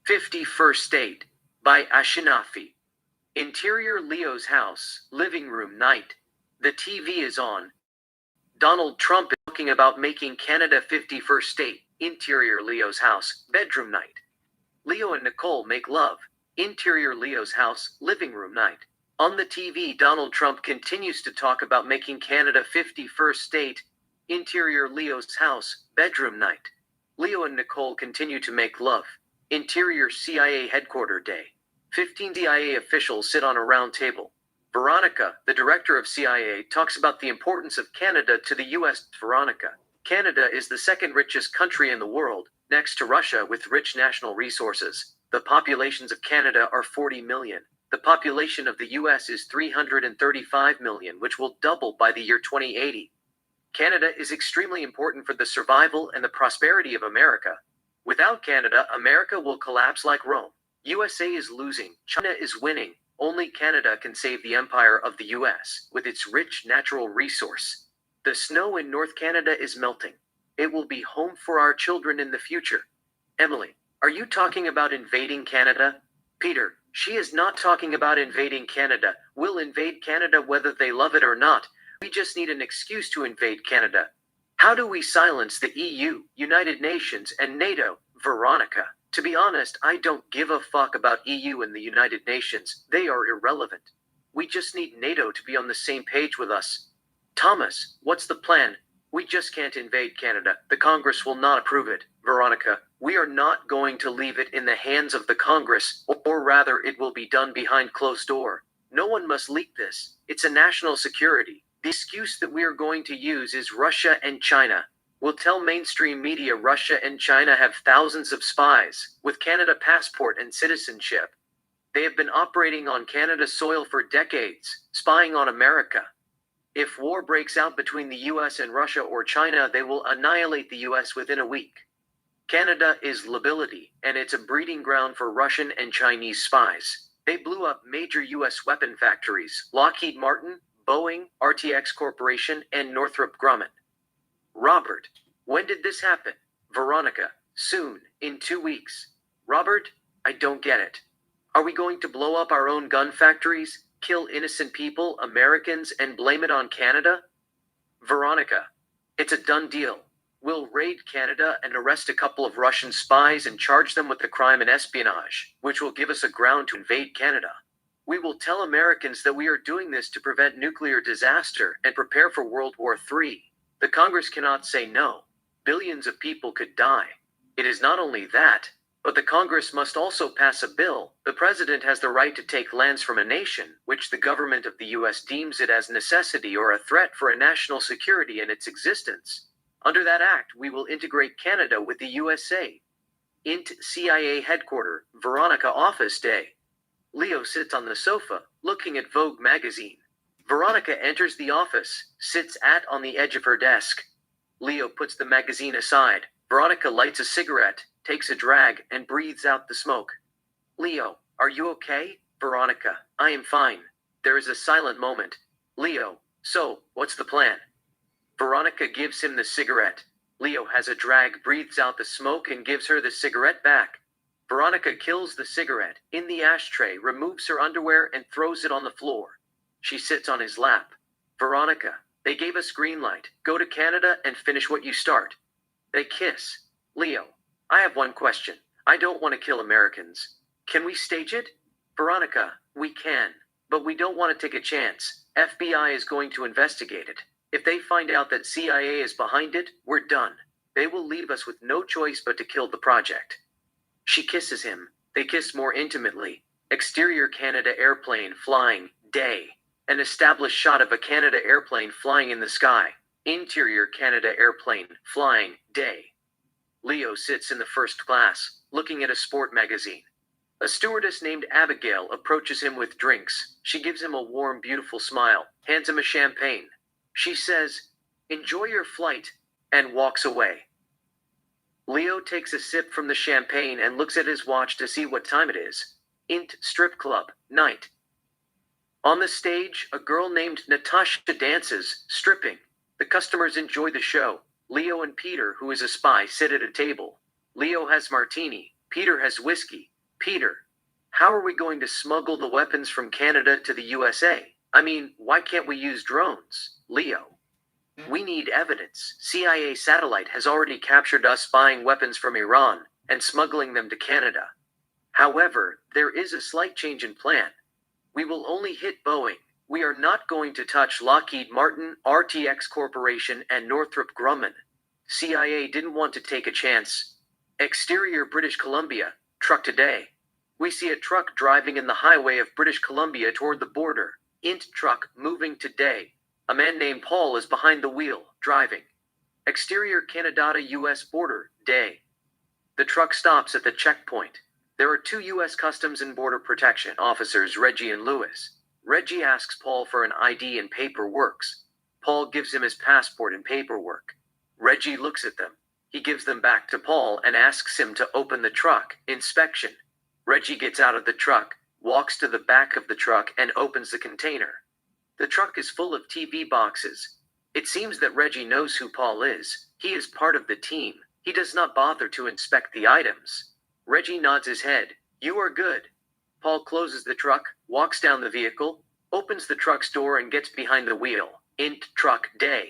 51st Date by Ashenafi. Interior Leo's house, living room night. The TV is on. Donald Trump is talking about making Canada 51st state. Interior Leo's house, bedroom night. Leo and Nicole make love. Interior Leo's house, living room night. On the TV, Donald Trump continues to talk about making Canada 51st state. Interior Leo's house, bedroom night. Leo and Nicole continue to make love. Interior CIA headquarters day. 15 CIA officials sit on a round table. Veronica, the director of CIA, talks about the importance of Canada to the US. Veronica, Canada is the second richest country in the world, next to Russia with rich national resources. The populations of Canada are 40 million. The population of the US is 335 million, which will double by the year 2080. Canada is extremely important for the survival and the prosperity of America. Without Canada, America will collapse like Rome. USA is losing, China is winning. Only Canada can save the empire of the US with its rich natural resource. The snow in North Canada is melting. It will be home for our children in the future. Emily, are you talking about invading Canada? Peter, she is not talking about invading Canada. We'll invade Canada whether they love it or not. We just need an excuse to invade Canada. How do we silence the EU, United Nations, and NATO? Veronica, to be honest, I don't give a fuck about EU and the United Nations. They are irrelevant. We just need NATO to be on the same page with us. Thomas, what's the plan? We just can't invade Canada. The Congress will not approve it. Veronica, we are not going to leave it in the hands of the Congress, or rather it will be done behind closed door. No one must leak this. It's a national security. The excuse that we are going to use is Russia and China. We'll tell mainstream media Russia and China have thousands of spies with Canada passport and citizenship. They have been operating on Canada's soil for decades, spying on America. If war breaks out between the US and Russia or China, they will annihilate the US within a week. Canada is liability, and it's a breeding ground for Russian and Chinese spies. They blew up major US weapon factories, Lockheed Martin, Boeing, RTX Corporation, and Northrop Grumman. Robert, when did this happen? Veronica, soon, in 2 weeks. Robert, I don't get it. Are we going to blow up our own gun factories, kill innocent people, Americans, and blame it on Canada? Veronica, it's a done deal. We'll raid Canada and arrest a couple of Russian spies and charge them with the crime and espionage, which will give us a ground to invade Canada. We will tell Americans that we are doing this to prevent nuclear disaster and prepare for World War III. The Congress cannot say no. Billions of people could die. It is not only that, but the Congress must also pass a bill. The president has the right to take lands from a nation, which the government of the US deems it as necessity or a threat for a national security and its existence. Under that act, we will integrate Canada with the USA. Int CIA headquarters, Veronica office day. Leo sits on the sofa, looking at Vogue magazine. Veronica enters the office, sits on the edge of her desk. Leo puts the magazine aside. Veronica lights a cigarette, takes a drag, and breathes out the smoke. Leo, are you okay? Veronica, I am fine. There is a silent moment. Leo, so, what's the plan? Veronica gives him the cigarette. Leo has a drag, breathes out the smoke, and gives her the cigarette back. Veronica kills the cigarette in the ashtray, removes her underwear, and throws it on the floor. She sits on his lap. Veronica, they gave us green light. Go to Canada and finish what you start. They kiss. Leo, I have one question. I don't want to kill Americans. Can we stage it? Veronica, we can, but we don't want to take a chance. FBI is going to investigate it. If they find out that CIA is behind it, we're done. They will leave us with no choice but to kill the project. She kisses him. They kiss more intimately. Exterior Canada airplane flying, day. An established shot of a Canada airplane flying in the sky. Interior Canada airplane flying, day. Leo sits in the first class, looking at a sport magazine. A stewardess named Abigail approaches him with drinks. She gives him a warm, beautiful smile, hands him a champagne. She says, "Enjoy your flight," and walks away. Leo takes a sip from the champagne and looks at his watch to see what time it is. Int strip club, night. On the stage, a girl named Natasha dances, stripping. The customers enjoy the show. Leo and Peter, who is a spy, sit at a table. Leo has martini. Peter has whiskey. Peter, how are we going to smuggle the weapons from Canada to the USA? I mean, why can't we use drones? Leo, we need evidence. CIA satellite has already captured us buying weapons from Iran and smuggling them to Canada. However, there is a slight change in plan. We will only hit Boeing. We are not going to touch Lockheed Martin, RTX Corporation, and Northrop Grumman. CIA didn't want to take a chance. Exterior British Columbia, truck today. We see a truck driving in the highway of British Columbia toward the border. Int truck moving today. A man named Paul is behind the wheel, driving. Exterior Canada-US border, day. The truck stops at the checkpoint. There are two U.S. Customs and Border Protection officers, Reggie and Lewis. Reggie asks Paul for an ID and paperwork. Paul gives him his passport and paperwork. Reggie looks at them. He gives them back to Paul and asks him to open the truck. Inspection. Reggie gets out of the truck, walks to the back of the truck, and opens the container. The truck is full of TV boxes. It seems that Reggie knows who Paul is. He is part of the team. He does not bother to inspect the items. Reggie nods his head. You are good. Paul closes the truck, walks down the vehicle, opens the truck's door, and gets behind the wheel. Int truck day.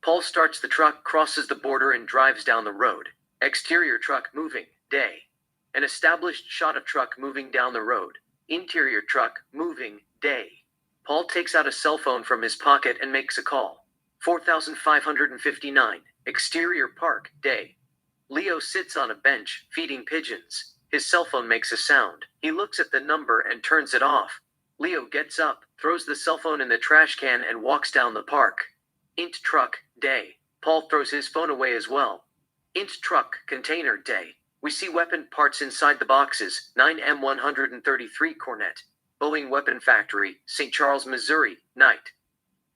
Paul starts the truck, crosses the border, and drives down the road. Exterior truck moving, day. An established shot of truck moving down the road. Interior truck moving, day. Paul takes out a cell phone from his pocket and makes a call. 4559, exterior park, day. Leo sits on a bench, feeding pigeons. His cell phone makes a sound. He looks at the number and turns it off. Leo gets up, throws the cell phone in the trash can, and walks down the park. Int truck, day. Paul throws his phone away as well. Int truck, container, day. We see weapon parts inside the boxes. 9M133 Cornet. Boeing Weapon Factory, St. Charles, Missouri, night.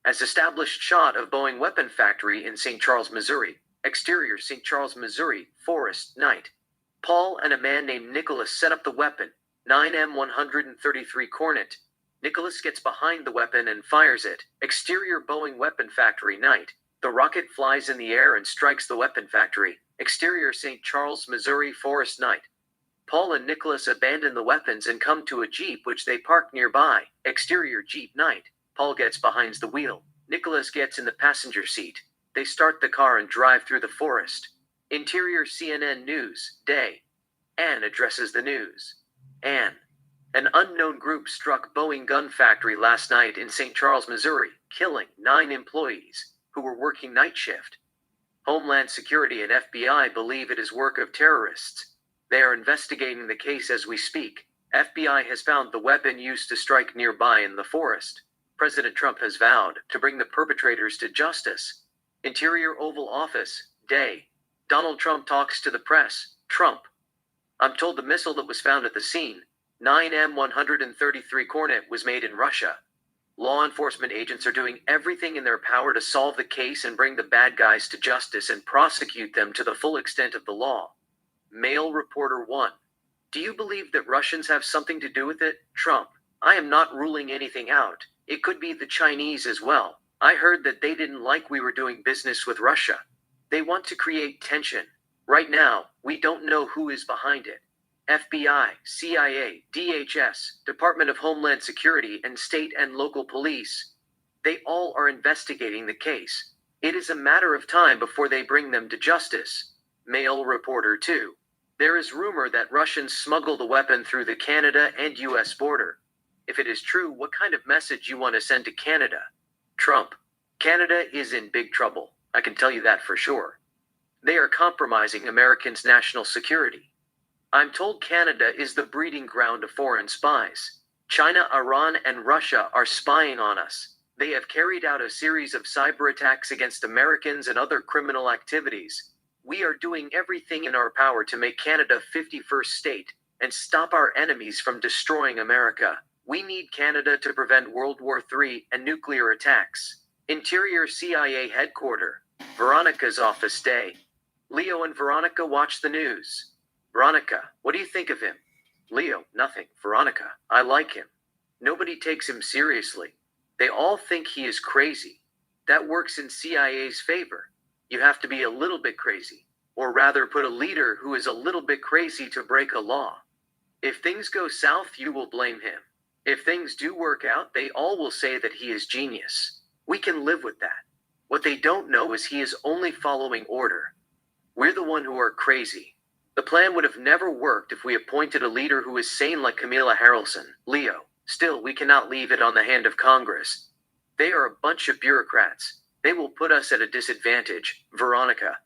As established shot of Boeing Weapon Factory in St. Charles, Missouri. Exterior St. Charles, Missouri, forest, night. Paul and a man named Nicholas set up the weapon. 9M133 Cornet. Nicholas gets behind the weapon and fires it. Exterior Boeing Weapon Factory, night. The rocket flies in the air and strikes the weapon factory. Exterior St. Charles, Missouri, forest, night. Paul and Nicholas abandon the weapons and come to a Jeep which they park nearby. Exterior Jeep, night. Paul gets behind the wheel. Nicholas gets in the passenger seat. They start the car and drive through the forest. Interior CNN News, day. Anne addresses the news. Anne. An unknown group struck Boeing gun factory last night in St. Charles, Missouri, killing 9 employees who were working night shift. Homeland Security and FBI believe it is work of terrorists. They are investigating the case as we speak. FBI has found the weapon used to strike nearby in the forest. President Trump has vowed to bring the perpetrators to justice. Interior Oval Office, day. Donald Trump talks to the press. Trump. I'm told the missile that was found at the scene, 9M133 Cornet, was made in Russia. Law enforcement agents are doing everything in their power to solve the case and bring the bad guys to justice and prosecute them to the full extent of the law. Male Reporter 1. Do you believe that Russians have something to do with it? Trump. I am not ruling anything out. It could be the Chinese as well. I heard that they didn't like we were doing business with Russia. They want to create tension. Right now, we don't know who is behind it. FBI, CIA, DHS, Department of Homeland Security, and state and local police. They all are investigating the case. It is a matter of time before they bring them to justice. Male Reporter 2. There is rumor that Russians smuggle the weapon through the Canada and US border. If it is true, what kind of message you want to send to Canada? Trump. Canada is in big trouble. I can tell you that for sure. They are compromising Americans' national security. I'm told Canada is the breeding ground of foreign spies. China, Iran, and Russia are spying on us. They have carried out a series of cyber attacks against Americans and other criminal activities. We are doing everything in our power to make Canada 51st state and stop our enemies from destroying America. We need Canada to prevent World War III and nuclear attacks. Interior CIA Headquarters. Veronica's office, day. Leo and Veronica watch the news. Veronica, what do you think of him? Leo, nothing. Veronica, I like him. Nobody takes him seriously. They all think he is crazy. That works in CIA's favor. You have to be a little bit crazy, or rather put a leader who is a little bit crazy to break a law. If things go south, you will blame him. If things do work out, they all will say that he is genius. We can live with that. What they don't know is he is only following order. We're the one who are crazy. The plan would have never worked if we appointed a leader who is sane like Camilla Harrelson, Leo. Still, we cannot leave it on the hand of Congress. They are a bunch of bureaucrats. They will put us at a disadvantage, Veronica.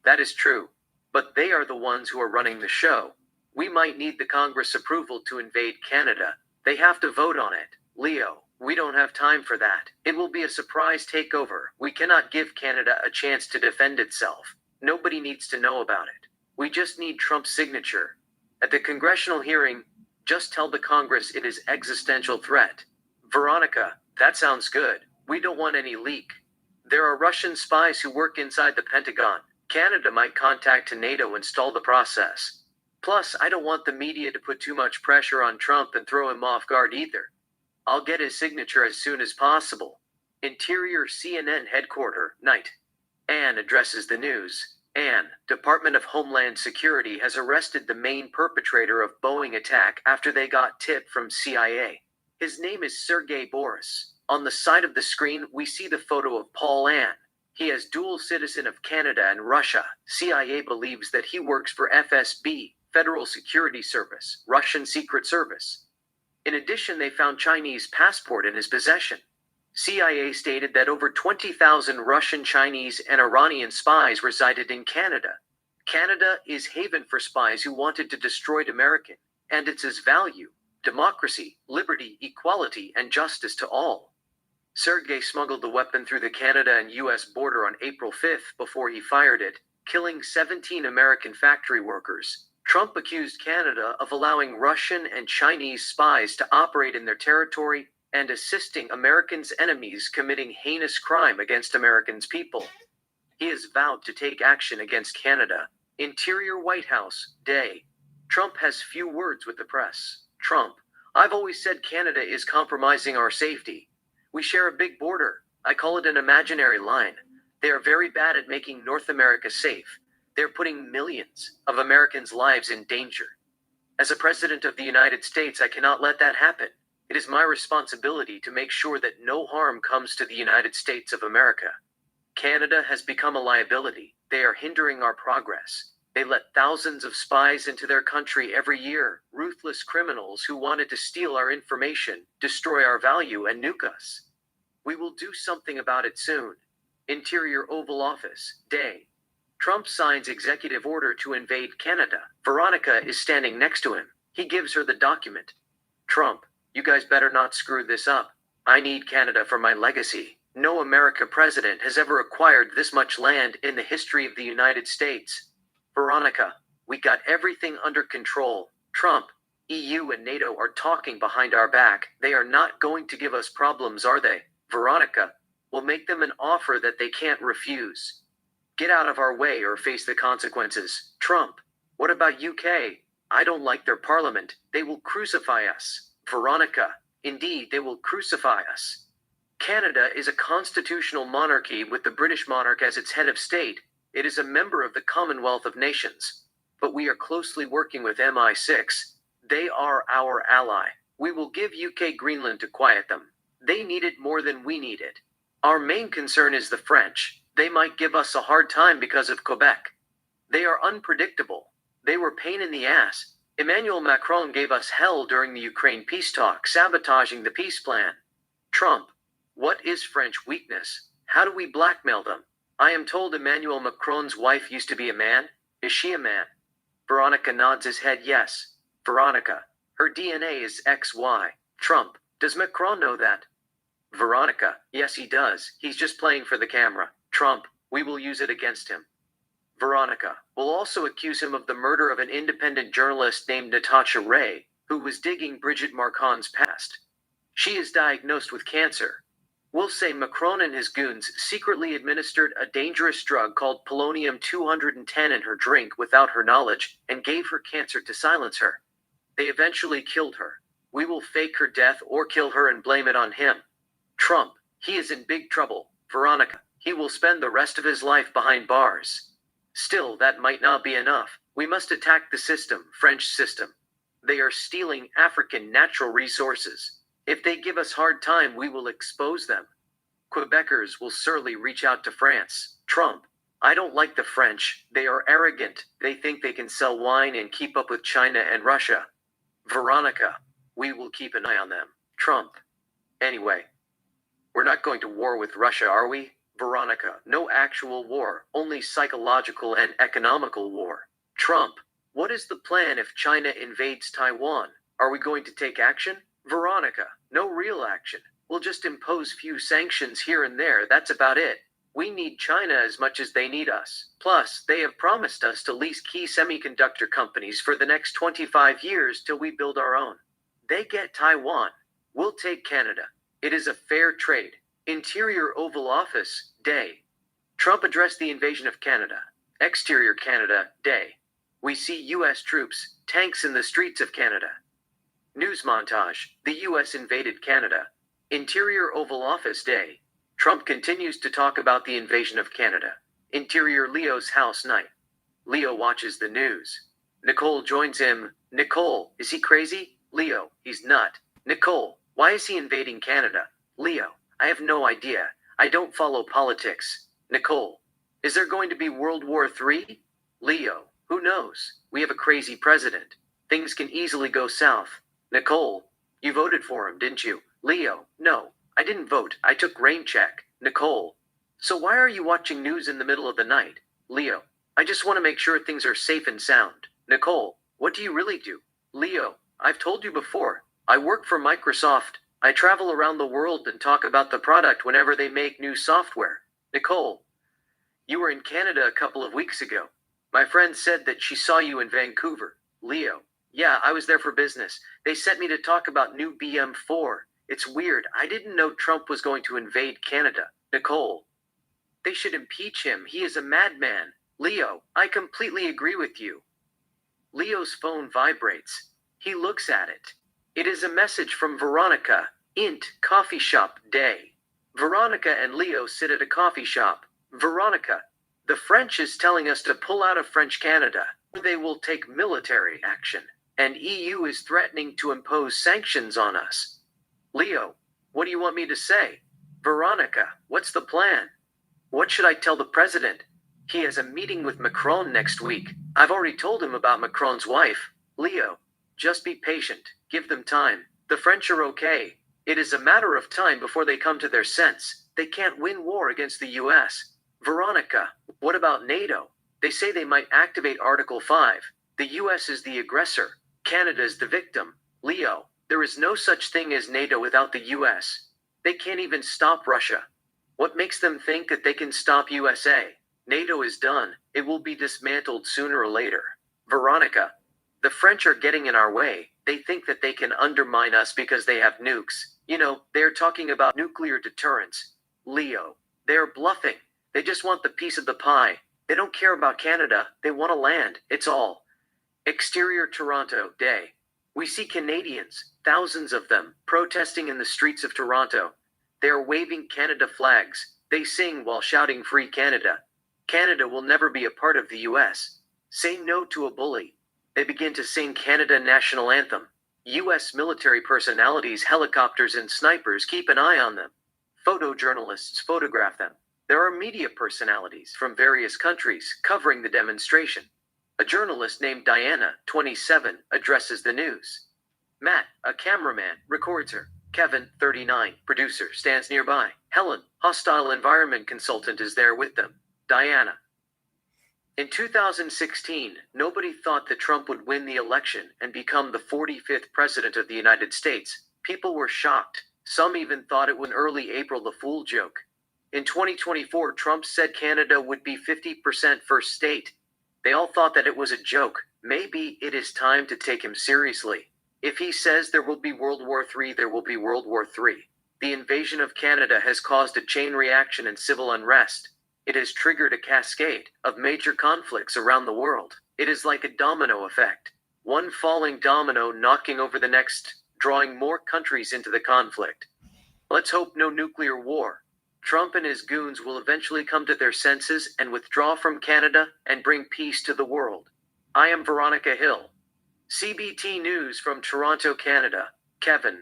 That is true. But they are the ones who are running the show. We might need the Congress approval to invade Canada. They have to vote on it. Leo, we don't have time for that. It will be a surprise takeover. We cannot give Canada a chance to defend itself. Nobody needs to know about it. We just need Trump's signature. At the congressional hearing, just tell the Congress it is existential threat. Veronica, that sounds good. We don't want any leak. There are Russian spies who work inside the Pentagon. Canada might contact NATO and stall the process. Plus, I don't want the media to put too much pressure on Trump and throw him off guard either. I'll get his signature as soon as possible. Interior CNN headquarters, night. Anne addresses the news. Anne, Department of Homeland Security has arrested the main perpetrator of Boeing attack after they got tip from CIA. His name is Sergei Boris. On the side of the screen, we see the photo of Paul Anne. He is dual citizen of Canada and Russia. CIA believes that he works for FSB, Federal Security Service, Russian Secret Service. In addition, they found Chinese passport in his possession. CIA stated that over 20,000 Russian, Chinese, and Iranian spies resided in Canada. Canada is haven for spies who wanted to destroy American, and it's his value, democracy, liberty, equality, and justice to all. Sergei smuggled the weapon through the Canada and U.S. border on April 5th before he fired it, killing 17 American factory workers. Trump accused Canada of allowing Russian and Chinese spies to operate in their territory and assisting Americans' enemies committing heinous crime against Americans' people. He has vowed to take action against Canada. Interior White House, day. Trump has few words with the press. Trump, I've always said Canada is compromising our safety. We share a big border. I call it an imaginary line. They are very bad at making North America safe. They're putting millions of Americans' lives in danger. As a president of the United States, I cannot let that happen. It is my responsibility to make sure that no harm comes to the United States of America. Canada has become a liability. They are hindering our progress. They let thousands of spies into their country every year, ruthless criminals who wanted to steal our information, destroy our value, and nuke us. We will do something about it soon. Interior Oval Office, day. Trump signs executive order to invade Canada. Veronica is standing next to him. He gives her the document. Trump, you guys better not screw this up. I need Canada for my legacy. No American president has ever acquired this much land in the history of the United States. Veronica, we got everything under control. Trump, EU and NATO are talking behind our back. They are not going to give us problems, are they? Veronica, we'll make them an offer that they can't refuse. Get out of our way or face the consequences. Trump, what about UK? I don't like their parliament. They will crucify us. Veronica, indeed, they will crucify us. Canada is a constitutional monarchy with the British monarch as its head of state. It is a member of the Commonwealth of Nations. But we are closely working with MI6. They are our ally. We will give UK Greenland to quiet them. They need it more than we need it. Our main concern is the French. They might give us a hard time because of Quebec. They are unpredictable. They were pain in the ass. Emmanuel Macron gave us hell during the Ukraine peace talks, sabotaging the peace plan. Trump, what is French weakness? How do we blackmail them? I am told Emmanuel Macron's wife used to be a man. Is she a man? Veronica nods his head yes. Veronica, her DNA is XY. Trump, does Macron know that? Veronica, yes he does. He's just playing for the camera. Trump, we will use it against him. Veronica, will also accuse him of the murder of an independent journalist named Natasha Ray, who was digging Brigitte Marcon's past. She is diagnosed with cancer. We'll say Macron and his goons secretly administered a dangerous drug called polonium-210 in her drink without her knowledge and gave her cancer to silence her. They eventually killed her. We will fake her death or kill her and blame it on him. Trump, he is in big trouble. Veronica, he will spend the rest of his life behind bars. Still, that might not be enough. We must attack the system, French system. They are stealing African natural resources. If they give us hard time, we will expose them. Quebecers will surely reach out to France. Trump. I don't like the French. They are arrogant. They think they can sell wine and keep up with China and Russia. Veronica. We will keep an eye on them. Trump. Anyway, we're not going to war with Russia, are we? Veronica. No actual war, only psychological and economical war. Trump. What is the plan if China invades Taiwan? Are we going to take action? Veronica. No real action. We'll just impose few sanctions here and there, that's about it. We need China as much as they need us. Plus, they have promised us to lease key semiconductor companies for the next 25 years till we build our own. They get Taiwan. We'll take Canada. It is a fair trade. Interior Oval Office, Day. Trump addressed the invasion of Canada. Exterior Canada, Day. We see U.S. troops, tanks in the streets of Canada. News montage, the U.S. invaded Canada. Interior Oval Office, Day. Trump continues to talk about the invasion of Canada. Interior Leo's house, night. Leo watches the news. Nicole joins him. Nicole, is he crazy? Leo, he's not. Nicole, why is he invading Canada? Leo, I have no idea. I don't follow politics. Nicole, is there going to be World War III? Leo, who knows? We have a crazy president. Things can easily go south. Nicole, you voted for him, didn't you? Leo, no, I didn't vote. I took rain check. Nicole, so why are you watching news in the middle of the night? Leo, I just want to make sure things are safe and sound. Nicole, what do you really do? Leo, I've told you before. I work for Microsoft. I travel around the world and talk about the product whenever they make new software. Nicole, you were in Canada a couple of weeks ago. My friend said that she saw you in Vancouver. Leo, yeah, I was there for business. They sent me to talk about new BM4. It's weird. I didn't know Trump was going to invade Canada. Nicole, they should impeach him. He is a madman. Leo, I completely agree with you. Leo's phone vibrates. He looks at it. It is a message from Veronica. Int, coffee shop, Day. Veronica and Leo sit at a coffee shop. Veronica, the French is telling us to pull out of French Canada, or they will take military action, and EU is threatening to impose sanctions on us. Leo, what do you want me to say? Veronica, what's the plan? What should I tell the president? He has a meeting with Macron next week. I've already told him about Macron's wife. Leo, just be patient. Give them time. The French are okay. It is a matter of time before they come to their sense. They can't win war against the US. Veronica, what about NATO? They say they might activate Article 5. The US is the aggressor. Canada is the victim. Leo, there is no such thing as NATO without the US. They can't even stop Russia. What makes them think that they can stop USA? NATO is done. It will be dismantled sooner or later. Veronica, the French are getting in our way. They think that they can undermine us because they have nukes. You know, they're talking about nuclear deterrence. Leo, they're bluffing. They just want the piece of the pie. They don't care about Canada. They want to land. It's all. Exterior Toronto, Day. We see Canadians, thousands of them, protesting in the streets of Toronto. They are waving Canada flags. They sing while shouting Free Canada. Canada will never be a part of the US. Say no to a bully. They begin to sing Canada National Anthem. US military personalities, helicopters, and snipers keep an eye on them. Photojournalists photograph them. There are media personalities from various countries covering the demonstration. A journalist named Diana, 27, addresses the news. Matt, a cameraman, records her. Kevin, 39, producer, stands nearby. Helen, hostile environment consultant, is there with them. Diana. In 2016, nobody thought that Trump would win the election and become the 45th president of the United States. People were shocked. Some even thought it was an early April the Fool joke. In 2024, Trump said Canada would be 50% first state. They all thought that it was a joke. Maybe it is time to take him seriously. If he says there will be World War III, there will be World War III. The invasion of Canada has caused a chain reaction and civil unrest. It has triggered a cascade of major conflicts around the world. It is like a domino effect. One falling domino knocking over the next, drawing more countries into the conflict. Let's hope no nuclear war. Trump and his goons will eventually come to their senses and withdraw from Canada and bring peace to the world. I am Veronica Hill. CBT News from Toronto, Canada. Kevin.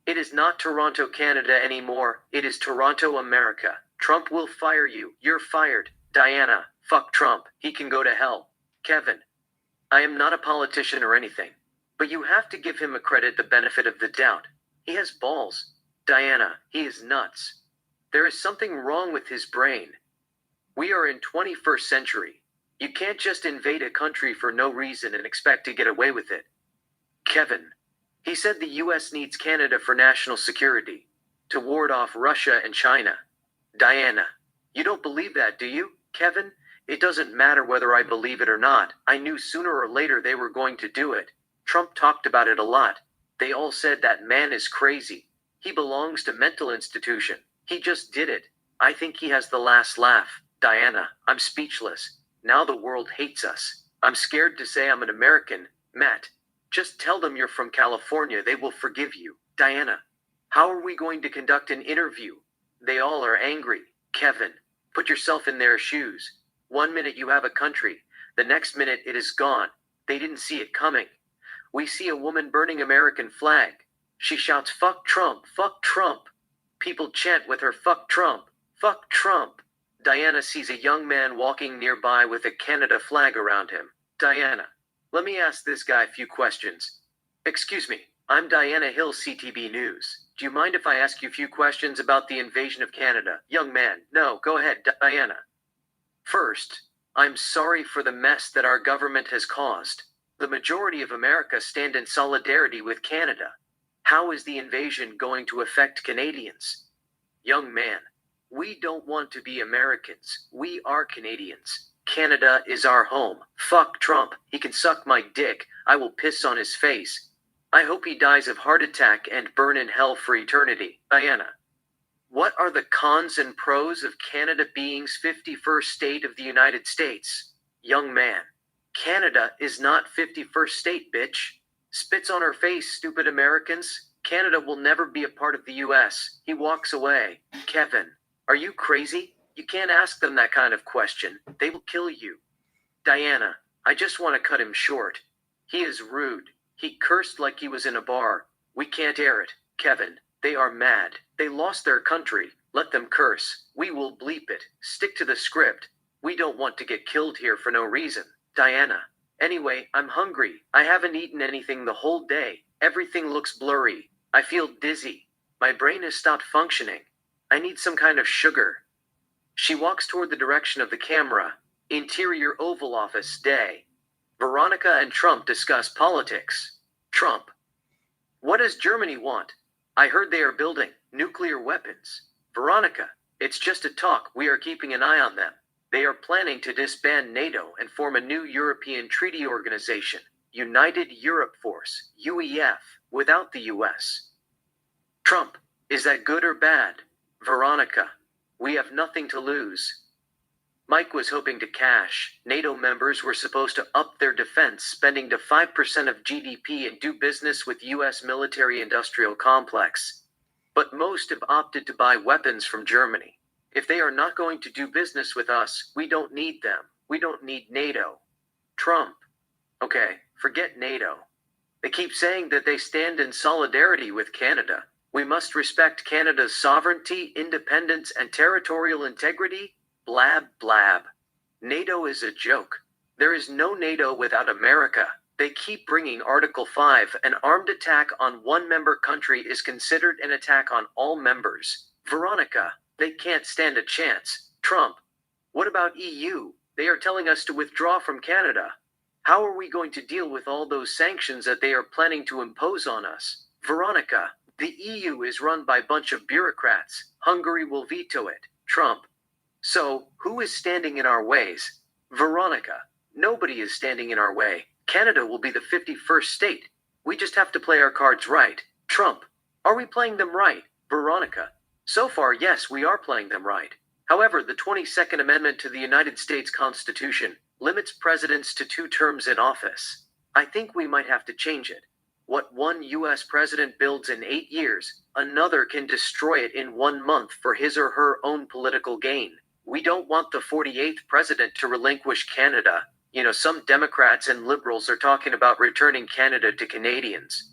It is not Toronto, Canada anymore, it is Toronto, America. Trump will fire you. You're fired. Diana. Fuck Trump. He can go to hell. Kevin. I am not a politician or anything. But you have to give him a credit the benefit of the doubt. He has balls. Diana. He is nuts. There is something wrong with his brain. We are in 21st century. You can't just invade a country for no reason and expect to get away with it. Kevin. He said the US needs Canada for national security, to ward off Russia and China. Diana. You don't believe that, do you, Kevin? It doesn't matter whether I believe it or not. I knew sooner or later they were going to do it. Trump talked about it a lot. They all said that man is crazy. He belongs to mental institution. He just did it. I think he has the last laugh. Diana, I'm speechless. Now the world hates us. I'm scared to say I'm an American. Matt, just tell them you're from California. They will forgive you. Diana, how are we going to conduct an interview? They all are angry. Kevin, put yourself in their shoes. 1 minute you have a country. The next minute it is gone. They didn't see it coming. We see a woman burning American flag. She shouts, fuck Trump, fuck Trump. People chant with her, fuck Trump, fuck Trump. Diana sees a young man walking nearby with a Canada flag around him. Diana, let me ask this guy a few questions. Excuse me, I'm Diana Hill, CTV News. Do you mind if I ask you a few questions about the invasion of Canada? Young man, no, go ahead, Diana. First, I'm sorry for the mess that our government has caused. The majority of America stand in solidarity with Canada. How is the invasion going to affect Canadians? Young man, we don't want to be Americans. We are Canadians. Canada is our home. Fuck Trump. He can suck my dick. I will piss on his face. I hope he dies of heart attack and burn in hell for eternity. Diana. What are the cons and pros of Canada being 51st state of the United States? Young man. Canada is not 51st state, bitch. Spits on her face, stupid Americans. Canada will never be a part of the US. He walks away. Kevin, are you crazy? You can't ask them that kind of question. They will kill you. Diana, I just want to cut him short. He is rude. He cursed like he was in a bar. We can't air it. Kevin, they are mad. They lost their country. Let them curse. We will bleep it. Stick to the script. We don't want to get killed here for no reason. Diana. Anyway, I'm hungry. I haven't eaten anything the whole day. Everything looks blurry. I feel dizzy. My brain has stopped functioning. I need some kind of sugar. She walks toward the direction of the camera. Interior Oval Office day. Veronica and Trump discuss politics. Trump. What does Germany want? I heard they are building nuclear weapons. Veronica. It's just a talk. We are keeping an eye on them. They are planning to disband NATO and form a new European treaty organization, United Europe Force, UEF, without the US. Trump. Is that good or bad? Veronica. We have nothing to lose. Mike was hoping to cash. NATO members were supposed to up their defense spending to 5% of GDP and do business with US military-industrial complex. But most have opted to buy weapons from Germany. If they are not going to do business with us, we don't need them. We don't need NATO. Trump. Okay, forget NATO. They keep saying that they stand in solidarity with Canada. We must respect Canada's sovereignty, independence, and territorial integrity. Blab, blab. NATO is a joke. There is no NATO without America. They keep bringing Article 5. An armed attack on one member country is considered an attack on all members. Veronica. They can't stand a chance. Trump. What about EU? They are telling us to withdraw from Canada. How are we going to deal with all those sanctions that they are planning to impose on us? Veronica. The EU is run by a bunch of bureaucrats. Hungary will veto it. Trump. So, who is standing in our ways? Veronica. Nobody is standing in our way. Canada will be the 51st state. We just have to play our cards right. Trump. Are we playing them right? Veronica. So far, yes, we are playing them right. However, the 22nd Amendment to the United States Constitution limits presidents to 2 terms in office. I think we might have to change it. What one U.S. president builds in 8 years, another can destroy it in 1 month for his or her own political gain. We don't want the 48th president to relinquish Canada. Some Democrats and liberals are talking about returning Canada to Canadians.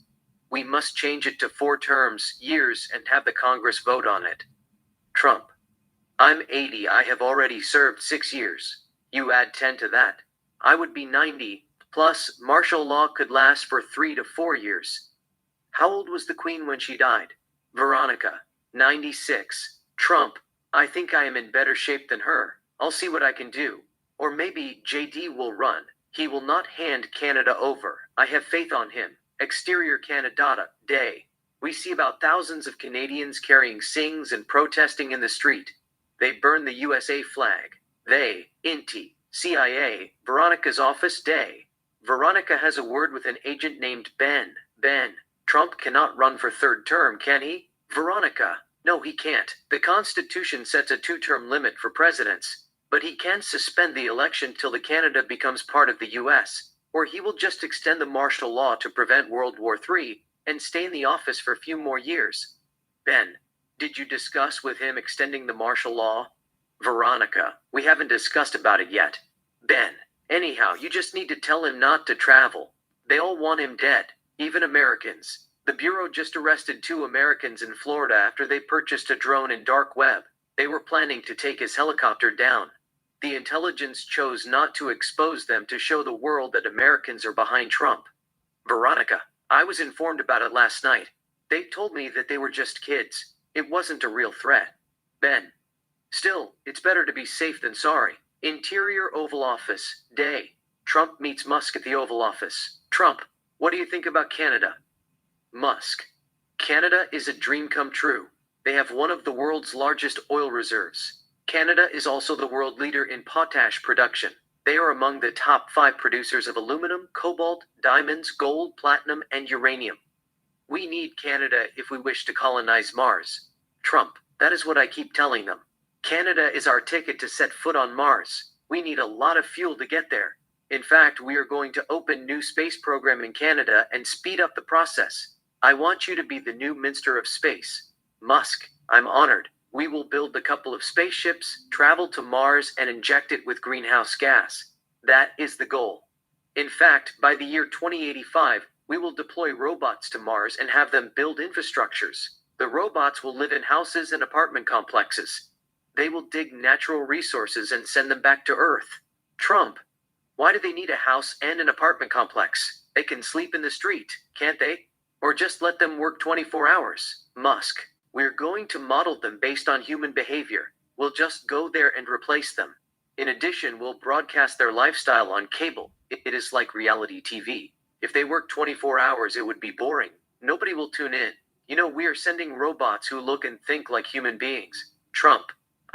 We must change it to 4 years, and have the Congress vote on it. Trump. I'm 80. I have already served 6 years. You add 10 to that. I would be 90. Plus, martial law could last for 3 to 4 years. How old was the Queen when she died? Veronica. 96. Trump. I think I am in better shape than her. I'll see what I can do. Or maybe JD will run. He will not hand Canada over. I have faith on him. Exterior Canada Day. We see about thousands of Canadians carrying sings and protesting in the street. They burn the USA flag. They, Inti, CIA, Veronica's office Day. Veronica has a word with an agent named Ben. Ben. Trump cannot run for third term, can he? Veronica. No, he can't. The Constitution sets a 2-term limit for presidents, but he can suspend the election till the Canada becomes part of the US, or he will just extend the martial law to prevent World War III and stay in the office for a few more years. Ben. Did you discuss with him extending the martial law? Veronica. We haven't discussed about it yet. Ben. Anyhow, you just need to tell him not to travel. They all want him dead, even Americans. The Bureau just arrested 2 Americans in Florida after they purchased a drone in dark web. They were planning to take his helicopter down. The intelligence chose not to expose them to show the world that Americans are behind Trump. Veronica. I was informed about it last night. They told me that they were just kids. It wasn't a real threat. Ben. Still, it's better to be safe than sorry. Interior Oval Office Day. Trump meets Musk at the Oval Office. Trump. What do you think about Canada? Musk. Canada is a dream come true. They have one of the world's largest oil reserves. Canada is also the world leader in potash production. They are among the top 5 producers of aluminum, cobalt, diamonds, gold, platinum, and uranium. We need Canada if we wish to colonize Mars. Trump. That is what I keep telling them. Canada is our ticket to set foot on Mars. We need a lot of fuel to get there. In fact, we are going to open new space program in Canada and speed up the process. I want you to be the new Minister of Space. Musk. I'm honored. We will build a couple of spaceships, travel to Mars, and inject it with greenhouse gas. That is the goal. In fact, by the year 2085, we will deploy robots to Mars and have them build infrastructures. The robots will live in houses and apartment complexes. They will dig natural resources and send them back to Earth. Trump. Why do they need a house and an apartment complex? They can sleep in the street, can't they? Or just let them work 24 hours. Musk. We're going to model them based on human behavior. We'll just go there and replace them. In addition, we'll broadcast their lifestyle on cable. It is like reality TV. If they work 24 hours, it would be boring. Nobody will tune in. We are sending robots who look and think like human beings. Trump.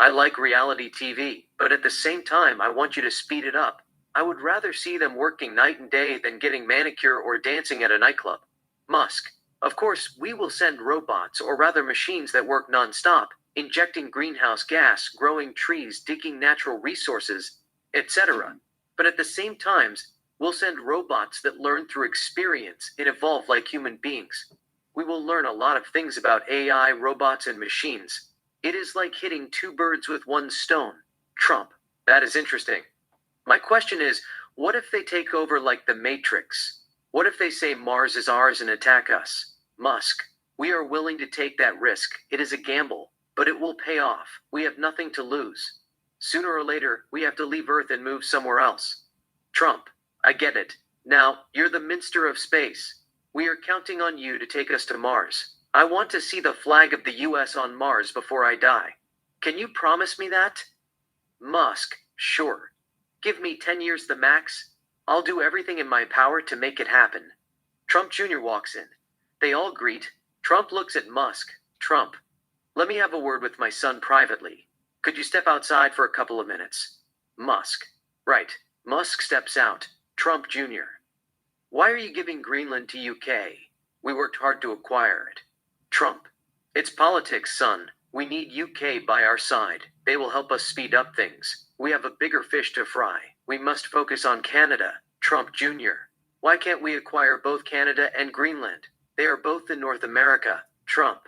I like reality TV, but at the same time, I want you to speed it up. I would rather see them working night and day than getting manicure or dancing at a nightclub. Musk. Of course, we will send robots, or rather machines that work non-stop, injecting greenhouse gas, growing trees, digging natural resources, etc. But at the same time, we'll send robots that learn through experience and evolve like human beings. We will learn a lot of things about AI, robots, and machines. It is like hitting 2 birds with 1 stone. Trump. That is interesting. My question is, what if they take over like the Matrix? What if they say Mars is ours and attack us? Musk. We are willing to take that risk. It is a gamble, but it will pay off. We have nothing to lose. Sooner or later, we have to leave Earth and move somewhere else. Trump. I get it. Now, you're the Minister of Space. We are counting on you to take us to Mars. I want to see the flag of the US on Mars before I die. Can you promise me that? Musk. Sure. Give me 10 years the max. I'll do everything in my power to make it happen. Trump Jr. walks in. They all greet. Trump looks at Musk. Trump. Let me have a word with my son privately. Could you step outside for a couple of minutes? Musk. Right. Musk steps out. Trump Jr. Why are you giving Greenland to UK? We worked hard to acquire it. Trump. It's politics, son. We need UK by our side. They will help us speed up things. We have a bigger fish to fry. We must focus on Canada. Trump Jr. Why can't we acquire both Canada and Greenland? They are both in North America. Trump.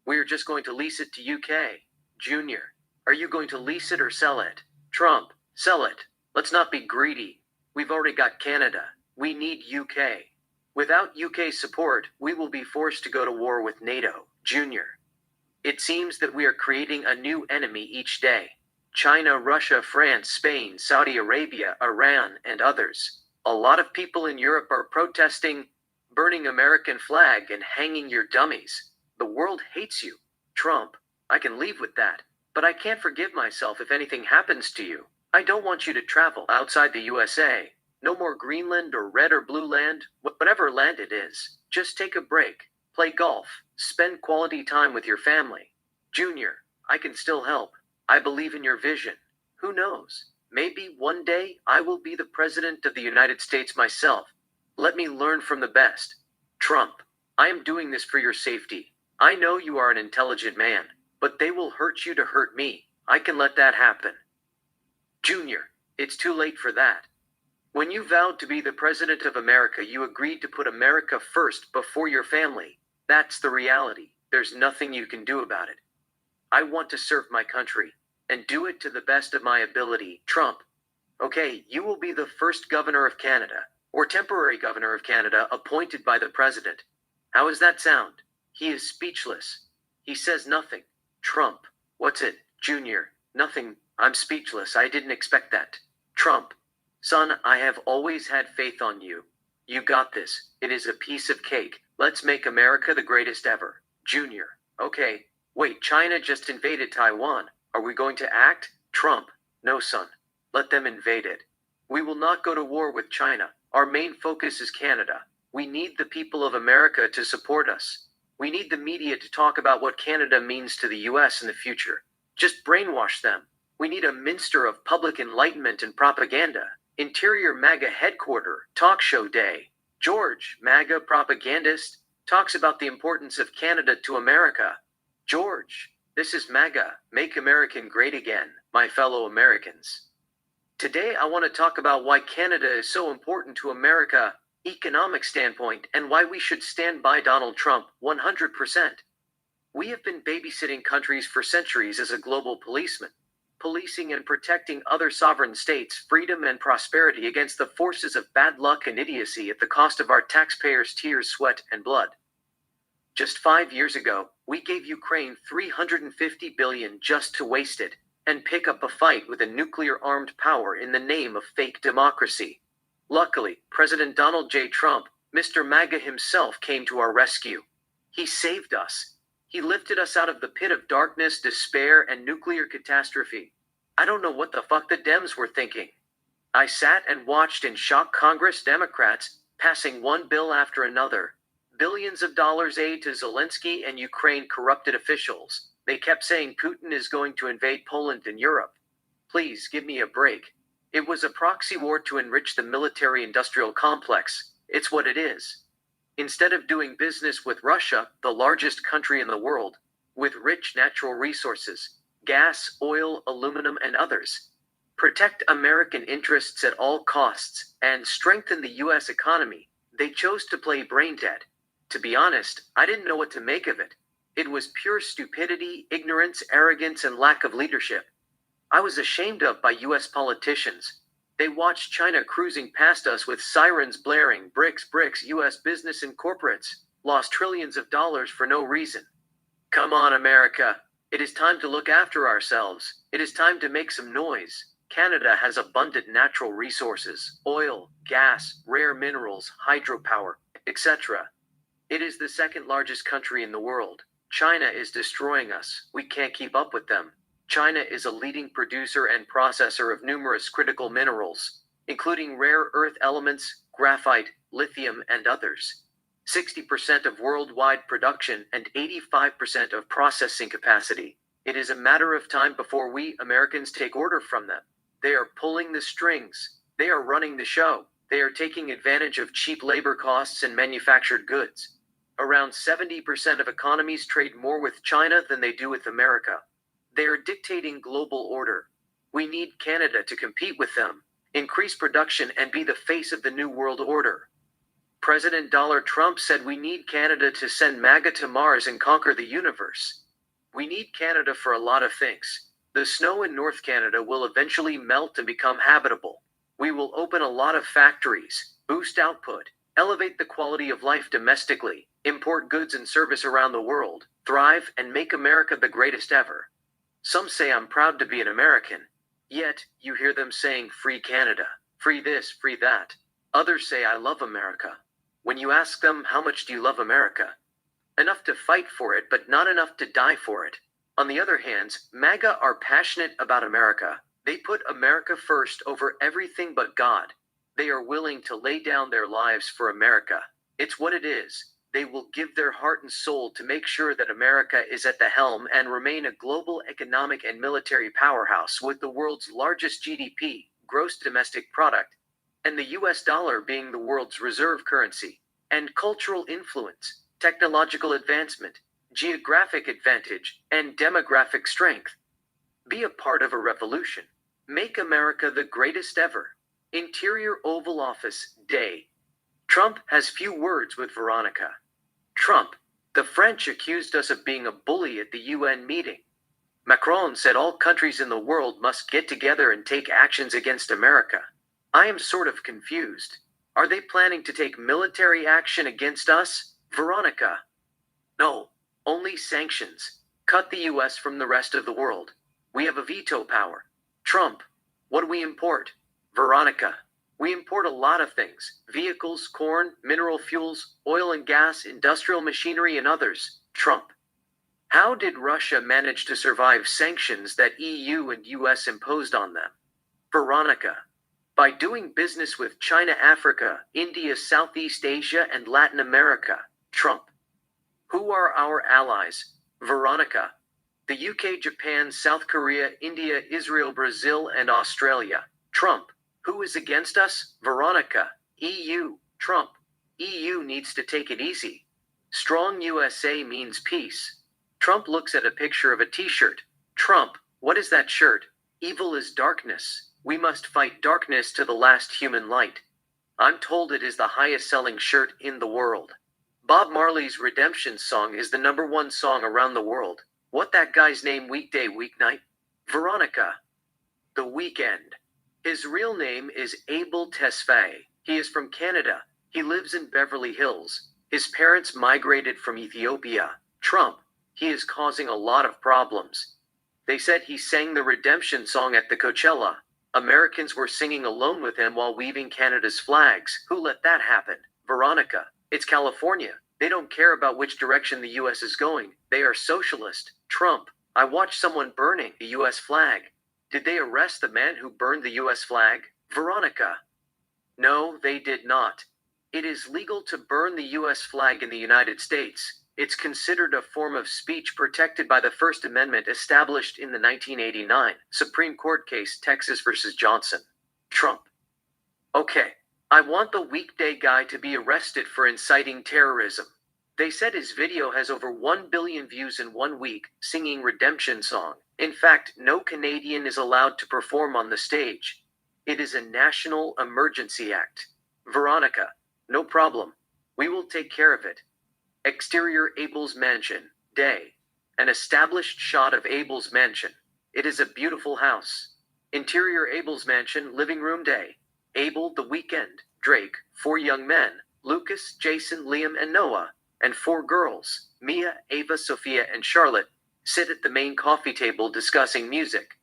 We are just going to lease it to UK. Jr. Are you going to lease it or sell it? Trump. Sell it. Let's not be greedy. We've already got Canada. We need UK. Without UK support, we will be forced to go to war with NATO, Junior. It seems that we are creating a new enemy each day. China, Russia, France, Spain, Saudi Arabia, Iran, and others. A lot of people in Europe are protesting, burning American flag, and hanging your dummies. The world hates you. Trump, I can leave with that, but I can't forgive myself if anything happens to you. I don't want you to travel outside the USA. No more Greenland or red or blue land, whatever land it is. Just take a break, play golf, spend quality time with your family. Junior, I can still help. I believe in your vision. Who knows? Maybe one day I will be the president of the United States myself. Let me learn from the best. Trump, I am doing this for your safety. I know you are an intelligent man, but they will hurt you to hurt me. I can let that happen. Junior, it's too late for that. When you vowed to be the president of America, you agreed to put America first before your family. That's the reality. There's nothing you can do about it. I want to serve my country, and do it to the best of my ability. Trump, okay, you will be the first governor of Canada, or temporary governor of Canada, appointed by the president. How does that sound? He is speechless. He says nothing. Trump, what's it? Junior, nothing. I'm speechless. I didn't expect that. Trump, son, I have always had faith on you. You got this. It is a piece of cake. Let's make America the greatest ever. Junior, okay. Wait, China just invaded Taiwan. Are we going to act? Trump, no, son. Let them invade it. We will not go to war with China. Our main focus is Canada. We need the people of America to support us. We need the media to talk about what Canada means to the US in the future. Just brainwash them. We need a minster of public enlightenment and propaganda. Interior MAGA headquarter, talk show day. George, MAGA propagandist, talks about the importance of Canada to America. George, this is MAGA, Make American Great Again, my fellow Americans. Today I want to talk about why Canada is so important to America, economic standpoint, and why we should stand by Donald Trump 100%. We have been babysitting countries for centuries as a global policeman, policing and protecting other sovereign states' freedom and prosperity against the forces of bad luck and idiocy at the cost of our taxpayers' tears, sweat, and blood. Just 5 years ago, we gave Ukraine $350 billion just to waste it and pick up a fight with a nuclear-armed power in the name of fake democracy. Luckily, President Donald J. Trump, Mr. MAGA himself, came to our rescue. He saved us. He lifted us out of the pit of darkness, despair, and nuclear catastrophe. I don't know what the fuck the Dems were thinking. I sat and watched in shock Congress Democrats passing one bill after another. Billions of dollars aid to Zelensky and Ukraine corrupted officials. They kept saying Putin is going to invade Poland and Europe. Please give me a break. It was a proxy war to enrich the military-industrial complex. It's what it is. Instead of doing business with Russia, the largest country in the world, with rich natural resources, gas, oil, aluminum, and others, protect American interests at all costs, and strengthen the U.S. economy, they chose to play brain dead. To be honest, I didn't know what to make of it. It was pure stupidity, ignorance, arrogance, and lack of leadership. I was ashamed of by U.S. politicians. They watched China cruising past us with sirens blaring, bricks, U.S. business and corporates, lost trillions of dollars for no reason. Come on, America. It is time to look after ourselves. It is time to make some noise. Canada has abundant natural resources, oil, gas, rare minerals, hydropower, etc. It is the second largest country in the world. China is destroying us. We can't keep up with them. China is a leading producer and processor of numerous critical minerals, including rare earth elements, graphite, lithium, and others. 60% of worldwide production and 85% of processing capacity. It is a matter of time before we Americans take order from them. They are pulling the strings. They are running the show. They are taking advantage of cheap labor costs and manufactured goods. Around 70% of economies trade more with China than they do with America. They are dictating global order. We need Canada to compete with them, increase production, and be the face of the new world order. President Donald Trump said we need Canada to send MAGA to Mars and conquer the universe. We need Canada for a lot of things. The snow in North Canada will eventually melt and become habitable. We will open a lot of factories, boost output, elevate the quality of life domestically, import goods and service around the world, thrive, and make America the greatest ever. Some say I'm proud to be an American. Yet, you hear them saying free Canada, free this, free that. Others say I love America. When you ask them how much do you love America? Enough to fight for it, but not enough to die for it. On the other hand, MAGA are passionate about America. They put America first over everything but God. They are willing to lay down their lives for America. It's what it is. They will give their heart and soul to make sure that America is at the helm and remain a global economic and military powerhouse with the world's largest GDP, gross domestic product, and the US dollar being the world's reserve currency, and cultural influence, technological advancement, geographic advantage, and demographic strength. Be a part of a revolution. Make America the greatest ever. Interior Oval Office, Day. Trump has few words with Veronica. Trump, the French accused us of being a bully at the UN meeting. Macron said all countries in the world must get together and take actions against America. I am sort of confused. Are they planning to take military action against us, Veronica? No, only sanctions. Cut the US from the rest of the world. We have a veto power. Trump, what do we import? Veronica, we import a lot of things: vehicles, corn, mineral fuels, oil and gas, industrial machinery, and others. Trump, how did Russia manage to survive sanctions that EU and US imposed on them? Veronica, by doing business with China, Africa, India, Southeast Asia, and Latin America. Trump, who are our allies? Veronica, the UK, Japan, South Korea, India, Israel, Brazil, and Australia. Trump, who is against us? Veronica, EU. Trump, EU needs to take it easy. Strong USA means peace. Trump looks at a picture of a t-shirt. Trump, what is that shirt? Evil is darkness. We must fight darkness to the last human light. I'm told it is the highest selling shirt in the world. Bob Marley's Redemption song is the #1 song around the world. What that guy's name? Weekday, weeknight? Veronica, The Weekend. His real name is Abel Tesfaye. He is from Canada. He lives in Beverly Hills. His parents migrated from Ethiopia. Trump, he is causing a lot of problems. They said he sang the Redemption song at the Coachella. Americans were singing alone with him while waving Canada's flags. Who let that happen? Veronica, it's California. They don't care about which direction the US is going. They are socialist. Trump, I watched someone burning the US flag. Did they arrest the man who burned the US flag? Veronica, no, they did not. It is legal to burn the US flag in the United States. It's considered a form of speech protected by the First Amendment established in the 1989 Supreme Court case Texas versus Johnson. Trump, okay, I want the weekday guy to be arrested for inciting terrorism. They said his video has over 1 billion views in 1 week, singing Redemption song. In fact, no Canadian is allowed to perform on the stage. It is a national emergency act. Veronica, no problem. We will take care of it. Exterior Abel's mansion, Day. An established shot of Abel's mansion. It is a beautiful house. Interior Abel's mansion, living room, Day. Abel, The Weekend, Drake, 4 young men, Lucas, Jason, Liam, and Noah, and 4 girls, Mia, Ava, Sophia, and Charlotte, sit at the main coffee table discussing music.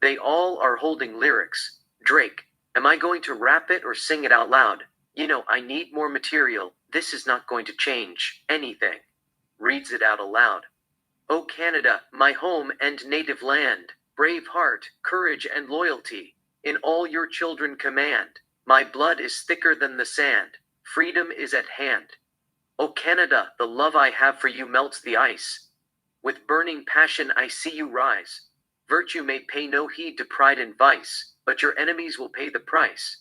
They all are holding lyrics. Drake, am I going to rap it or sing it out loud? You know, I need more material. This is not going to change anything. Reads it out aloud. O Canada, my home and native land, brave heart, courage, and loyalty, in all your children command. My blood is thicker than the sand. Freedom is at hand. O Canada, the love I have for you melts the ice. With burning passion I see you rise. Virtue may pay no heed to pride and vice, but your enemies will pay the price.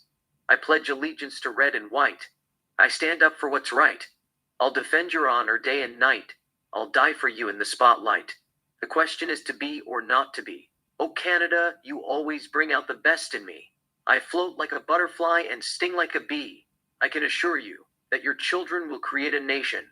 I pledge allegiance to red and white. I stand up for what's right. I'll defend your honor day and night. I'll die for you in the spotlight. The question is to be or not to be. O Canada, you always bring out the best in me. I float like a butterfly and sting like a bee. I can assure you that your children will create a nation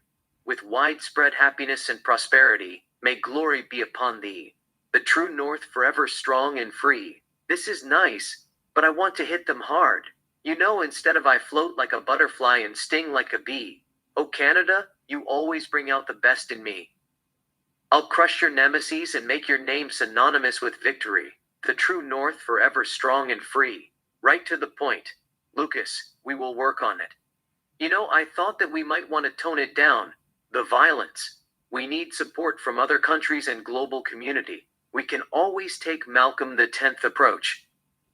with widespread happiness and prosperity. May glory be upon thee. The true north forever strong and free. This is nice, but But I want to hit them hard. Instead of I float like a butterfly and sting like a bee. Oh Canada, you always bring out the best in me. I'll crush your nemesis and make your name synonymous with victory. The true North forever strong and free. Right to the point. Lucas, we will work on it. I thought that we might want to tone it down. The violence. We need support from other countries and global community. We can always take Malcolm X approach.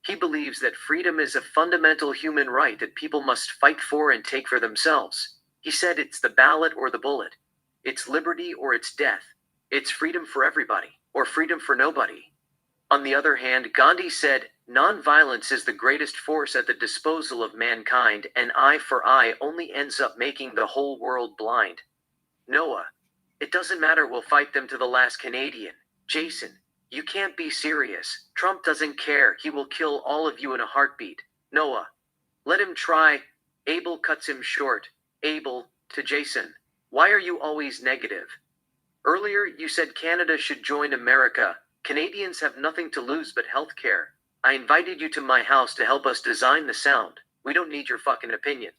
He believes that freedom is a fundamental human right that people must fight for and take for themselves. He said it's the ballot or the bullet. It's liberty or it's death. It's freedom for everybody, or freedom for nobody. On the other hand, Gandhi said, "Non-violence is the greatest force at the disposal of mankind, and eye for eye only ends up making the whole world blind." Noah, it doesn't matter, we'll fight them to the last Canadian. Jason, you can't be serious. Trump doesn't care, he will kill all of you in a heartbeat. Noah, let him try. Abel cuts him short. Abel, to Jason, why are you always negative? Earlier, you said Canada should join America. Canadians have nothing to lose but healthcare. I invited you to my house to help us design the sound. We don't need your fucking opinion.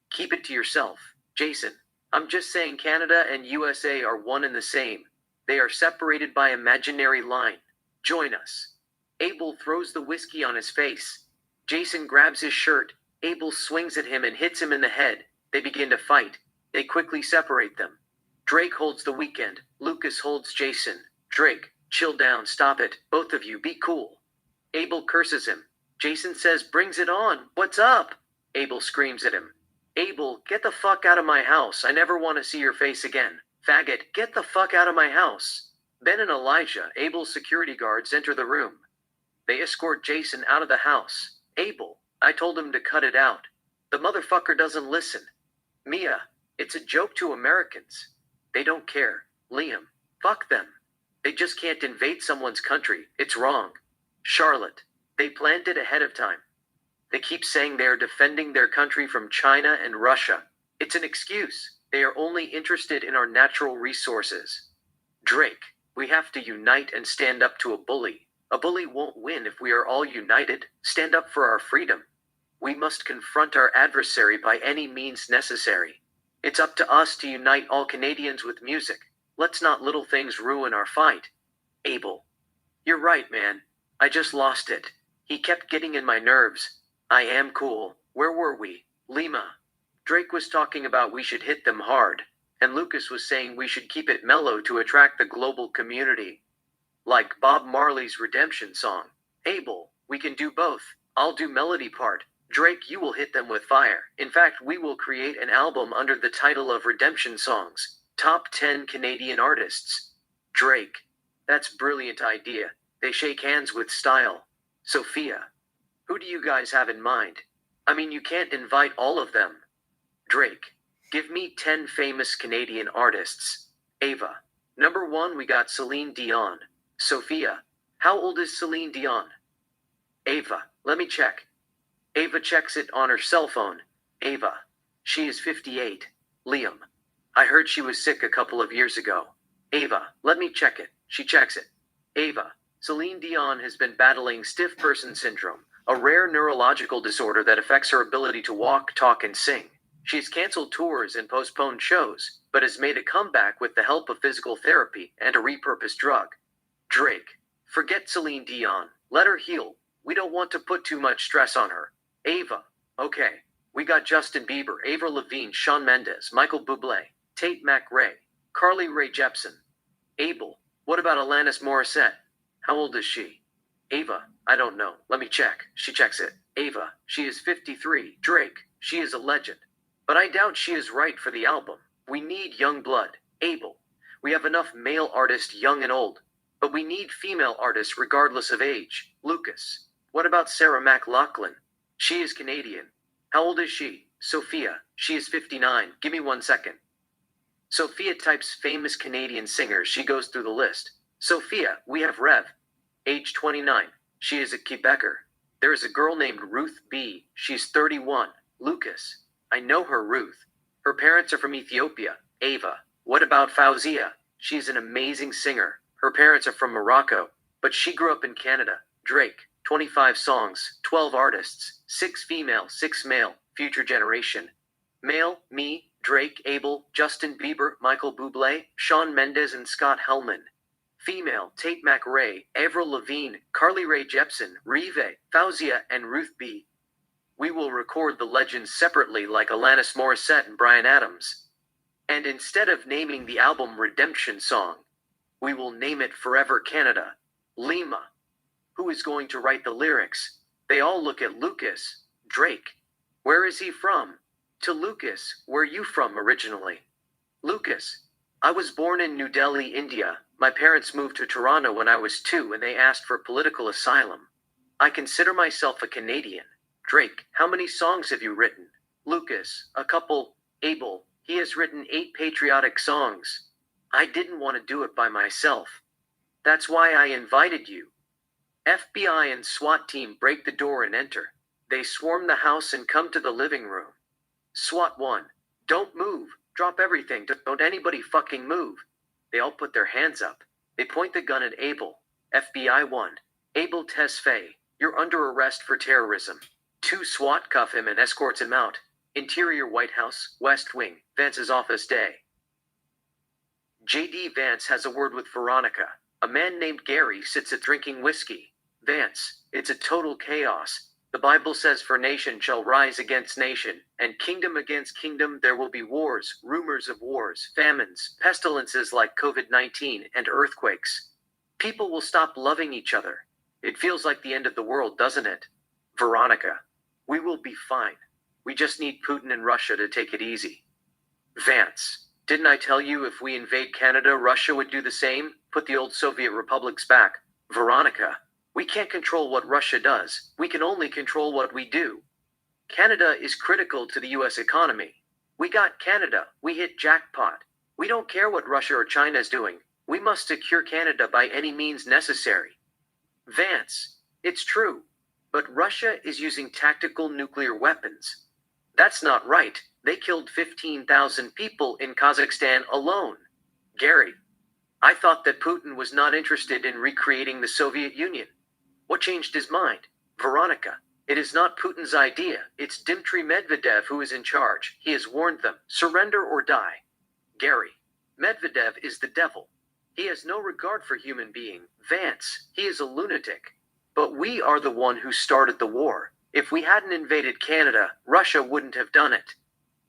Keep it to yourself. Jason, I'm just saying Canada and USA are one and the same. They are separated by imaginary line. Join us. Abel throws the whiskey on his face. Jason grabs his shirt. Abel swings at him and hits him in the head. They begin to fight. They quickly separate them. Drake holds the weekend. Lucas holds Jason. Drake, chill down, stop it. Both of you, be cool. Abel curses him. Jason says, brings it on. What's up? Abel screams at him. Abel, get the fuck out of my house. I never want to see your face again. Faggot, get the fuck out of my house. Ben and Elijah, Abel's security guards, enter the room. They escort Jason out of the house. Abel, I told him to cut it out. The motherfucker doesn't listen. Mia, it's a joke to Americans. They don't care. Liam, fuck them. They just can't invade someone's country. It's wrong. Charlotte, they planned it ahead of time. They keep saying they are defending their country from China and Russia. It's an excuse. They are only interested in our natural resources. Drake, we have to unite and stand up to a bully. A bully won't win if we are all united. Stand up for our freedom. We must confront our adversary by any means necessary. It's up to us to unite all Canadians with music. Let's not little things ruin our fight. Abel, you're right, man. I just lost it. He kept getting in my nerves. I am cool. Where were we? Lima. Drake was talking about we should hit them hard, and Lucas was saying we should keep it mellow to attract the global community. Like Bob Marley's Redemption song. Abel, we can do both. I'll do melody part. Drake, you will hit them with fire. In fact, we will create an album under the title of Redemption Songs. Top 10 Canadian artists. Drake. That's brilliant idea. They shake hands with style. Sophia. Who do you guys have in mind? I mean, you can't invite all of them. Drake. Give me 10 famous Canadian artists. Ava. Number 1, we got Celine Dion. Sophia. How old is Celine Dion? Ava. Let me check. Ava checks it on her cell phone. Ava. She is 58. Liam. I heard she was sick a couple of years ago. Ava. Let me check it. She checks it. Ava. Celine Dion has been battling stiff person syndrome, a rare neurological disorder that affects her ability to walk, talk, and sing. She's canceled tours and postponed shows, but has made a comeback with the help of physical therapy and a repurposed drug. Drake. Forget Celine Dion. Let her heal. We don't want to put too much stress on her. Ava. Okay. We got Justin Bieber, Avril Lavigne, Shawn Mendes, Michael Bublé, Tate McRae, Carly Rae Jepsen. Abel. What about Alanis Morissette? How old is she? Ava. I don't know. Let me check. She checks it. Ava. She is 53. Drake. She is a legend. But I doubt she is right for the album. We need young blood. Abel. We have enough male artists, young and old. But we need female artists regardless of age. Lucas. What about Sarah McLachlan? She is Canadian. How old is she? Sophia. She is 59. Give me 1 second. Sophia types famous Canadian singers. She goes through the list. Sophia. We have Rev. Age 29. She is a Quebecer. There is a girl named Ruth B. She's 31. Lucas. I know her, Ruth. Her parents are from Ethiopia. Ava. What about Fauzia? She's an amazing singer. Her parents are from Morocco, but she grew up in Canada. Drake. 25 songs, 12 artists, 6 female, 6 male, future generation. Male, me, Drake, Abel, Justin Bieber, Michael Bublé, Shawn Mendes and Scott Hellman. Female, Tate McRae, Avril Lavigne, Carly Rae Jepsen, Rive, Fauzia, and Ruth B. We will record the legends separately like Alanis Morissette and Bryan Adams. And instead of naming the album Redemption Song, we will name it Forever Canada. Lima. Who is going to write the lyrics? They all look at Lucas. Drake. Where is he from? To Lucas, where you from originally? Lucas. I was born in New Delhi, India. My parents moved to Toronto when I was 2 and they asked for political asylum. I consider myself a Canadian. Drake. How many songs have you written? Lucas. A couple. Abel. He has written 8 patriotic songs. I didn't want to do it by myself. That's why I invited you. FBI and SWAT team break the door and enter. They swarm the house and come to the living room. SWAT 1. Don't move. Drop everything. Don't anybody fucking move. They all put their hands up. They point the gun at Abel. FBI 1. Abel Tesfaye. You're under arrest for terrorism. 2. SWAT cuff him and escorts him out. Interior White House, West Wing, Vance's office day. J.D. Vance has a word with Veronica. A man named Gary sits at drinking whiskey. Vance, it's a total chaos. The Bible says for nation shall rise against nation, and kingdom against kingdom there will be wars, rumors of wars, famines, pestilences like COVID-19, and earthquakes. People will stop loving each other. It feels like the end of the world, doesn't it? Veronica, we will be fine. We just need Putin and Russia to take it easy. Vance, didn't I tell you if we invade Canada, Russia would do the same? Put the old Soviet republics back. Veronica, we can't control what Russia does. We can only control what we do. Canada is critical to the US economy. We got Canada. We hit jackpot. We don't care what Russia or China is doing. We must secure Canada by any means necessary. Vance, it's true. But Russia is using tactical nuclear weapons. That's not right. They killed 15,000 people in Kazakhstan alone. Gary, I thought that Putin was not interested in recreating the Soviet Union. What changed his mind? Veronica, it is not Putin's idea. It's Dmitry Medvedev who is in charge. He has warned them, surrender or die. Gary, Medvedev is the devil. He has no regard for human being. Vance, he is a lunatic. But we are the one who started the war. If we hadn't invaded Canada, Russia wouldn't have done it.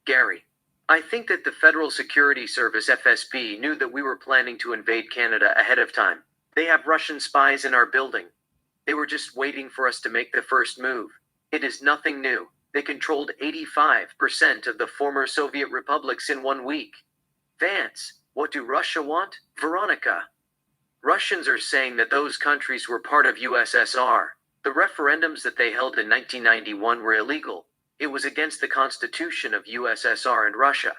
Gary, I think that the Federal Security Service FSB knew that we were planning to invade Canada ahead of time. They have Russian spies in our building. They were just waiting for us to make the first move. It is nothing new. They controlled 85% of the former Soviet republics in 1 week. Vance, what do Russia want? Veronica, Russians are saying that those countries were part of USSR. The referendums that they held in 1991 were illegal. It was against the constitution of USSR and Russia.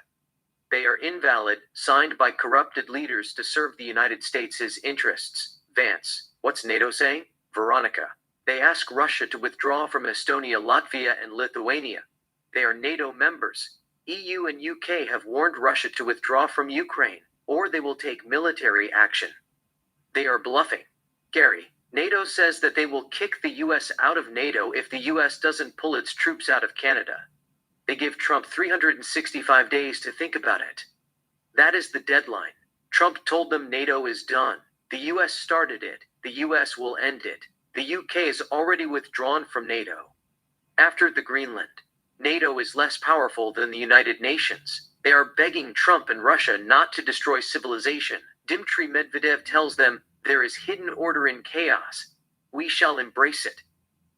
They are invalid, signed by corrupted leaders to serve the United States' interests. Vance, what's NATO saying? Veronica, they ask Russia to withdraw from Estonia, Latvia, and Lithuania. They are NATO members. EU and UK have warned Russia to withdraw from Ukraine, or they will take military action. They are bluffing. Gary, NATO says that they will kick the US out of NATO if the US doesn't pull its troops out of Canada. They give Trump 365 days to think about it. That is the deadline. Trump told them NATO is done. The US started it. The US will end it. The UK is already withdrawn from NATO. After the Greenland, NATO is less powerful than the United Nations. They are begging Trump and Russia not to destroy civilization. Dmitry Medvedev tells them, there is hidden order in chaos. We shall embrace it.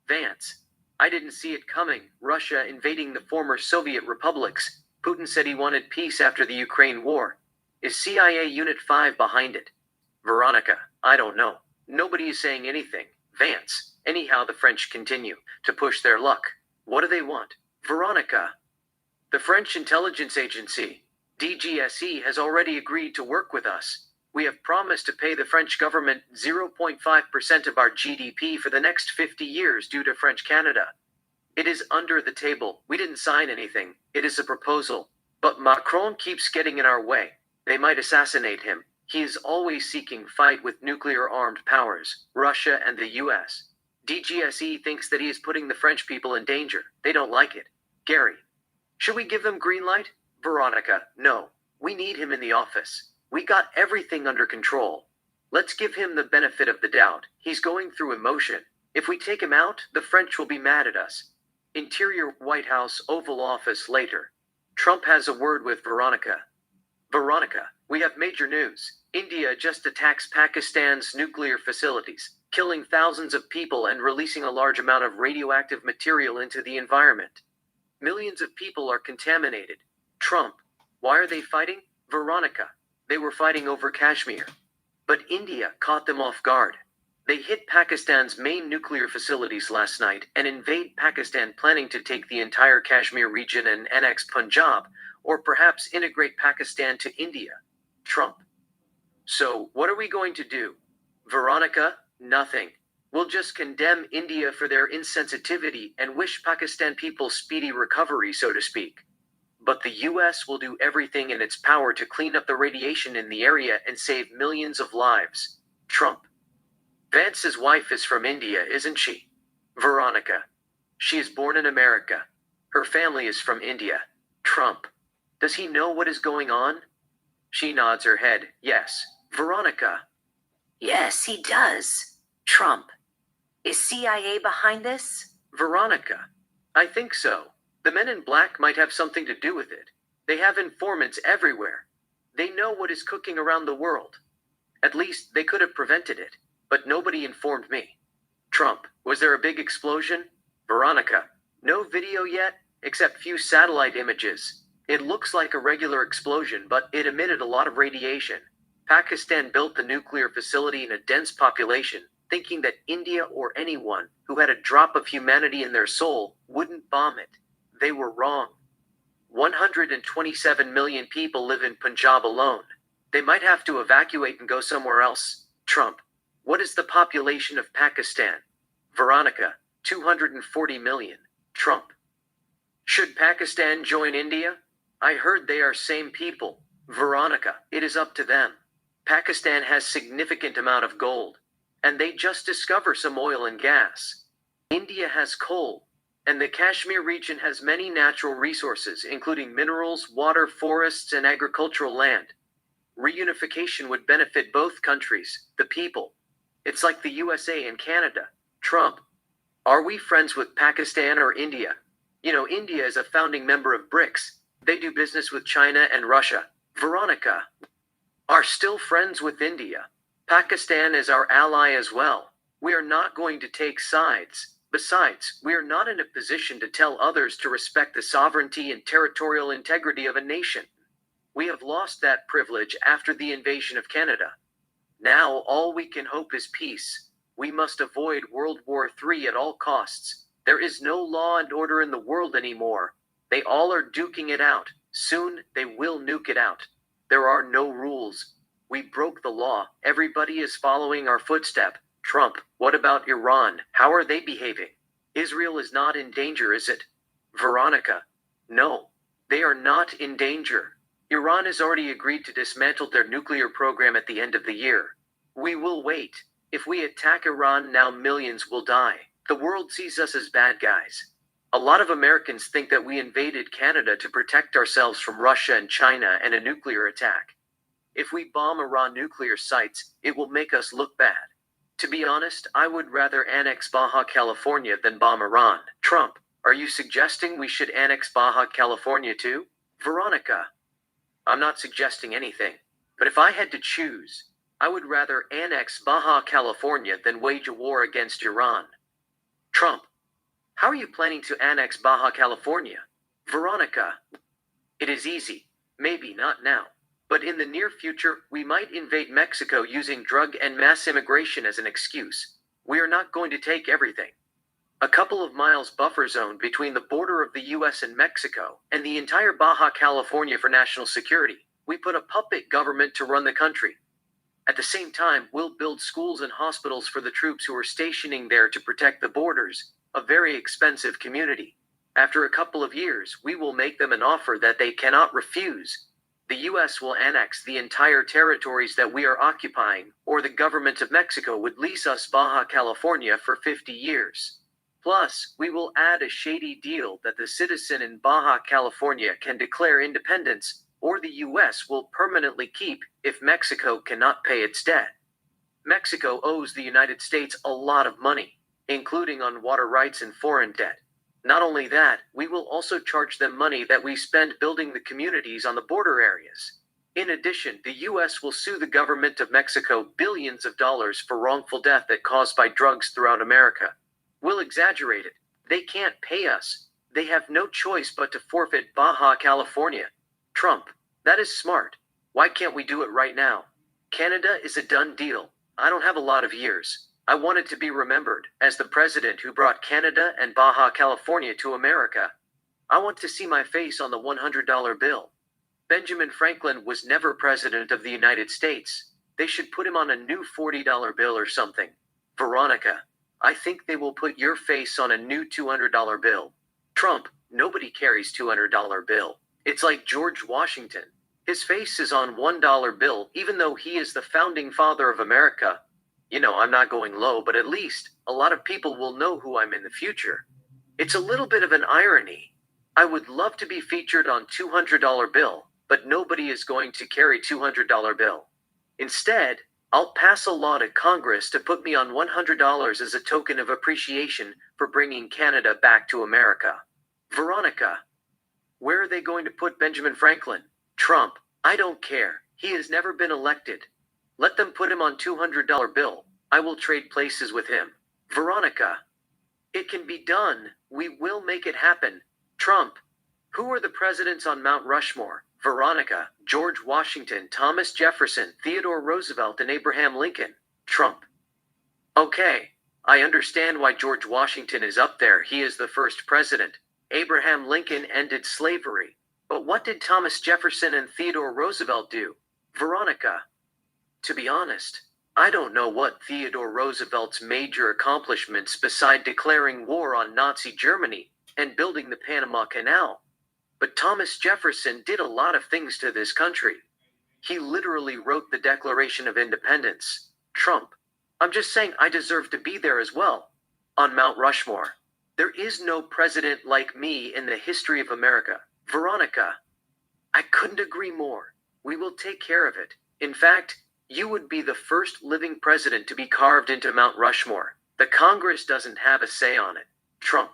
Vance, I didn't see it coming. Russia invading the former Soviet republics. Putin said he wanted peace after the Ukraine war. Is CIA Unit 5 behind it? Veronica, I don't know. Nobody is saying anything. Vance, anyhow the French continue to push their luck. What do they want? Veronica, the French intelligence agency, DGSE, has already agreed to work with us. We have promised to pay the French government 0.5% of our GDP for the next 50 years due to French Canada. It is under the table. We didn't sign anything. It is a proposal. But Macron keeps getting in our way. They might assassinate him. He is always seeking fight with nuclear-armed powers, Russia and the US. DGSE thinks that he is putting the French people in danger. They don't like it. Gary, should we give them green light? Veronica, no. We need him in the office. We got everything under control. Let's give him the benefit of the doubt. He's going through emotion. If we take him out, the French will be mad at us. Interior White House Oval Office later. Trump has a word with Veronica. Veronica, we have major news. India just attacks Pakistan's nuclear facilities, killing thousands of people and releasing a large amount of radioactive material into the environment. Millions of people are contaminated. Trump, why are they fighting? Veronica, they were fighting over Kashmir. But India caught them off guard. They hit Pakistan's main nuclear facilities last night and invade Pakistan, planning to take the entire Kashmir region and annex Punjab, or perhaps integrate Pakistan to India. Trump. So, what are we going to do? Veronica, nothing. We'll just condemn India for their insensitivity and wish Pakistan people speedy recovery, so to speak. But the US will do everything in its power to clean up the radiation in the area and save millions of lives. Trump. Vance's wife is from India, isn't she? Veronica. She is born in America. Her family is from India. Trump. Does he know what is going on? She nods her head, yes. Veronica. Yes, he does. Trump. Is CIA behind this? Veronica. I think so. The men in black might have something to do with it. They have informants everywhere. They know what is cooking around the world. At least they could have prevented it, but nobody informed me. Trump, was there a big explosion? Veronica, no video yet, except few satellite images. It looks like a regular explosion, but it emitted a lot of radiation. Pakistan built the nuclear facility in a dense population, thinking that India or anyone who had a drop of humanity in their soul wouldn't bomb it. They were wrong. 127 million people live in Punjab alone. They might have to evacuate and go somewhere else. Trump, what is the population of Pakistan? Veronica, 240 million. Trump, should Pakistan join India? I heard they are same people. Veronica, it is up to them. Pakistan has significant amount of gold, and they just discover some oil and gas. India has coal, and the Kashmir region has many natural resources, including minerals, water, forests, and agricultural land. Reunification would benefit both countries, the people. It's like the USA and Canada. Trump, are we friends with Pakistan or India? You know, India is a founding member of BRICS. They do business with China and Russia. Veronica, are still friends with India. Pakistan is our ally as well. We are not going to take sides. Besides, we are not in a position to tell others to respect the sovereignty and territorial integrity of a nation. We have lost that privilege after the invasion of Canada. Now all we can hope is peace. We must avoid World War III at all costs. There is no law and order in the world anymore. They all are duking it out. Soon they will nuke it out. There are no rules. We broke the law. Everybody is following our footstep. Trump, what about Iran? How are they behaving? Israel is not in danger, is it? Veronica, no. They are not in danger. Iran has already agreed to dismantle their nuclear program at the end of the year. We will wait. If we attack Iran now, millions will die. The world sees us as bad guys. A lot of Americans think that we invaded Canada to protect ourselves from Russia and China and a nuclear attack. If we bomb Iran nuclear sites, it will make us look bad. To be honest, I would rather annex Baja California than bomb Iran. Trump, are you suggesting we should annex Baja California too? Veronica, I'm not suggesting anything, but if I had to choose, I would rather annex Baja California than wage a war against Iran. Trump, how are you planning to annex Baja California? Veronica, it is easy. Maybe not now. But in the near future, we might invade Mexico using drug and mass immigration as an excuse. We are not going to take everything. A couple of miles buffer zone between the border of the US and Mexico and the entire Baja California for national security. We put a puppet government to run the country. At the same time, we'll build schools and hospitals for the troops who are stationing there to protect the borders, a very expensive community. After a couple of years, we will make them an offer that they cannot refuse. The US will annex the entire territories that we are occupying, or the government of Mexico would lease us Baja California for 50 years. Plus, we will add a shady deal that the citizen in Baja California can declare independence, or the US will permanently keep if Mexico cannot pay its debt. Mexico owes the United States a lot of money, including on water rights and foreign debt. Not only that, we will also charge them money that we spend building the communities on the border areas. In addition, the US will sue the government of Mexico billions of dollars for wrongful death that caused by drugs throughout America. We'll exaggerate it. They can't pay us. They have no choice but to forfeit Baja California. Trump, that is smart. Why can't we do it right now? Canada is a done deal. I don't have a lot of years. I wanted to be remembered as the president who brought Canada and Baja California to America. I want to see my face on the $100 bill. Benjamin Franklin was never president of the United States. They should put him on a new $40 bill or something. Veronica, I think they will put your face on a new $200 bill. Trump, nobody carries $200 bill. It's like George Washington. His face is on $1 bill, even though he is the founding father of America. I'm not going low, but at least a lot of people will know who I'm in the future. It's a little bit of an irony. I would love to be featured on $200 bill, but nobody is going to carry $200 bill. Instead, I'll pass a law to Congress to put me on $100 as a token of appreciation for bringing Canada back to America. Veronica, where are they going to put Benjamin Franklin? Trump, I don't care. He has never been elected. Let them put him on $200 bill. I will trade places with him. Veronica, it can be done. We will make it happen. Trump, who are the presidents on Mount Rushmore? Veronica, George Washington, Thomas Jefferson, Theodore Roosevelt, and Abraham Lincoln. Trump. Okay, I understand why George Washington is up there. He is the first president. Abraham Lincoln ended slavery. But what did Thomas Jefferson and Theodore Roosevelt do? Veronica, to be honest, I don't know what Theodore Roosevelt's major accomplishments beside declaring war on Nazi Germany and building the Panama Canal. But Thomas Jefferson did a lot of things to this country. He literally wrote the Declaration of Independence. Trump, I'm just saying I deserve to be there as well. On Mount Rushmore. There is no president like me in the history of America. Veronica, I couldn't agree more. We will take care of it. In fact, you would be the first living president to be carved into Mount Rushmore. The Congress doesn't have a say on it. Trump,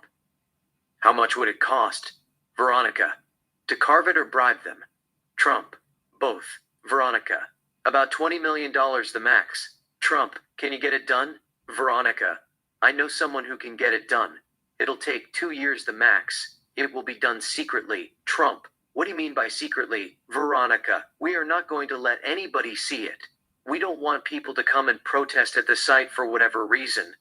how much would it cost? Veronica, to carve it or bribe them? Trump, both. Veronica, about $20 million the max. Trump, can you get it done? Veronica, I know someone who can get it done. It'll take 2 years the max. It will be done secretly. Trump, what do you mean by secretly? Veronica, we are not going to let anybody see it. We don't want people to come and protest at the site for whatever reason.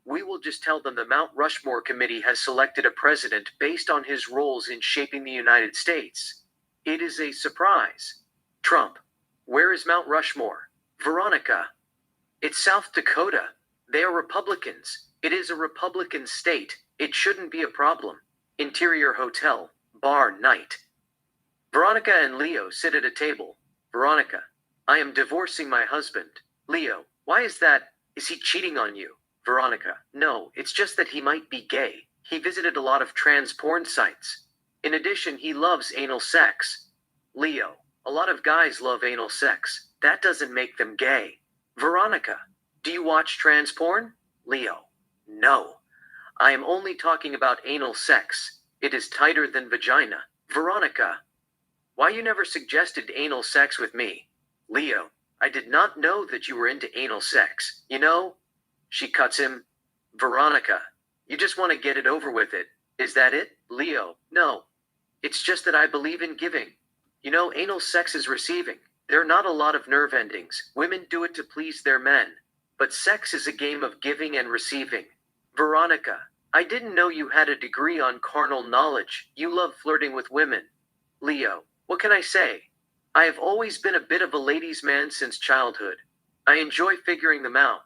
We will just tell them the Mount Rushmore Committee has selected a president based on his roles in shaping the United States. It is a surprise. Trump, where is Mount Rushmore? Veronica, it's South Dakota. They are Republicans. It is a Republican state. It shouldn't be a problem. Interior hotel, bar night. Veronica and Leo sit at a table. Veronica, I am divorcing my husband. Leo, why is that? Is he cheating on you? Veronica, no, it's just that he might be gay. He visited a lot of trans porn sites. In addition, he loves anal sex. Leo, a lot of guys love anal sex. That doesn't make them gay. Veronica, do you watch trans porn? Leo, no. I am only talking about anal sex. It is tighter than vagina. Veronica, why you never suggested anal sex with me? Leo, I did not know that you were into anal sex. She cuts him. Veronica, you just want to get it over with it. Is that it? Leo, no. It's just that I believe in giving. Anal sex is receiving. There are not a lot of nerve endings. Women do it to please their men. But sex is a game of giving and receiving. Veronica, I didn't know you had a degree on carnal knowledge. You love flirting with women. Leo, what can I say? I have always been a bit of a ladies' man since childhood. I enjoy figuring them out.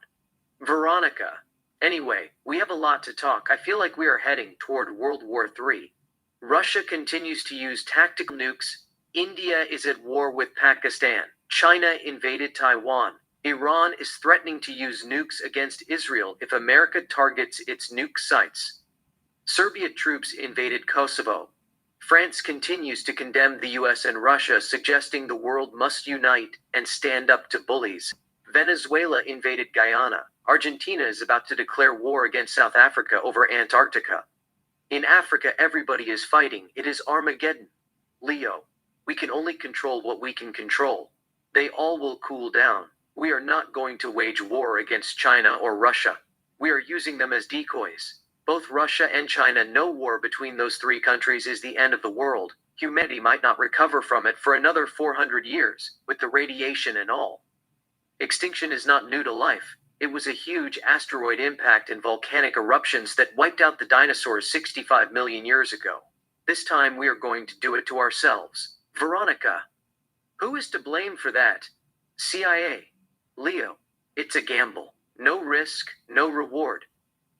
Veronica, anyway, we have a lot to talk. I feel like we are heading toward World War III. Russia continues to use tactical nukes. India is at war with Pakistan. China invaded Taiwan. Iran is threatening to use nukes against Israel if America targets its nuke sites. Serbian troops invaded Kosovo. France continues to condemn the US and Russia, suggesting the world must unite and stand up to bullies. Venezuela invaded Guyana. Argentina is about to declare war against South Africa over Antarctica. In Africa, everybody is fighting. It is Armageddon. Leo, we can only control what we can control. They all will cool down. We are not going to wage war against China or Russia. We are using them as decoys. Both Russia and China know war between those three countries is the end of the world. Humanity might not recover from it for another 400 years, with the radiation and all. Extinction is not new to life. It was a huge asteroid impact and volcanic eruptions that wiped out the dinosaurs 65 million years ago. This time we are going to do it to ourselves. Veronica. Who is to blame for that? CIA. Leo. It's a gamble. No risk, no reward.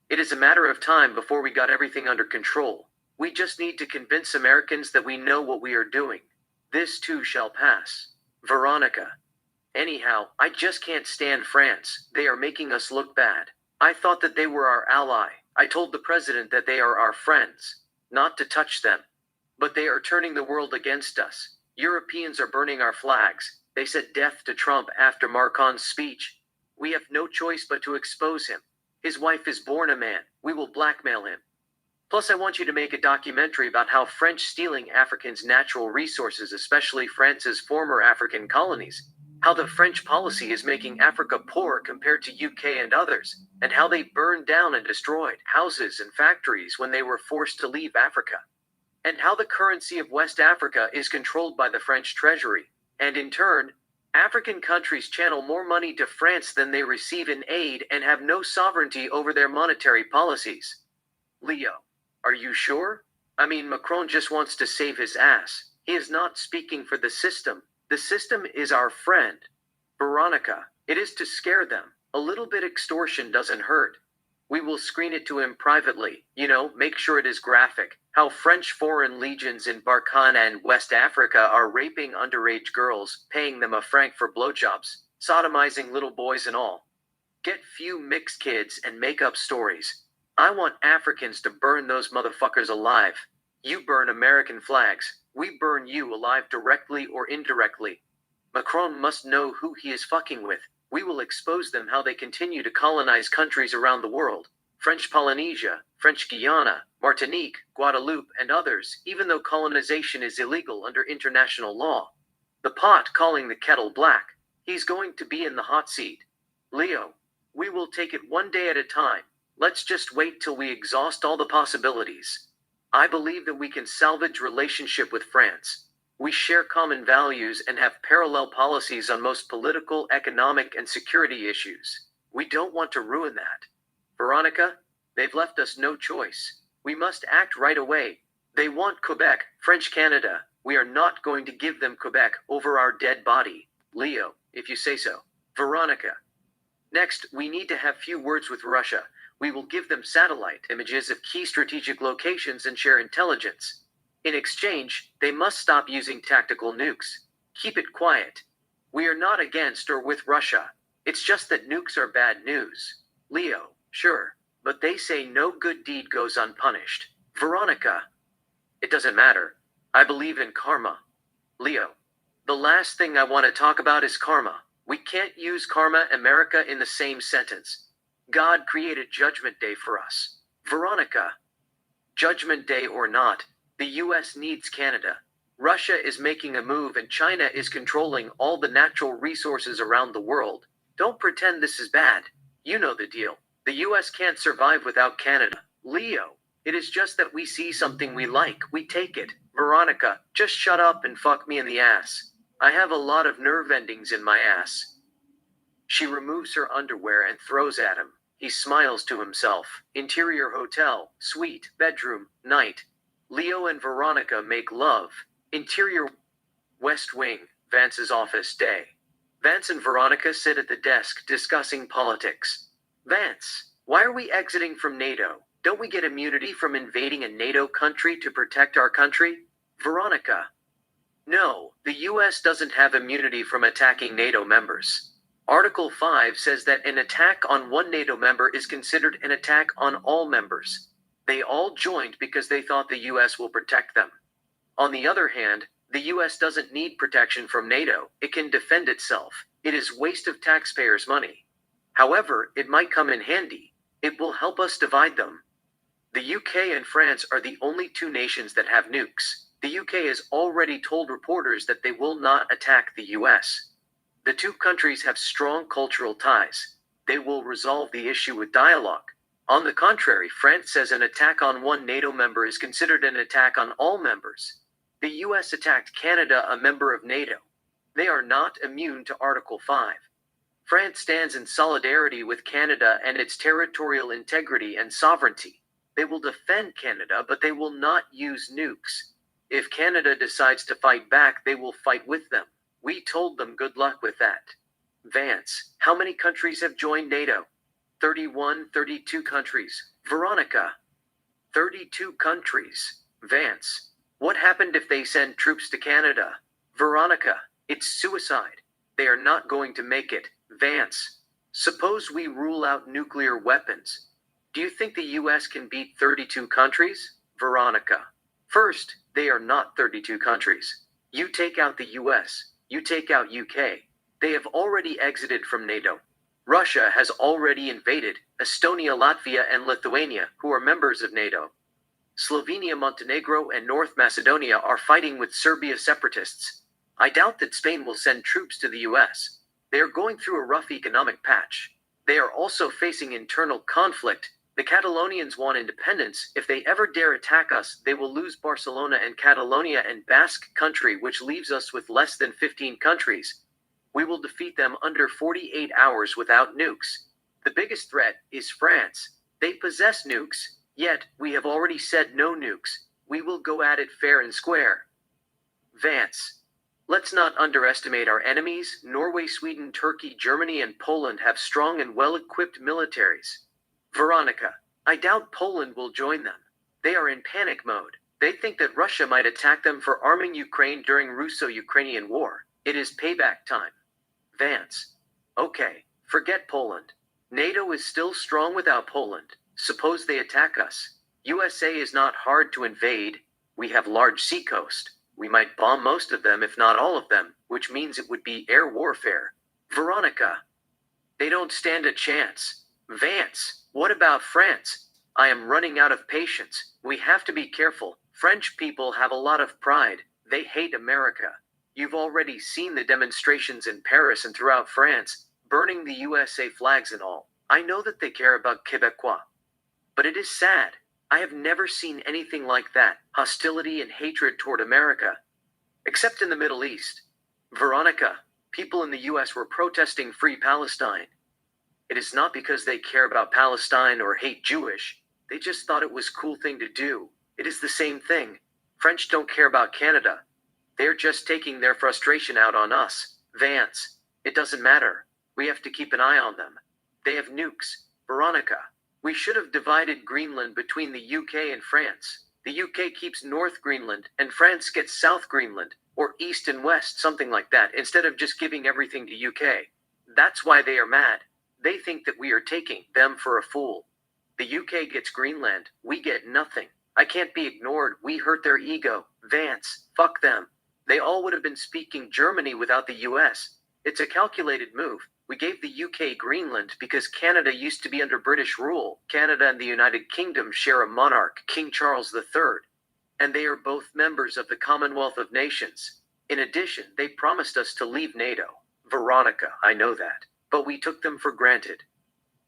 It is a matter of time before we got everything under control. We just need to convince Americans that we know what we are doing. This too shall pass. Veronica. Anyhow, I just can't stand France. They are making us look bad. I thought that they were our ally. I told the president that they are our friends, not to touch them. But they are turning the world against us. Europeans are burning our flags. They said death to Trump after Macron's speech. We have no choice but to expose him. His wife is born a man. We will blackmail him. Plus, I want you to make a documentary about how French stealing Africans' natural resources, especially France's former African colonies. How the French policy is making Africa poor compared to UK and others, and how they burned down and destroyed houses and factories when they were forced to leave Africa. And how the currency of West Africa is controlled by the French treasury, and in turn, African countries channel more money to France than they receive in aid and have no sovereignty over their monetary policies. Leo, are you sure? I mean, Macron just wants to save his ass. He is not speaking for the system. The system is our friend. Veronica, it is to scare them. A little bit extortion doesn't hurt. We will screen it to him privately, make sure it is graphic. How French foreign legions in Barkhane and West Africa are raping underage girls, paying them a franc for blowjobs, sodomizing little boys and all. Get few mixed kids and make up stories. I want Africans to burn those motherfuckers alive. You burn American flags. We burn you alive directly or indirectly. Macron must know who he is fucking with. We will expose them how they continue to colonize countries around the world. French Polynesia, French Guiana, Martinique, Guadeloupe, and others, even though colonization is illegal under international law. The pot calling the kettle black. He's going to be in the hot seat. Leo, we will take it one day at a time. Let's just wait till we exhaust all the possibilities. I believe that we can salvage relationship with France. We share common values and have parallel policies on most political, economic, and security issues. We don't want to ruin that. Veronica, they've left us no choice. We must act right away. They want Quebec, French Canada. We are not going to give them Quebec over our dead body. Leo, if you say so. Veronica. Next, we need to have few words with Russia. We will give them satellite images of key strategic locations and share intelligence. In exchange, they must stop using tactical nukes. Keep it quiet. We are not against or with Russia. It's just that nukes are bad news. Leo, sure, but they say no good deed goes unpunished. Veronica. It doesn't matter. I believe in karma. Leo. The last thing I want to talk about is karma. We can't use karma America in the same sentence. God created Judgment Day for us. Veronica. Judgment Day or not, the US needs Canada. Russia is making a move and China is controlling all the natural resources around the world. Don't pretend this is bad. You know the deal. The US can't survive without Canada. Leo, it is just that we see something we like, we take it. Veronica, just shut up and fuck me in the ass. I have a lot of nerve endings in my ass. She removes her underwear and throws at him. He smiles to himself. Interior hotel, suite, bedroom, night. Leo and Veronica make love. Interior West Wing, Vance's office day. Vance and Veronica sit at the desk discussing politics. Vance, why are we exiting from NATO? Don't we get immunity from invading a NATO country to protect our country? Veronica. No, the US doesn't have immunity from attacking NATO members. Article 5 says that an attack on one NATO member is considered an attack on all members. They all joined because they thought the US will protect them. On the other hand, the US doesn't need protection from NATO. It can defend itself. It is waste of taxpayers' money. However, it might come in handy. It will help us divide them. The UK and France are the only two nations that have nukes. The UK has already told reporters that they will not attack the US. The two countries have strong cultural ties. They will resolve the issue with dialogue. On the contrary, France says an attack on one NATO member is considered an attack on all members. The US attacked Canada, a member of NATO. They are not immune to Article 5. France stands in solidarity with Canada and its territorial integrity and sovereignty. They will defend Canada, but they will not use nukes. If Canada decides to fight back, they will fight with them. We told them good luck with that. Vance, how many countries have joined NATO? 31, 32 countries. Veronica, 32 countries. Vance, what happened if they send troops to Canada? Veronica, it's suicide. They are not going to make it. Vance, suppose we rule out nuclear weapons. Do you think the US can beat 32 countries? Veronica, first, they are not 32 countries. You take out the US, you take out UK. They have already exited from NATO. Russia has already invaded Estonia, Latvia, and Lithuania, who are members of NATO. Slovenia, Montenegro, and North Macedonia are fighting with Serbia separatists. I doubt that Spain will send troops to the US. They are going through a rough economic patch. They are also facing internal conflict. The Catalonians want independence. If they ever dare attack us, they will lose Barcelona and Catalonia and Basque Country, which leaves us with less than 15 countries. We will defeat them under 48 hours without nukes. The biggest threat is France. They possess nukes, yet we have already said no nukes. We will go at it fair and square. Vance, let's not underestimate our enemies. Norway, Sweden, Turkey, Germany, and Poland have strong and well-equipped militaries. Veronica, I doubt Poland will join them. They are in panic mode. They think that Russia might attack them for arming Ukraine during Russo-Ukrainian war. It is payback time. Vance, okay, forget Poland. NATO is still strong without Poland. Suppose they attack us. USA is not hard to invade. We have large seacoast. We might bomb most of them, if not all of them, which means it would be air warfare. Veronica, they don't stand a chance. Vance, what about France? I am running out of patience. We have to be careful. French people have a lot of pride. They hate America. You've already seen the demonstrations in Paris and throughout France, burning the USA flags and all. I know that they care about Quebecois. But it is sad. I have never seen anything like that, hostility and hatred toward America. Except in the Middle East. Veronica, people in the US were protesting Free Palestine. It is not because they care about Palestine or hate Jewish. They just thought it was a cool thing to do. It is the same thing. French don't care about Canada. They're just taking their frustration out on us. Vance, it doesn't matter. We have to keep an eye on them. They have nukes. Veronica, we should have divided Greenland between the UK and France. The UK keeps North Greenland, and France gets South Greenland, or East and West, something like that, instead of just giving everything to UK. That's why they are mad. They think that we are taking them for a fool. The UK gets Greenland, we get nothing. I can't be ignored. We hurt their ego. Vance, fuck them. They all would have been speaking Germany without the US. It's a calculated move. We gave the UK Greenland because Canada used to be under British rule. Canada and the United Kingdom share a monarch, King Charles III, and they are both members of the Commonwealth of Nations. In addition, they promised us to leave NATO. Veronica, I know that, but we took them for granted.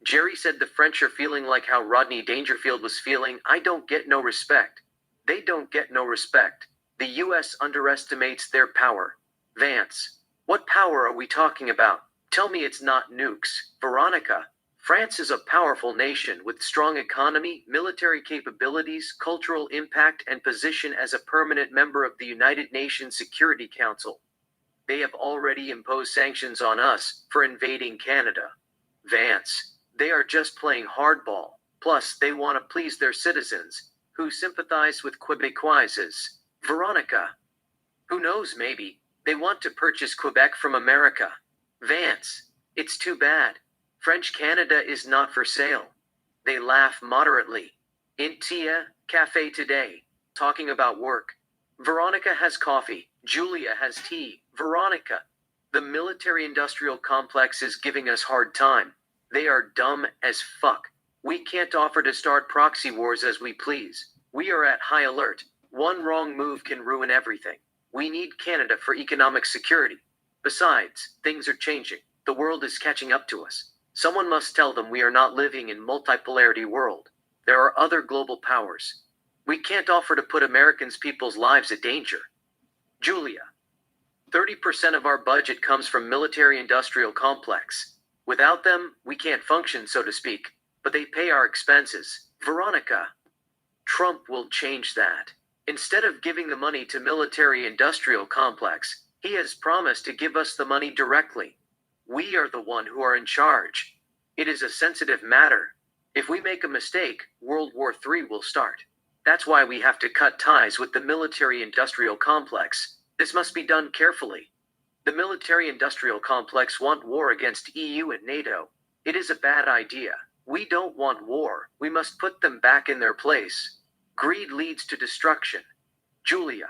Jerry said the French are feeling like how Rodney Dangerfield was feeling. I don't get no respect. They don't get no respect. The US underestimates their power. Vance, what power are we talking about? Tell me it's not nukes. Veronica, France is a powerful nation with strong economy, military capabilities, cultural impact, and position as a permanent member of the United Nations Security Council. They have already imposed sanctions on us for invading Canada. Vance, they are just playing hardball. Plus, they want to please their citizens, who sympathize with Quebecois. Veronica, Who knows, maybe. They want to purchase Quebec from America. Vance, it's too bad. French Canada is not for sale. They laugh moderately. Intia, cafe today. Talking about work. Veronica has coffee. Julia has tea. Veronica. The military-industrial complex is giving us hard time. They are dumb as fuck. We can't offer to start proxy wars as we please. We are at high alert. One wrong move can ruin everything. We need Canada for economic security. Besides, things are changing. The world is catching up to us. Someone must tell them we are not living in multipolarity world. There are other global powers. We can't offer to put Americans' people's lives at danger. Julia. 30% of our budget comes from military-industrial complex. Without them, we can't function, so to speak. But they pay our expenses. Veronica. Trump will change that. Instead of giving the money to military-industrial complex, he has promised to give us the money directly. We are the one who are in charge. It is a sensitive matter. If we make a mistake, World War III will start. That's why we have to cut ties with the military-industrial complex. This must be done carefully. The military-industrial complex want war against EU and NATO. It is a bad idea. We don't want war. We must put them back in their place. Greed leads to destruction. Julia.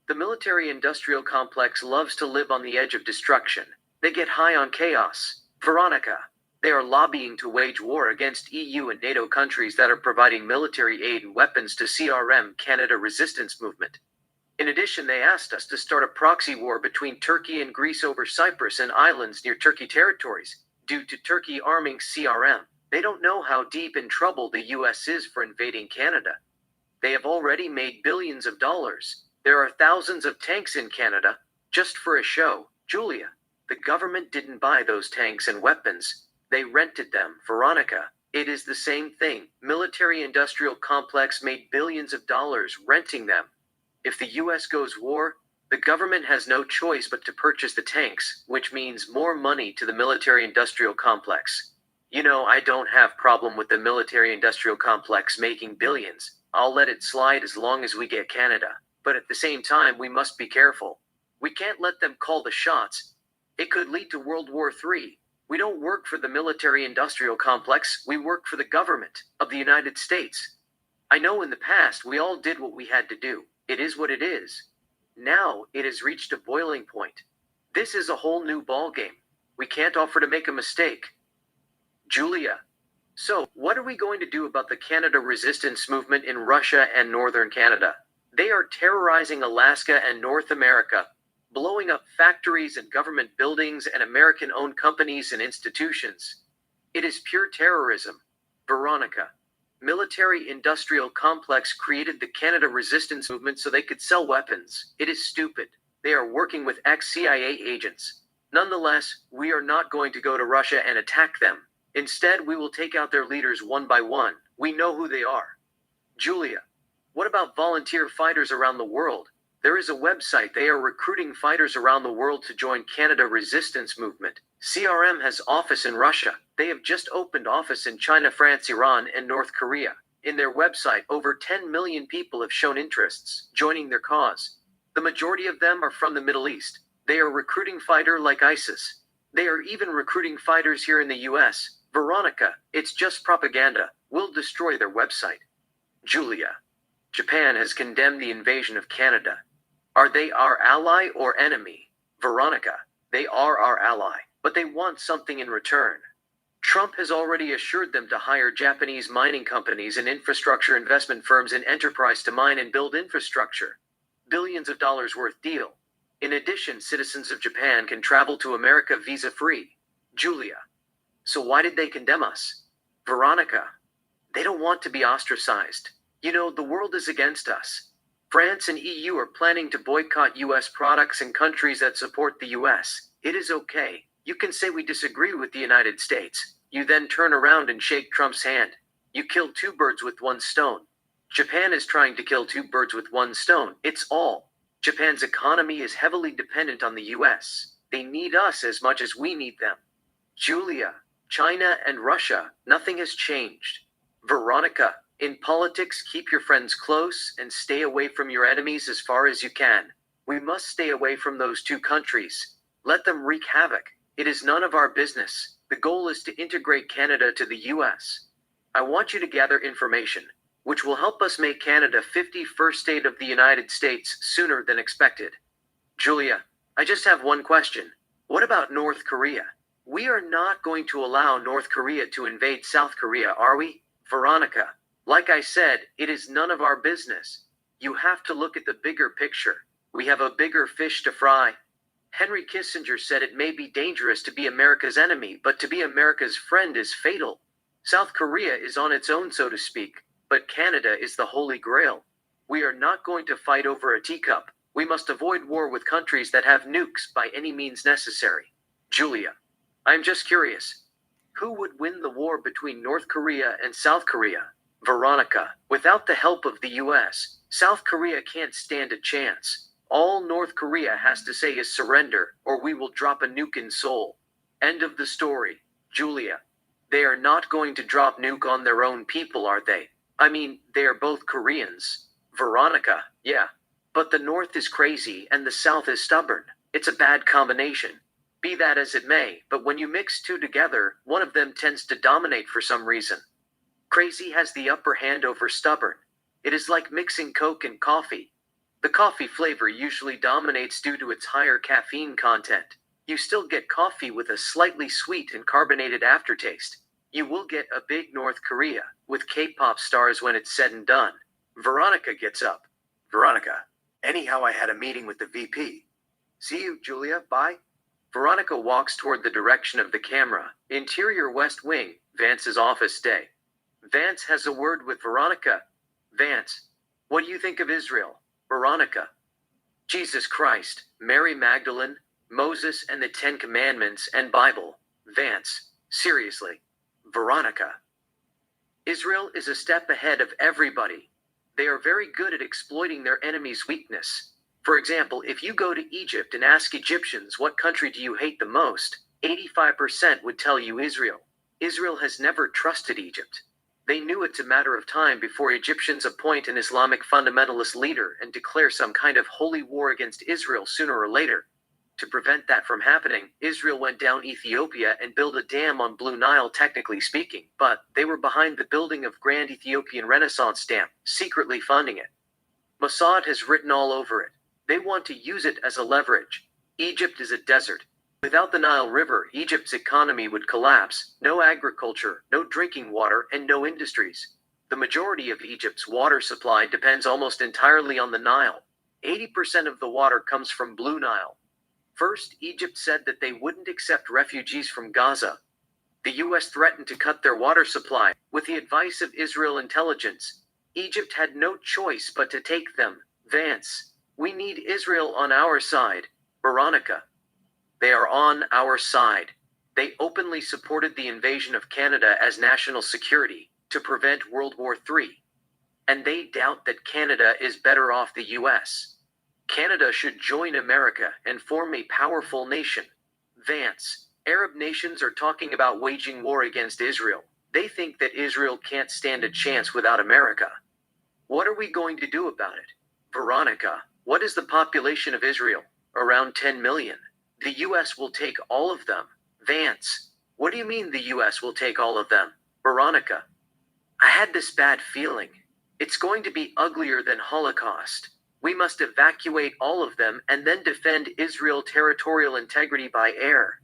The military-industrial complex loves to live on the edge of destruction. They get high on chaos. Veronica. They are lobbying to wage war against EU and NATO countries that are providing military aid and weapons to CRM Canada resistance movement. In addition, they asked us to start a proxy war between Turkey and Greece over Cyprus and islands near Turkey territories, due to Turkey arming CRM. They don't know how deep in trouble the US is for invading Canada. They have already made billions of dollars. There are thousands of tanks in Canada, just for a show. Julia. The government didn't buy those tanks and weapons. They rented them. Veronica. It is the same thing. Military-industrial complex made billions of dollars renting them. If the US goes war, the government has no choice but to purchase the tanks, which means more money to the military-industrial complex. You know, I don't have problem with the military-industrial complex making billions. I'll let it slide as long as we get Canada. But at the same time, we must be careful. We can't let them call the shots. It could lead to World War III. We don't work for the military-industrial complex, we work for the government of the United States. I know in the past we all did what we had to do. It is what it is. Now it has reached a boiling point. This is a whole new ballgame. We can't offer to make a mistake. Julia. So, what are we going to do about the Canada resistance movement in Russia and northern Canada? They are terrorizing Alaska and North America, blowing up factories and government buildings and American-owned companies and institutions. It is pure terrorism. Veronica. Military-industrial complex created the Canada resistance movement so they could sell weapons. It is stupid. They are working with ex-CIA agents. Nonetheless, we are not going to go to Russia and attack them. Instead, we will take out their leaders one by one. We know who they are. Julia. What about volunteer fighters around the world? There is a website. They are recruiting fighters around the world to join Canada resistance movement. CRM has office in Russia. They have just opened office in China, France, Iran, and North Korea. In their website, over 10 million people have shown interests, joining their cause. The majority of them are from the Middle East. They are recruiting fighter like ISIS. They are even recruiting fighters here in the US. Veronica, it's just propaganda. We'll destroy their website. Julia. Japan has condemned the invasion of Canada. Are they our ally or enemy? Veronica. They are our ally, but they want something in return. Trump has already assured them to hire Japanese mining companies and infrastructure investment firms in enterprise to mine and build infrastructure. Billions of dollars worth deal. In addition, citizens of Japan can travel to America visa-free. Julia. So why did they condemn us? Veronica. They don't want to be ostracized. You know, the world is against us. France and EU are planning to boycott US products and countries that support the US. It is okay. You can say we disagree with the United States. You then turn around and shake Trump's hand. You kill two birds with one stone. Japan is trying to kill two birds with one stone. It's all. Japan's economy is heavily dependent on the US. They need us as much as we need them. Julia. China and Russia, nothing has changed. Veronica. In politics, keep your friends close and stay away from your enemies as far as you can. We must stay away from those two countries. Let them wreak havoc. It is none of our business. The goal is to integrate Canada to the US. I want you to gather information, which will help us make Canada 51st state of the United States sooner than expected. Julia, I just have one question. What about North Korea? We are not going to allow North Korea to invade South Korea, are we? Veronica, like I said, it is none of our business. You have to look at the bigger picture. We have a bigger fish to fry. Henry Kissinger said it may be dangerous to be America's enemy, but to be America's friend is fatal. South Korea is on its own, so to speak, but Canada is the Holy Grail. We are not going to fight over a teacup. We must avoid war with countries that have nukes by any means necessary. Julia, I'm just curious. Who would win the war between North Korea and South Korea? Veronica, without the help of the US, South Korea can't stand a chance. All North Korea has to say is surrender, or we will drop a nuke in Seoul. End of the story. Julia, they are not going to drop nuke on their own people, are they? I mean, they are both Koreans. Veronica, yeah. But the North is crazy and the South is stubborn. It's a bad combination. Be that as it may, but when you mix two together, one of them tends to dominate for some reason. Crazy has the upper hand over stubborn. It is like mixing Coke and coffee. The coffee flavor usually dominates due to its higher caffeine content. You still get coffee with a slightly sweet and carbonated aftertaste. You will get a big North Korea with K-pop stars when it's said and done. Veronica gets up. Veronica, anyhow, I had a meeting with the VP. See you, Julia, bye. Veronica walks toward the direction of the camera. Interior West Wing, Vance's office day. Vance has a word with Veronica. Vance, what do you think of Israel? Veronica. Jesus Christ, Mary Magdalene, Moses and the Ten Commandments and Bible. Vance, seriously. Veronica. Israel is a step ahead of everybody. They are very good at exploiting their enemy's weakness. For example, if you go to Egypt and ask Egyptians what country do you hate the most, 85% would tell you Israel. Israel has never trusted Egypt. They knew it's a matter of time before Egyptians appoint an Islamic fundamentalist leader and declare some kind of holy war against Israel sooner or later. To prevent that from happening, Israel went down Ethiopia and built a dam on Blue Nile, technically speaking, but they were behind the building of Grand Ethiopian Renaissance Dam, secretly funding it. Mossad has written all over it. They want to use it as a leverage. Egypt is a desert. Without the Nile River, Egypt's economy would collapse. No agriculture, no drinking water, and no industries. The majority of Egypt's water supply depends almost entirely on the Nile. 80% of the water comes from Blue Nile. First, Egypt said that they wouldn't accept refugees from Gaza. The US threatened to cut their water supply. With the advice of Israel intelligence, Egypt had no choice but to take them. Vance, we need Israel on our side. Veronica. They are on our side. They openly supported the invasion of Canada as national security to prevent World War III. And they doubt that Canada is better off the US. Canada should join America and form a powerful nation. Vance, Arab nations are talking about waging war against Israel. They think that Israel can't stand a chance without America. What are we going to do about it? Veronica, what is the population of Israel? Around 10 million. The US will take all of them. Vance, what do you mean the US will take all of them? Veronica, I had this bad feeling. It's going to be uglier than Holocaust. We must evacuate all of them and then defend Israel's territorial integrity by air.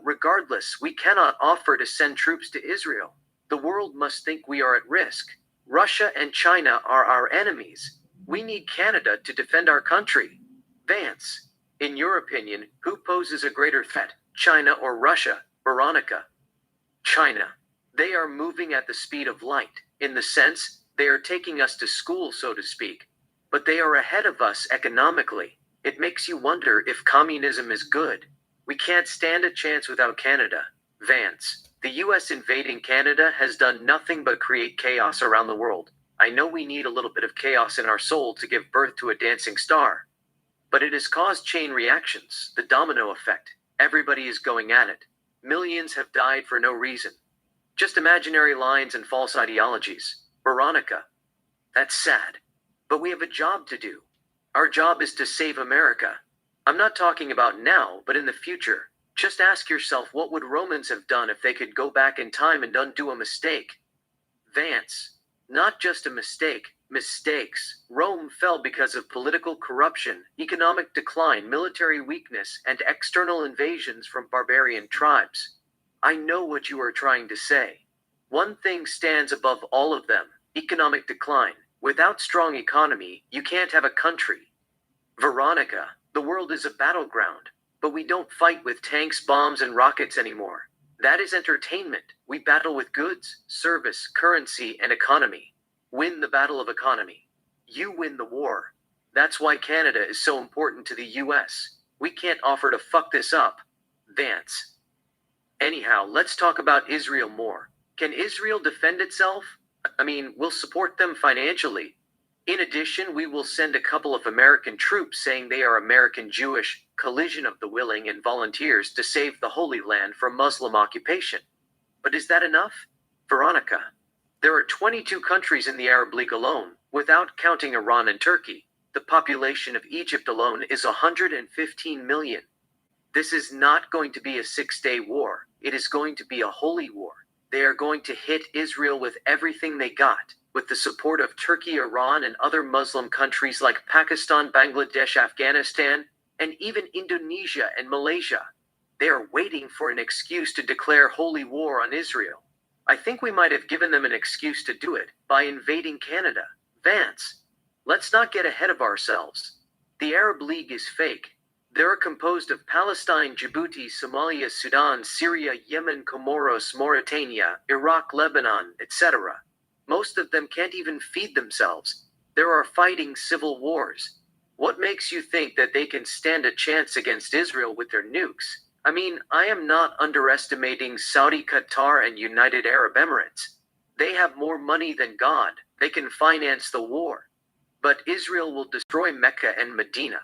Regardless, we cannot offer to send troops to Israel. The world must think we are at risk. Russia and China are our enemies. We need Canada to defend our country. Vance, in your opinion, who poses a greater threat, China or Russia? Veronica. China. They are moving at the speed of light, in the sense they are taking us to school, so to speak. But they are ahead of us economically. It makes you wonder if communism is good. We can't stand a chance without Canada. Vance, the US invading Canada has done nothing but create chaos around the world. I know we need a little bit of chaos in our soul to give birth to a dancing star. But it has caused chain reactions, the domino effect. Everybody is going at it. Millions have died for no reason. Just imaginary lines and false ideologies. Veronica. That's sad. But we have a job to do. Our job is to save America. I'm not talking about now, but in the future. Just ask yourself, what would Romans have done if they could go back in time and undo a mistake? Vance. Not just a mistake, mistakes. Rome fell because of political corruption, economic decline, military weakness, and external invasions from barbarian tribes. I know what you are trying to say. One thing stands above all of them: economic decline. Without strong economy, you can't have a country. Veronica, the world is a battleground, but we don't fight with tanks, bombs, and rockets anymore. That is entertainment. We battle with goods, service, currency, and economy. Win the battle of economy. You win the war. That's why Canada is so important to the US. We can't offer to fuck this up. Vance. Anyhow, let's talk about Israel more. Can Israel defend itself? We'll support them financially. In addition, we will send a couple of American troops, saying they are American Jewish, collision of the willing and volunteers to save the Holy Land from Muslim occupation. But is that enough? Veronica. There are 22 countries in the Arab League alone, without counting Iran and Turkey. The population of Egypt alone is 115 million. This is not going to be a 6-day war. It is going to be a holy war. They are going to hit Israel with everything they got, with the support of Turkey, Iran, and other Muslim countries like Pakistan, Bangladesh, Afghanistan, and even Indonesia and Malaysia. They are waiting for an excuse to declare holy war on Israel. I think we might have given them an excuse to do it by invading Canada. Vance, let's not get ahead of ourselves. The Arab League is fake. They are composed of Palestine, Djibouti, Somalia, Sudan, Syria, Yemen, Comoros, Mauritania, Iraq, Lebanon, etc. Most of them can't even feed themselves. There are fighting civil wars. What makes you think that they can stand a chance against Israel with their nukes? I am not underestimating Saudi, Qatar, and United Arab Emirates. They have more money than God. They can finance the war. But Israel will destroy Mecca and Medina.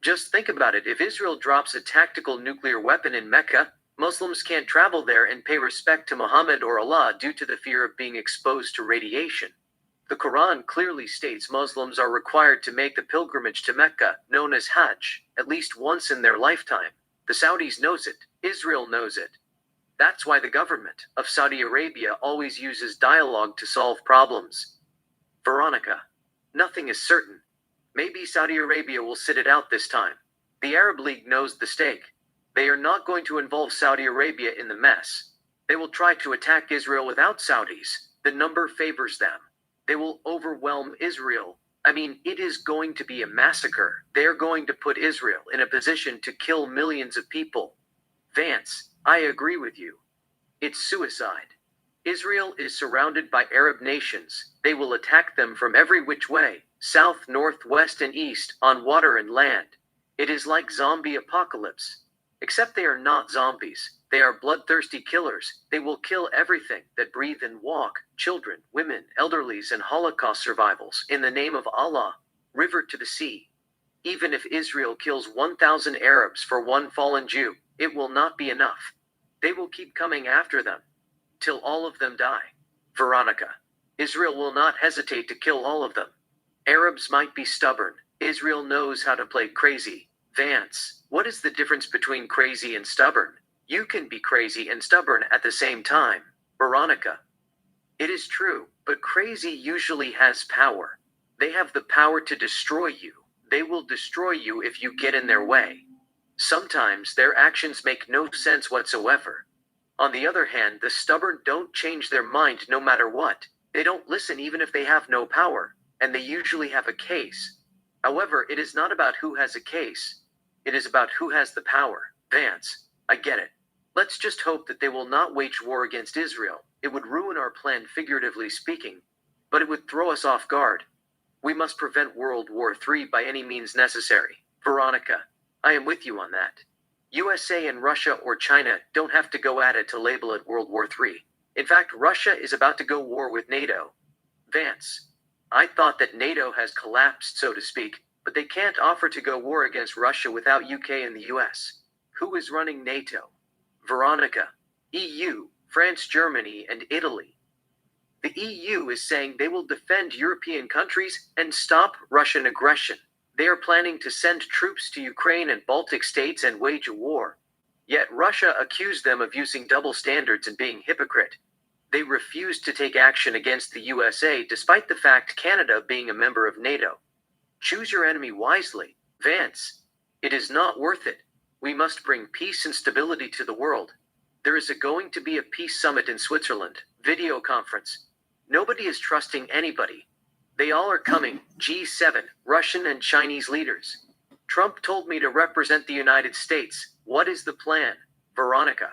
Just think about it. If Israel drops a tactical nuclear weapon in Mecca, Muslims can't travel there and pay respect to Muhammad or Allah due to the fear of being exposed to radiation. The Quran clearly states Muslims are required to make the pilgrimage to Mecca, known as Hajj, at least once in their lifetime. The Saudis knows it. Israel knows it. That's why the government of Saudi Arabia always uses dialogue to solve problems. Veronica, nothing is certain. Maybe Saudi Arabia will sit it out this time. The Arab League knows the stake. They are not going to involve Saudi Arabia in the mess. They will try to attack Israel without Saudis. The number favors them. They will overwhelm Israel. It is going to be a massacre. They are going to put Israel in a position to kill millions of people. Vance, I agree with you. It's suicide. Israel is surrounded by Arab nations. They will attack them from every which way, south, north, west, and east, on water and land. It is like zombie apocalypse. Except they are not zombies. They are bloodthirsty killers. They will kill everything that breathe and walk: children, women, elderlies, and Holocaust survivals, in the name of Allah. River to the sea. Even if Israel kills 1,000 Arabs for one fallen Jew, it will not be enough. They will keep coming after them, till all of them die. Veronica, Israel will not hesitate to kill all of them. Arabs might be stubborn. Israel knows how to play crazy. Vance, what is the difference between crazy and stubborn? You can be crazy and stubborn at the same time. Veronica, it is true, but crazy usually has power. They have the power to destroy you. They will destroy you if you get in their way. Sometimes their actions make no sense whatsoever. On the other hand, the stubborn don't change their mind no matter what. They don't listen even if they have no power, and they usually have a case. However, it is not about who has a case. It is about who has the power. Vance, I get it. Let's just hope that they will not wage war against Israel. It would ruin our plan, figuratively speaking, but it would throw us off guard. We must prevent World War III by any means necessary. Veronica, I am with you on that. USA and Russia or China don't have to go at it to label it World War III. In fact, Russia is about to go war with NATO. Vance, I thought that NATO has collapsed, so to speak, but they can't offer to go war against Russia without UK and the US. Who is running NATO? Veronica, EU, France, Germany, and Italy. The EU is saying they will defend European countries and stop Russian aggression. They are planning to send troops to Ukraine and Baltic states and wage a war. Yet Russia accused them of using double standards and being hypocrite. They refused to take action against the USA despite the fact Canada being a member of NATO. Choose your enemy wisely, Vance. It is not worth it. We must bring peace and stability to the world. There is going to be a peace summit in Switzerland, video conference. Nobody is trusting anybody. They all are coming, G7, Russian and Chinese leaders. Trump told me to represent the United States. What is the plan, Veronica?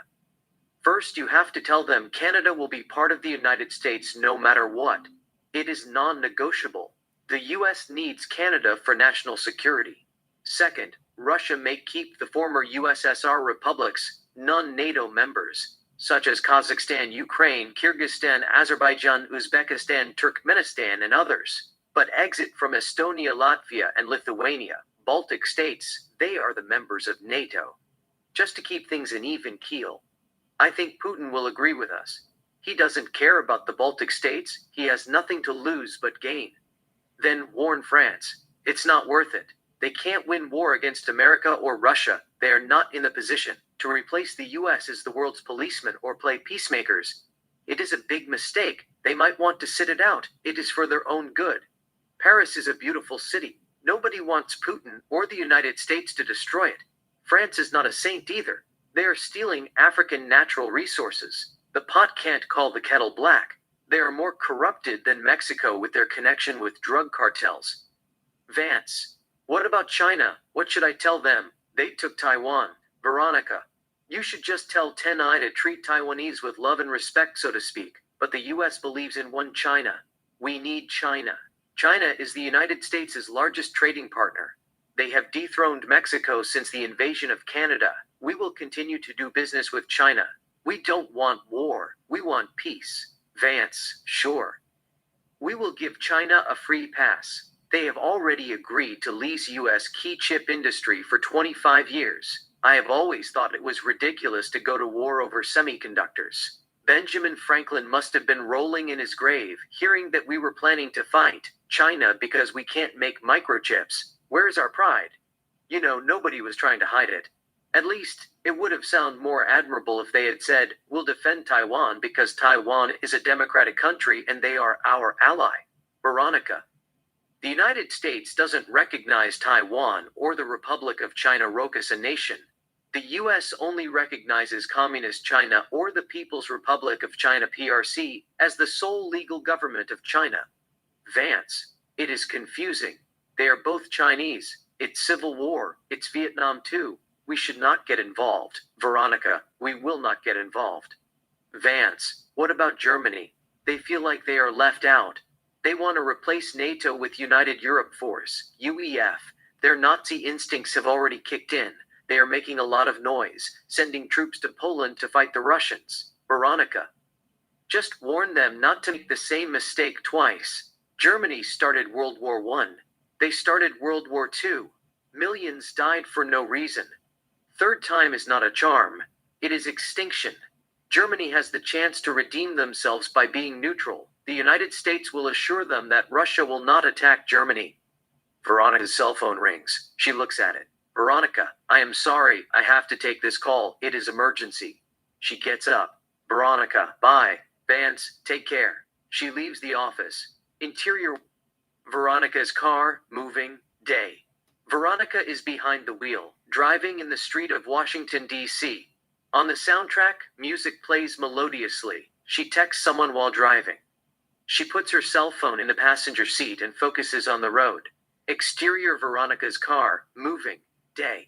First, you have to tell them Canada will be part of the United States no matter what. It is non-negotiable. The US needs Canada for national security. Second, Russia may keep the former USSR republics, non-NATO members, such as Kazakhstan, Ukraine, Kyrgyzstan, Azerbaijan, Uzbekistan, Turkmenistan, and others, but exit from Estonia, Latvia, and Lithuania, Baltic states. They are the members of NATO. Just to keep things in even keel. I think Putin will agree with us. He doesn't care about the Baltic states. He has nothing to lose but gain. Then warn France. It's not worth it. They can't win war against America or Russia. They are not in the position to replace the US as the world's policeman or play peacemakers. It is a big mistake. They might want to sit it out. It is for their own good. Paris is a beautiful city. Nobody wants Putin or the United States to destroy it. France is not a saint either. They are stealing African natural resources. The pot can't call the kettle black. They are more corrupted than Mexico with their connection with drug cartels. Vance. What about China? What should I tell them? They took Taiwan. Veronica. You should just tell Tenai to treat Taiwanese with love and respect, so to speak. But the US believes in one China. We need China. China is the United States' largest trading partner. They have dethroned Mexico since the invasion of Canada. We will continue to do business with China. We don't want war. We want peace. Vance, sure. We will give China a free pass. They have already agreed to lease US key chip industry for 25 years. I have always thought it was ridiculous to go to war over semiconductors. Benjamin Franklin must have been rolling in his grave, hearing that we were planning to fight China because we can't make microchips. Where's our pride? You know, nobody was trying to hide it. At least, it would have sounded more admirable if they had said, we'll defend Taiwan because Taiwan is a democratic country and they are our ally. Veronica. The United States doesn't recognize Taiwan or the Republic of China Rokas a nation. The US only recognizes Communist China or the People's Republic of China PRC as the sole legal government of China. Vance. It is confusing. They are both Chinese. It's civil war. It's Vietnam too. We should not get involved. Veronica, we will not get involved. Vance, what about Germany? They feel like they are left out. They want to replace NATO with United Europe Force, UEF. Their Nazi instincts have already kicked in. They are making a lot of noise, sending troops to Poland to fight the Russians. Veronica, just warn them not to make the same mistake twice. Germany started World War I. They started World War II. Millions died for no reason. Third time is not a charm. It is extinction. Germany has the chance to redeem themselves by being neutral. The United States will assure them that Russia will not attack Germany. Veronica's cell phone rings. She looks at it. Veronica, I am sorry. I have to take this call. It is emergency. She gets up. Veronica, bye. Vance, take care. She leaves the office. Interior. Veronica's car, moving, day. Veronica is behind the wheel, driving in the street of Washington, D.C. On the soundtrack, music plays melodiously. She texts someone while driving. She puts her cell phone in the passenger seat and focuses on the road. Exterior Veronica's car, moving, day.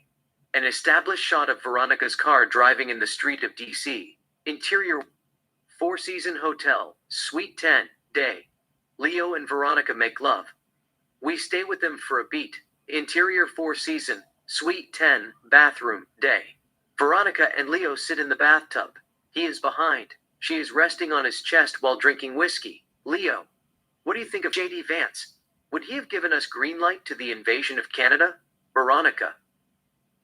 An established shot of Veronica's car driving in the street of D.C. Interior. Four-season hotel, Suite 10, day. Leo and Veronica make love. We stay with them for a beat. Interior Four-season, Suite 10, bathroom, day. Veronica and Leo sit in the bathtub. He is behind. She is resting on his chest while drinking whiskey. Leo, what do you think of J.D. Vance? Would he have given us green light to the invasion of Canada? Veronica,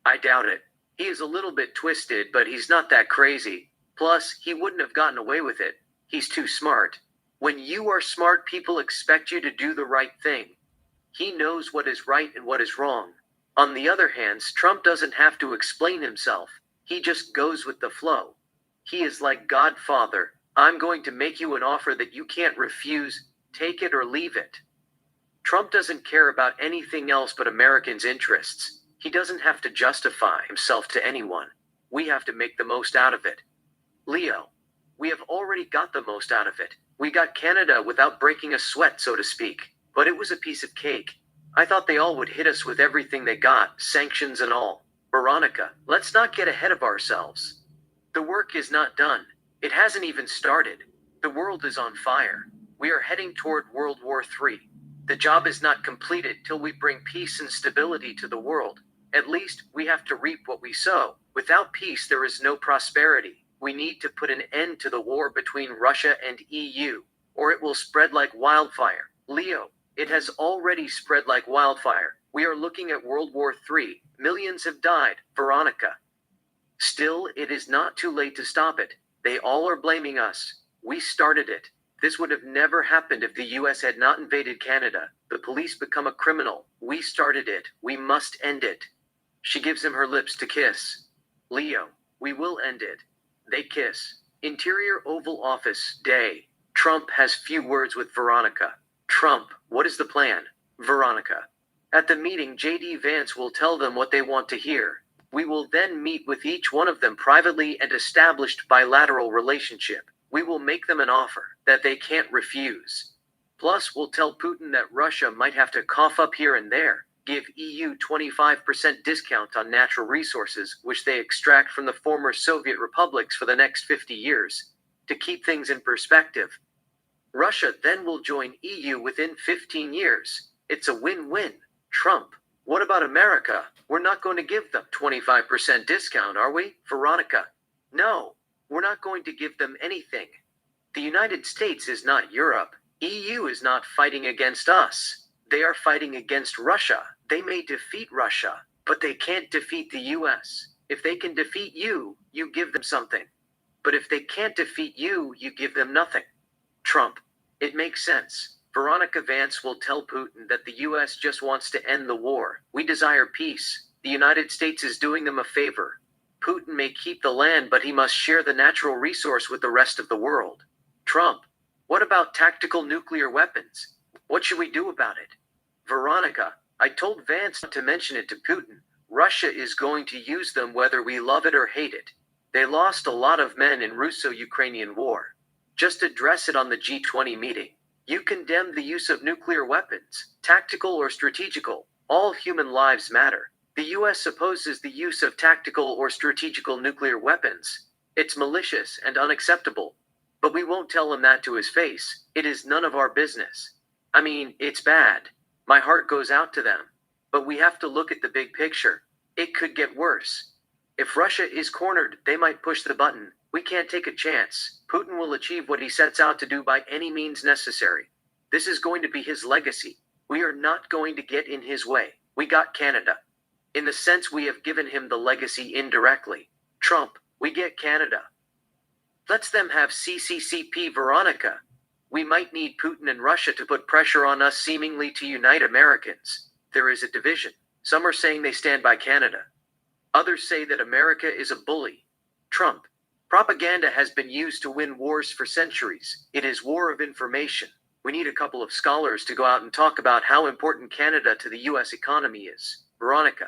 I doubt it. He is a little bit twisted, but he's not that crazy. Plus, he wouldn't have gotten away with it. He's too smart. When you are smart, people expect you to do the right thing. He knows what is right and what is wrong. On the other hand, Trump doesn't have to explain himself. He just goes with the flow. He is like Godfather. I'm going to make you an offer that you can't refuse. Take it or leave it. Trump doesn't care about anything else but Americans' interests. He doesn't have to justify himself to anyone. We have to make the most out of it. Leo, we have already got the most out of it. We got Canada without breaking a sweat, so to speak. But it was a piece of cake. I thought they all would hit us with everything they got, sanctions and all. Veronica, let's not get ahead of ourselves. The work is not done. It hasn't even started. The world is on fire. We are heading toward World War III. The job is not completed till we bring peace and stability to the world. At least, we have to reap what we sow. Without peace, there is no prosperity. We need to put an end to the war between Russia and EU, or it will spread like wildfire. Leo, it has already spread like wildfire. We are looking at World War III. Millions have died. Veronica. Still, it is not too late to stop it. They all are blaming us. We started it. This would have never happened if the US had not invaded Canada. The police become a criminal. We started it. We must end it. She gives him her lips to kiss. Leo, we will end it. They kiss. Interior Oval Office, day. Trump has few words with Veronica. Trump, what is the plan? Veronica. At the meeting, J.D. Vance will tell them what they want to hear. We will then meet with each one of them privately and establish bilateral relationship. We will make them an offer that they can't refuse. Plus, we'll tell Putin that Russia might have to cough up here and there, give EU 25% discount on natural resources which they extract from the former Soviet republics for the next 50 years. To keep things in perspective, Russia then will join EU within 15 years. It's a win-win. Trump, what about America? We're not going to give them 25% discount, are we? Veronica, no, we're not going to give them anything. The United States is not Europe. EU is not fighting against us. They are fighting against Russia. They may defeat Russia, but they can't defeat the US. If they can defeat you, you give them something. But if they can't defeat you, you give them nothing. Trump, it makes sense. Veronica Vance will tell Putin that the US just wants to end the war. We desire peace. The United States is doing them a favor. Putin may keep the land, but he must share the natural resource with the rest of the world. Trump, what about tactical nuclear weapons? What should we do about it? Veronica, I told Vance not to mention it to Putin. Russia is going to use them whether we love it or hate it. They lost a lot of men in Russo-Ukrainian war. Just address it on the G20 meeting. You condemn the use of nuclear weapons, tactical or strategical. All human lives matter. The US opposes the use of tactical or strategical nuclear weapons. It's malicious and unacceptable. But we won't tell him that to his face. It is none of our business. I mean, it's bad. My heart goes out to them. But we have to look at the big picture. It could get worse. If Russia is cornered, they might push the button. We can't take a chance. Putin will achieve what he sets out to do by any means necessary. This is going to be his legacy. We are not going to get in his way. We got Canada. In the sense we have given him the legacy indirectly. Trump, we get Canada. Let's them have CCCP. Veronica. We might need Putin and Russia to put pressure on us seemingly to unite Americans. There is a division. Some are saying they stand by Canada. Others say that America is a bully. Trump. Propaganda has been used to win wars for centuries. It is war of information. We need a couple of scholars to go out and talk about how important Canada to the US economy is. Veronica.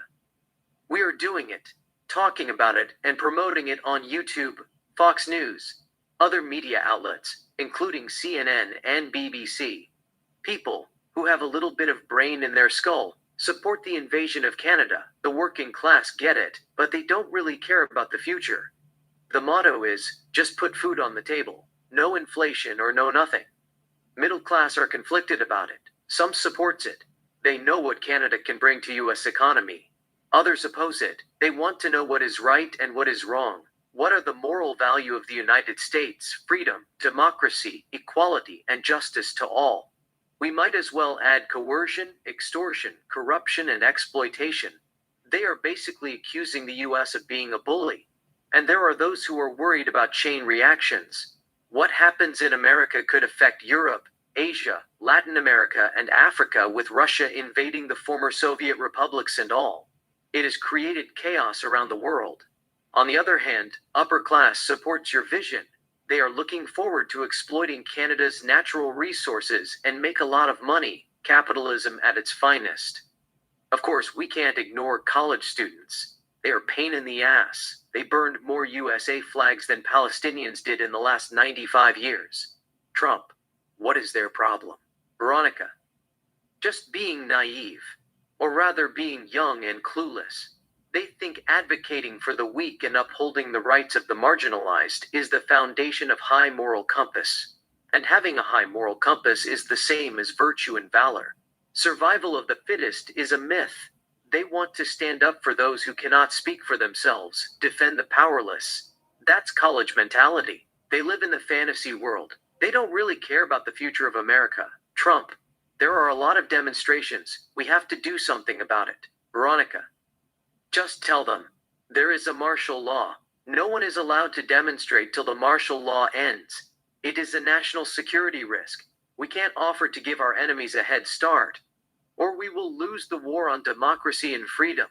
We are doing it, talking about it, and promoting it on YouTube, Fox News, other media outlets, including CNN and BBC. People who have a little bit of brain in their skull support the invasion of Canada. The working class get it, but they don't really care about the future. The motto is, just put food on the table. No inflation or no nothing. Middle class are conflicted about it. Some supports it. They know what Canada can bring to US economy. Others oppose it. They want to know what is right and what is wrong. What are the moral value of the United States? Freedom, democracy, equality, and justice to all. We might as well add coercion, extortion, corruption, and exploitation. They are basically accusing the US of being a bully. And there are those who are worried about chain reactions. What happens in America could affect Europe, Asia, Latin America, and Africa, with Russia invading the former Soviet republics and all. It has created chaos around the world. On the other hand, upper class supports your vision. They are looking forward to exploiting Canada's natural resources and make a lot of money, capitalism at its finest. Of course, we can't ignore college students. They are pain in the ass. They burned more USA flags than Palestinians did in the last 95 years. Trump, what is their problem? Veronica, just being naive, or rather being young and clueless. They think advocating for the weak and upholding the rights of the marginalized is the foundation of high moral compass. And having a high moral compass is the same as virtue and valor. Survival of the fittest is a myth. They want to stand up for those who cannot speak for themselves, defend the powerless. That's college mentality. They live in the fantasy world. They don't really care about the future of America. Trump, there are a lot of demonstrations. We have to do something about it. Veronica, just tell them. There is a martial law. No one is allowed to demonstrate till the martial law ends. It is a national security risk. We can't offer to give our enemies a head start, or we will lose the war on democracy and freedom.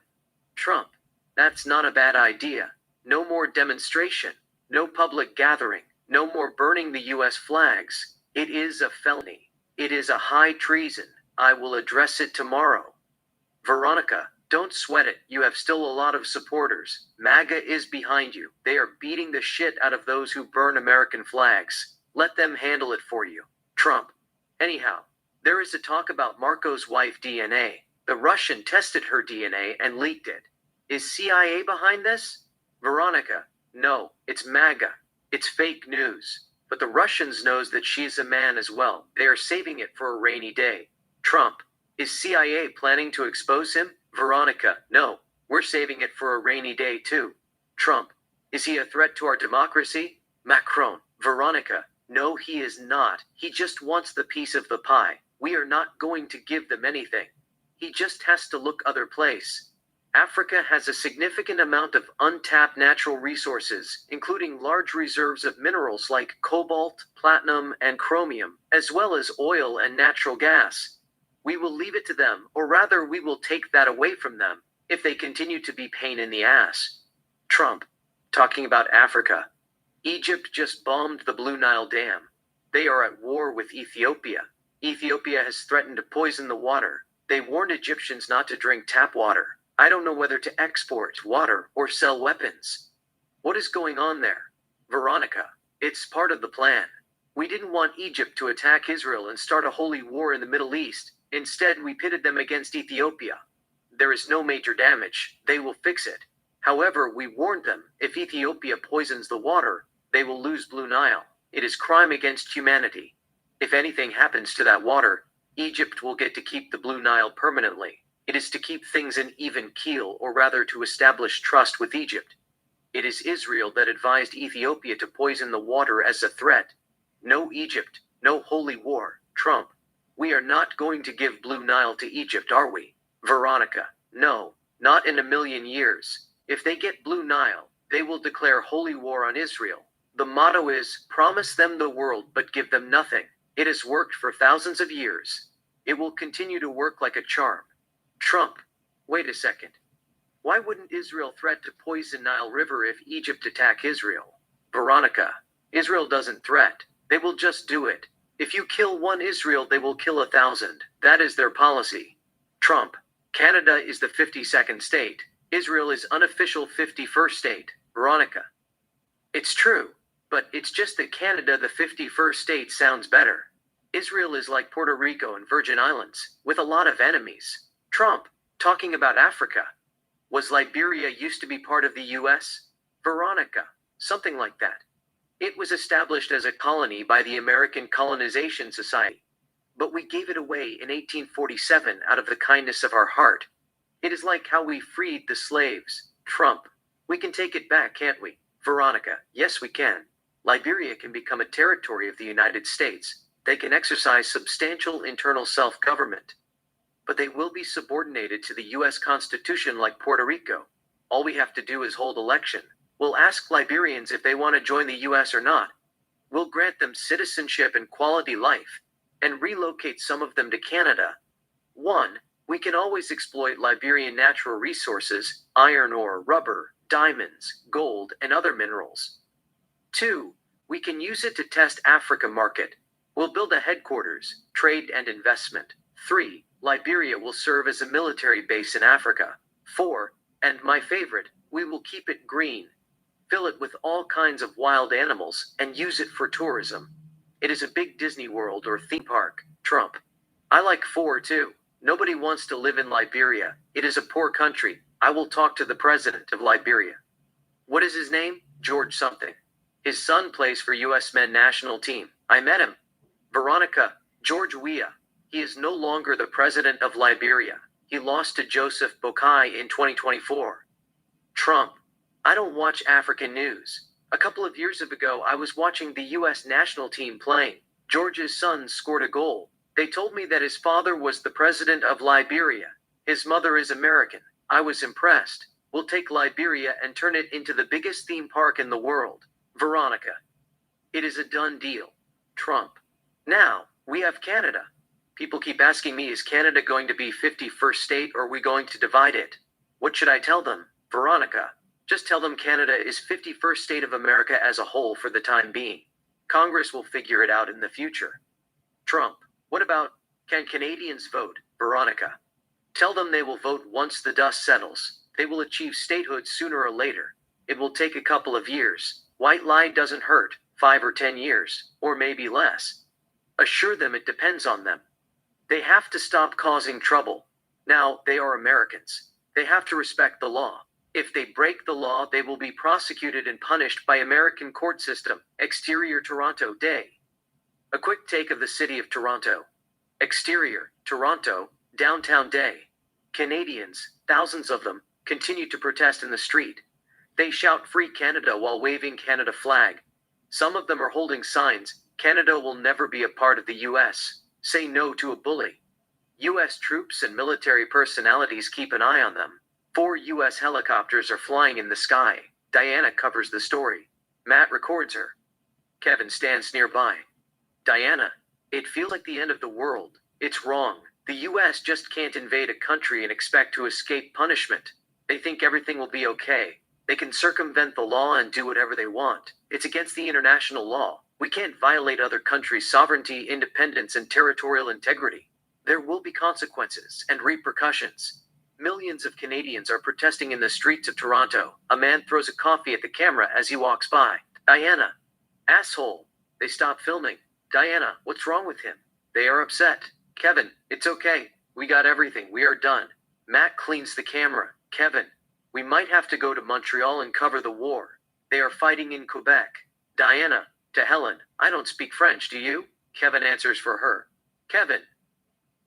Trump, that's not a bad idea. No more demonstration. No public gathering. No more burning the US flags. It is a felony. It is a high treason. I will address it tomorrow. Veronica, don't sweat it. You have still a lot of supporters. MAGA is behind you. They are beating the shit out of those who burn American flags. Let them handle it for you. Trump. Anyhow, there is a talk about Marco's wife DNA. The Russian tested her DNA and leaked it. Is CIA behind this? Veronica, no, it's MAGA. It's fake news. But the Russians knows that she's a man as well. They are saving it for a rainy day. Trump, is CIA planning to expose him? Veronica, no, we're saving it for a rainy day too. Trump, is he a threat to our democracy? Macron, Veronica, no, he is not. He just wants the piece of the pie. We are not going to give them anything. He just has to look other place. Africa has a significant amount of untapped natural resources, including large reserves of minerals like cobalt, platinum, and chromium, as well as oil and natural gas. We will leave it to them, or rather we will take that away from them, if they continue to be pain in the ass. Trump, talking about Africa. Egypt just bombed the Blue Nile Dam. They are at war with Ethiopia. Ethiopia has threatened to poison the water. They warned Egyptians not to drink tap water. I don't know whether to export water or sell weapons. What is going on there? Veronica, it's part of the plan. We didn't want Egypt to attack Israel and start a holy war in the Middle East. Instead, we pitted them against Ethiopia. There is no major damage. They will fix it. However, we warned them, if Ethiopia poisons the water, they will lose Blue Nile. It is crime against humanity. If anything happens to that water, Egypt will get to keep the Blue Nile permanently. It is to keep things in even keel, or rather to establish trust with Egypt. It is Israel that advised Ethiopia to poison the water as a threat. No Egypt, no holy war. Trump, we are not going to give Blue Nile to Egypt, are we? Veronica, no, not in a million years. If they get Blue Nile, they will declare holy war on Israel. The motto is, promise them the world but give them nothing. It has worked for thousands of years. It will continue to work like a charm. Trump, wait a second. Why wouldn't Israel threat to poison Nile River if Egypt attack Israel? Veronica, Israel doesn't threat. They will just do it. If you kill one Israel, they will kill 1,000. That is their policy. Trump, Canada is the 52nd state. Israel is unofficial 51st state. Veronica, it's true, but it's just that Canada, the 51st state, sounds better. Israel is like Puerto Rico and Virgin Islands, with a lot of enemies. Trump, talking about Africa. Was Liberia used to be part of the US? Veronica, something like that. It was established as a colony by the American Colonization Society. But we gave it away in 1847 out of the kindness of our heart. It is like how we freed the slaves. Trump, we can take it back, can't we? Veronica, yes we can. Liberia can become a territory of the United States. They can exercise substantial internal self-government. But they will be subordinated to the US Constitution like Puerto Rico. All we have to do is hold election. We'll ask Liberians if they want to join the US or not. We'll grant them citizenship and quality life. and relocate some of them to Canada. 1. We can always exploit Liberian natural resources, iron ore, rubber, diamonds, gold, and other minerals. 2. We can use it to test Africa market. We'll build a headquarters, trade and investment. 3. Liberia will serve as a military base in Africa. 4. And my favorite, we will keep it green. Fill it with all kinds of wild animals and use it for tourism. It is a big Disney World or theme park. Trump. I like 4 too. Nobody wants to live in Liberia. It is a poor country. I will talk to the president of Liberia. What is his name? George something. His son plays for US men national team. I met him. Veronica, George Weah. He is no longer the president of Liberia. He lost to Joseph Boakai in 2024. Trump. I don't watch African news. A couple of years ago, I was watching the US national team playing. George's son scored a goal. They told me that his father was the president of Liberia. His mother is American. I was impressed. We'll take Liberia and turn it into the biggest theme park in the world. Veronica. It is a done deal. Trump. Now, we have Canada. People keep asking me, is Canada going to be 51st state or are we going to divide it? What should I tell them? Veronica. Just tell them Canada is 51st state of America as a whole for the time being. Congress will figure it out in the future. Trump. What about, can Canadians vote? Veronica. Tell them they will vote once the dust settles. They will achieve statehood sooner or later. It will take a couple of years. White lie doesn't hurt, 5 or 10 years, or maybe less. Assure them it depends on them. They have to stop causing trouble. Now, they are Americans. They have to respect the law. If they break the law, they will be prosecuted and punished by American court system. Exterior Toronto Day. A quick take of the city of Toronto. Exterior, Toronto, downtown day. Canadians, thousands of them, continue to protest in the street. They shout Free Canada while waving Canada flag. Some of them are holding signs, Canada will never be a part of the US. Say no to a bully. US troops and military personalities keep an eye on them. 4 US helicopters are flying in the sky. Diana covers the story. Matt records her. Kevin stands nearby. Diana, it feels like the end of the world. It's wrong. The US just can't invade a country and expect to escape punishment. They think everything will be okay. They can circumvent the law and do whatever they want. It's against the international law. We can't violate other countries' sovereignty, independence, and territorial integrity. There will be consequences and repercussions. Millions of Canadians are protesting in the streets of Toronto. A man throws a coffee at the camera as he walks by. Diana. Asshole. They stop filming. Diana, what's wrong with him? They are upset. Kevin, it's okay. We got everything. We are done. Matt cleans the camera. Kevin, we might have to go to Montreal and cover the war. They are fighting in Quebec. Diana, to Helen, I don't speak French, do you? Kevin answers for her. Kevin.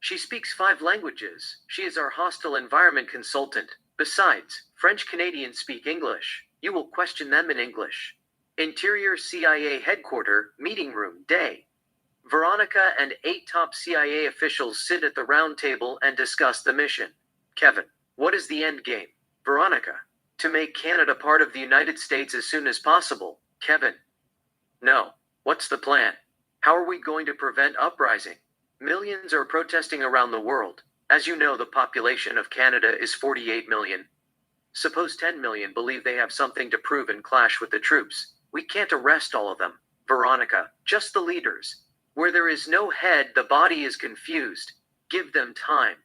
She speaks 5 languages. She is our hostile environment consultant. Besides, French Canadians speak English. You will question them in English. Interior CIA headquarters, meeting room, day. Veronica and 8 top CIA officials sit at the round table and discuss the mission. Kevin, what is the end game? Veronica, to make Canada part of the United States as soon as possible. Kevin, no. What's the plan? How are we going to prevent uprising? Millions are protesting around the world. As you know, the population of Canada is 48 million. Suppose 10 million believe they have something to prove and clash with the troops. We can't arrest all of them. Veronica, just the leaders. Where there is no head, the body is confused. Give them time.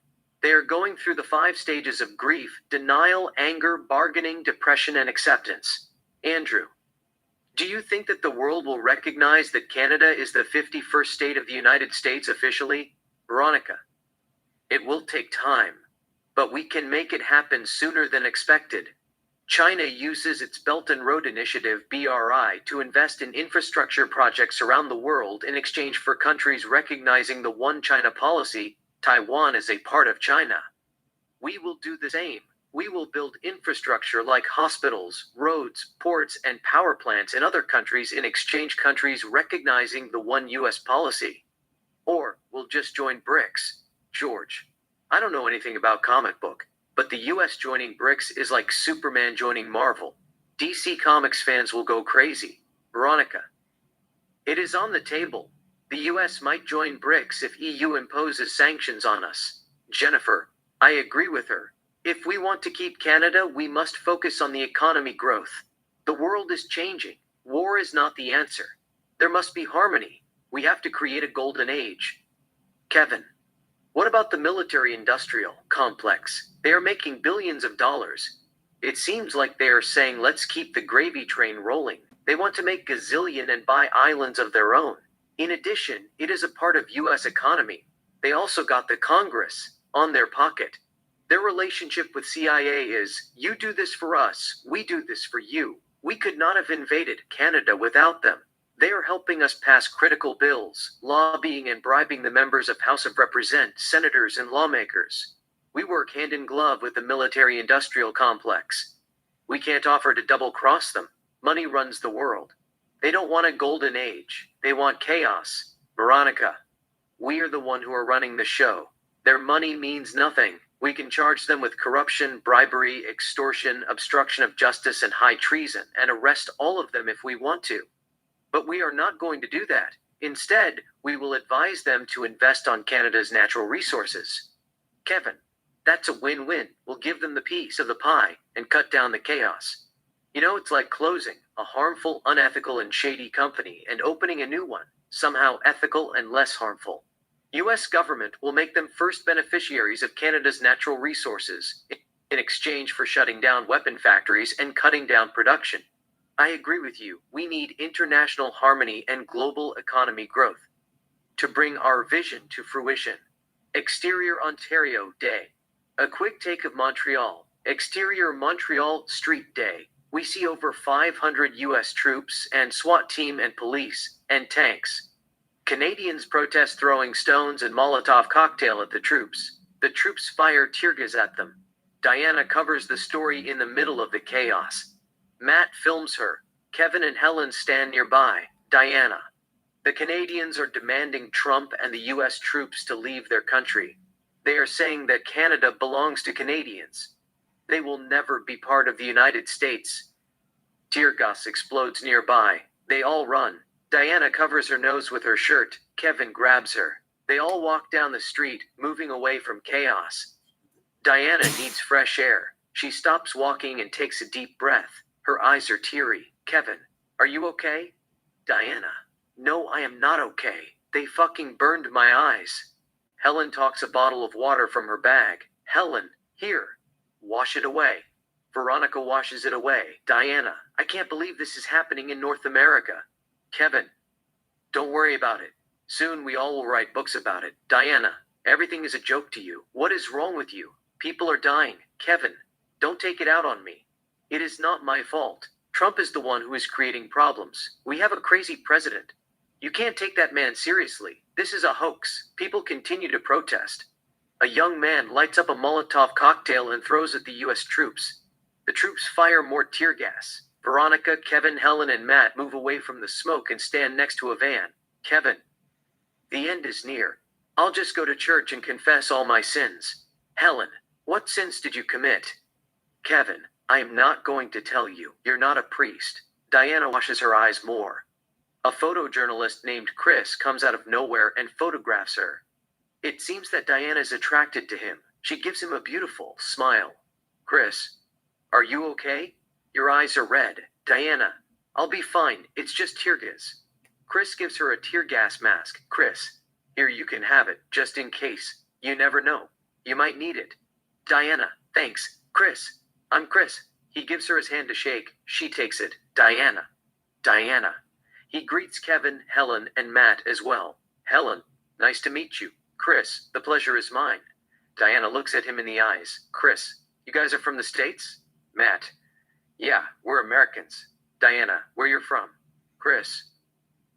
They are going through the 5 stages of grief, denial, anger, bargaining, depression, and acceptance. Andrew, do you think that the world will recognize that Canada is the 51st state of the United States officially? Veronica, it will take time, but we can make it happen sooner than expected. China uses its Belt and Road Initiative (BRI) to invest in infrastructure projects around the world in exchange for countries recognizing the One China policy. Taiwan is a part of China. We will do the same. We will build infrastructure like hospitals, roads, ports, and power plants in other countries in exchange countries recognizing the One US policy. Or we'll just join BRICS. George, I don't know anything about comic book, but the US joining BRICS is like Superman joining Marvel. DC Comics fans will go crazy. Veronica, it is on the table. The US might join BRICS if EU imposes sanctions on us. Jennifer, I agree with her. If we want to keep Canada, we must focus on the economy growth. The world is changing. War is not the answer. There must be harmony. We have to create a golden age. Kevin, what about the military-industrial complex? They are making billions of dollars. It seems like they are saying let's keep the gravy train rolling. They want to make gazillion and buy islands of their own. In addition, it is a part of US economy. They also got the Congress on their pocket. Their relationship with CIA is, you do this for us, we do this for you. We could not have invaded Canada without them. They are helping us pass critical bills, lobbying and bribing the members of House of Representatives, senators, and lawmakers. We work hand in glove with the military-industrial complex. We can't offer to double-cross them. Money runs the world. They don't want a golden age. They want chaos. Veronica, we are the one who are running the show. Their money means nothing. We can charge them with corruption, bribery, extortion, obstruction of justice, and high treason, and arrest all of them if we want to. But we are not going to do that. Instead, we will advise them to invest on Canada's natural resources. Kevin, that's a win-win. We'll give them the piece of the pie and cut down the chaos. You know, it's like closing a harmful, unethical, and shady company and opening a new one, somehow ethical and less harmful. US government will make them first beneficiaries of Canada's natural resources in exchange for shutting down weapon factories and cutting down production. I agree with you. We need international harmony and global economy growth to bring our vision to fruition. Exterior Ontario Day. A quick take of Montreal. Exterior Montreal Street Day. We see over 500 US troops and SWAT team and police and tanks. Canadians protest throwing stones and Molotov cocktail at the troops. The troops fire tear gas at them. Diana covers the story in the middle of the chaos. Matt films her. Kevin and Helen stand nearby. Diana. The Canadians are demanding Trump and the US troops to leave their country. They are saying that Canada belongs to Canadians. They will never be part of the United States. Tear gas explodes nearby. They all run. Diana covers her nose with her shirt. Kevin grabs her. They all walk down the street, moving away from chaos. Diana needs fresh air. She stops walking and takes a deep breath. Her eyes are teary. Kevin, are you okay? Diana, no, I am not okay. They fucking burned my eyes. Helen talks a bottle of water from her bag. Helen, here. Wash it away. Veronica washes it away. Diana, I can't believe this is happening in North America. Kevin, don't worry about it. Soon we all will write books about it. Diana, everything is a joke to you. What is wrong with you? People are dying. Kevin, don't take it out on me. It is not my fault. Trump is the one who is creating problems. We have a crazy president. You can't take that man seriously. This is a hoax. People continue to protest. A young man lights up a Molotov cocktail and throws at the US troops. The troops fire more tear gas. Veronica, Kevin, Helen, and Matt move away from the smoke and stand next to a van. Kevin, the end is near. I'll just go to church and confess all my sins. Helen, what sins did you commit? Kevin, I am not going to tell you. You're not a priest. Diana washes her eyes more. A photojournalist named Chris comes out of nowhere and photographs her. It seems that Diana is attracted to him. She gives him a beautiful smile. Chris, are you okay? Your eyes are red. Diana, I'll be fine. It's just tear gas. Chris gives her a tear gas mask. Chris, here you can have it, just in case. You never know. You might need it. Diana, thanks. Chris, I'm Chris. He gives her his hand to shake. She takes it. Diana. Diana. He greets Kevin, Helen, and Matt as well. Helen, nice to meet you. Chris, the pleasure is mine. Diana looks at him in the eyes. Chris, you guys are from the States? Matt, yeah, we're Americans. Diana, where you're from? Chris,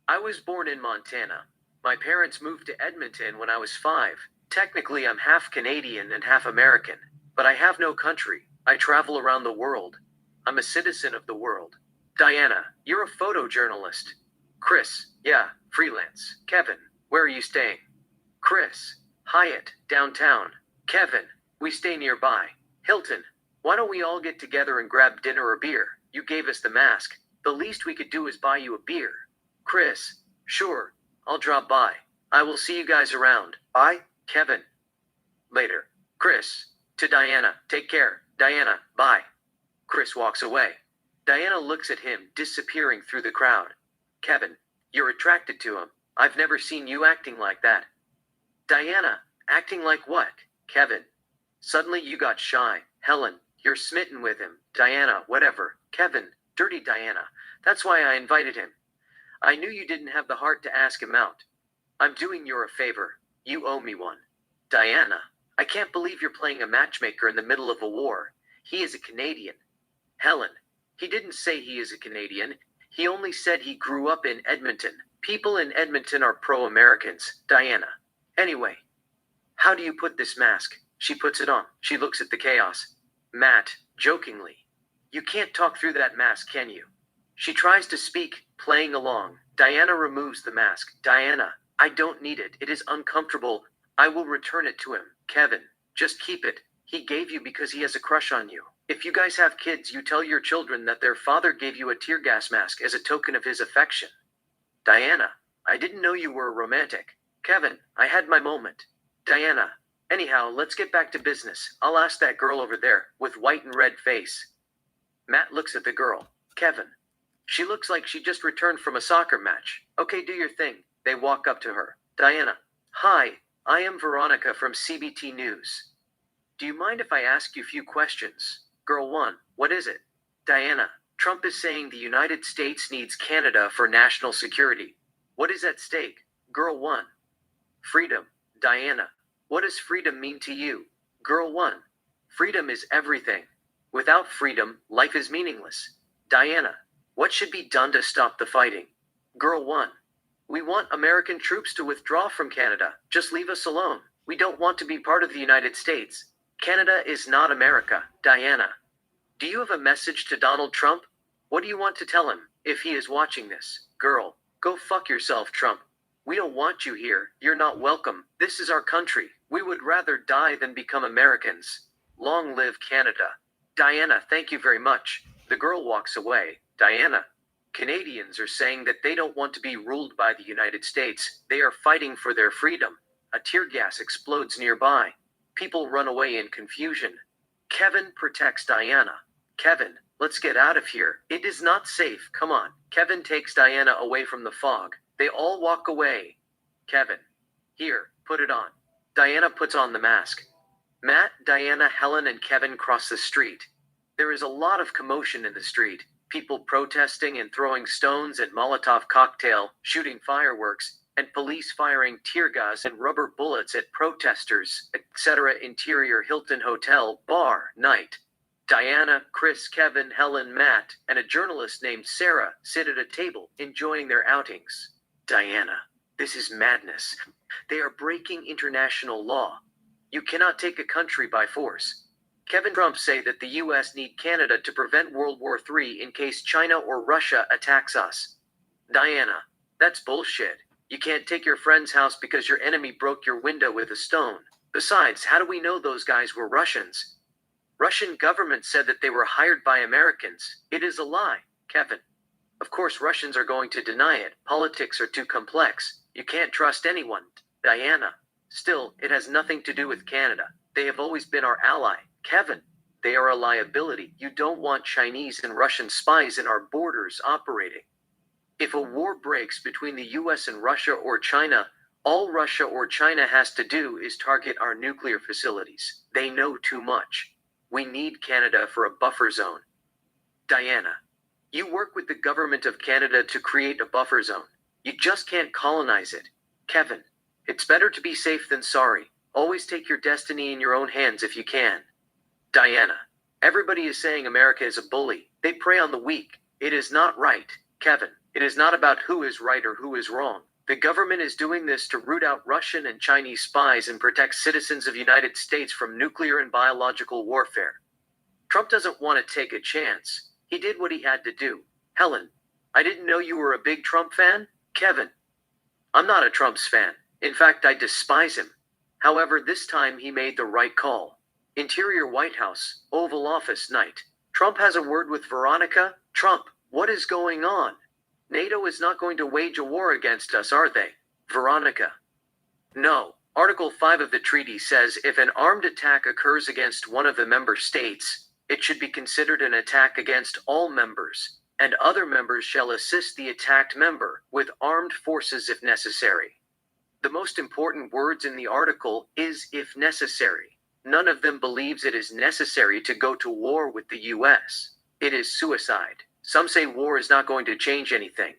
I was born in Montana. My parents moved to Edmonton when I was 5. Technically, I'm half Canadian and half American, but I have no country. I travel around the world. I'm a citizen of the world. Diana, you're a photojournalist. Chris, yeah, freelance. Kevin, where are you staying? Chris, Hyatt, downtown. Kevin, we stay nearby. Hilton, why don't we all get together and grab dinner or beer? You gave us the mask. The least we could do is buy you a beer. Chris, sure. I'll drop by. I will see you guys around. Bye, Kevin. Later. Chris. To Diana. Take care. Diana. Bye. Chris walks away. Diana looks at him, disappearing through the crowd. Kevin. You're attracted to him. I've never seen you acting like that. Diana. Acting like what? Kevin. Suddenly you got shy. Helen. You're smitten with him. Diana. Whatever. Kevin. Dirty Diana. That's why I invited him. I knew you didn't have the heart to ask him out. I'm doing you a favor. You owe me one. Diana. I can't believe you're playing a matchmaker in the middle of a war. He is a Canadian. Helen. He didn't say he is a Canadian. He only said he grew up in Edmonton. People in Edmonton are pro-Americans. Diana. Anyway. How do you put this mask? She puts it on. She looks at the chaos. Matt. Jokingly. You can't talk through that mask, can you? She tries to speak, playing along. Diana removes the mask. Diana. I don't need it. It is uncomfortable. I will return it to him. Kevin. Just keep it. He gave you because he has a crush on you. If you guys have kids, you tell your children that their father gave you a tear gas mask as a token of his affection. Diana. I didn't know you were a romantic. Kevin. I had my moment. Diana. Anyhow, let's get back to business. I'll ask that girl over there, with white and red face. Matt looks at the girl. Kevin. She looks like she just returned from a soccer match. Okay, do your thing. They walk up to her. Diana. Hi, I am Veronica from CBT News. Do you mind if I ask you a few questions? Girl 1, what is it? Diana. Trump is saying the United States needs Canada for national security. What is at stake? Girl 1. Freedom. Diana. What does freedom mean to you? Girl 1. Freedom is everything. Without freedom, life is meaningless. Diana. What should be done to stop the fighting? Girl 1. We want American troops to withdraw from Canada. Just leave us alone. We don't want to be part of the United States. Canada is not America. Diana. Do you have a message to Donald Trump? What do you want to tell him, if he is watching this? Girl. Go fuck yourself, Trump. We don't want you here. You're not welcome. This is our country. We would rather die than become Americans. Long live Canada. Diana, thank you very much. The girl walks away. Diana. Canadians are saying that they don't want to be ruled by the United States. They are fighting for their freedom. A tear gas explodes nearby. People run away in confusion. Kevin protects Diana. Kevin, let's get out of here. It is not safe. Come on. Kevin takes Diana away from the fog. They all walk away. Kevin. Here, put it on. Diana puts on the mask. Matt, Diana, Helen, and Kevin cross the street. There is a lot of commotion in the street. People protesting and throwing stones at Molotov cocktail, shooting fireworks, and police firing tear gas and rubber bullets at protesters, etc. Interior Hilton Hotel, bar, night. Diana, Chris, Kevin, Helen, Matt, and a journalist named Sarah sit at a table, enjoying their outings. Diana. This is madness. They are breaking international law. You cannot take a country by force. Kevin Trump say that the US need Canada to prevent World War III in case China or Russia attacks us. Diana. That's bullshit. You can't take your friend's house because your enemy broke your window with a stone. Besides, how do we know those guys were Russians? Russian government said that they were hired by Americans. It is a lie. Kevin. Of course Russians are going to deny it. Politics are too complex. You can't trust anyone. Diana. Still, it has nothing to do with Canada. They have always been our ally. Kevin. They are a liability. You don't want Chinese and Russian spies in our borders operating. If a war breaks between the US and Russia or China, all Russia or China has to do is target our nuclear facilities. They know too much. We need Canada for a buffer zone. Diana. You work with the government of Canada to create a buffer zone. You just can't colonize it. Kevin. It's better to be safe than sorry. Always take your destiny in your own hands if you can. Diana. Everybody is saying America is a bully. They prey on the weak. It is not right. Kevin. It is not about who is right or who is wrong. The government is doing this to root out Russian and Chinese spies and protect citizens of the United States from nuclear and biological warfare. Trump doesn't want to take a chance. He did what he had to do. Helen. I didn't know you were a big Trump fan? Kevin. I'm not a Trump's fan. In fact, I despise him. However, this time he made the right call. Interior White House, Oval Office night. Trump has a word with Veronica. Trump, what is going on? NATO is not going to wage a war against us, are they? Veronica. No. Article 5 of the treaty says if an armed attack occurs against one of the member states, it should be considered an attack against all members, and other members shall assist the attacked member with armed forces if necessary. The most important words in the article is if necessary. None of them believes it is necessary to go to war with the US. It is suicide. Some say war is not going to change anything.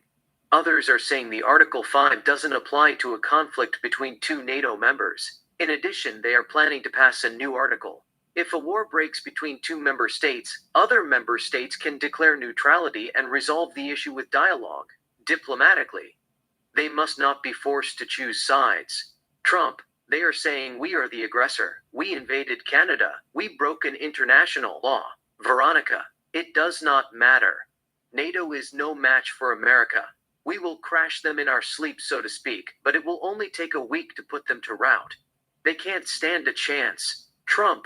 Others are saying the Article 5 doesn't apply to a conflict between two NATO members. In addition, they are planning to pass a new article. If a war breaks between two member states, other member states can declare neutrality and resolve the issue with dialogue, diplomatically. They must not be forced to choose sides. Trump, they are saying we are the aggressor. We invaded Canada. We broke an international law. Veronica, it does not matter. NATO is no match for America. We will crash them in our sleep, so to speak, but it will only take a week to put them to rout. They can't stand a chance. Trump,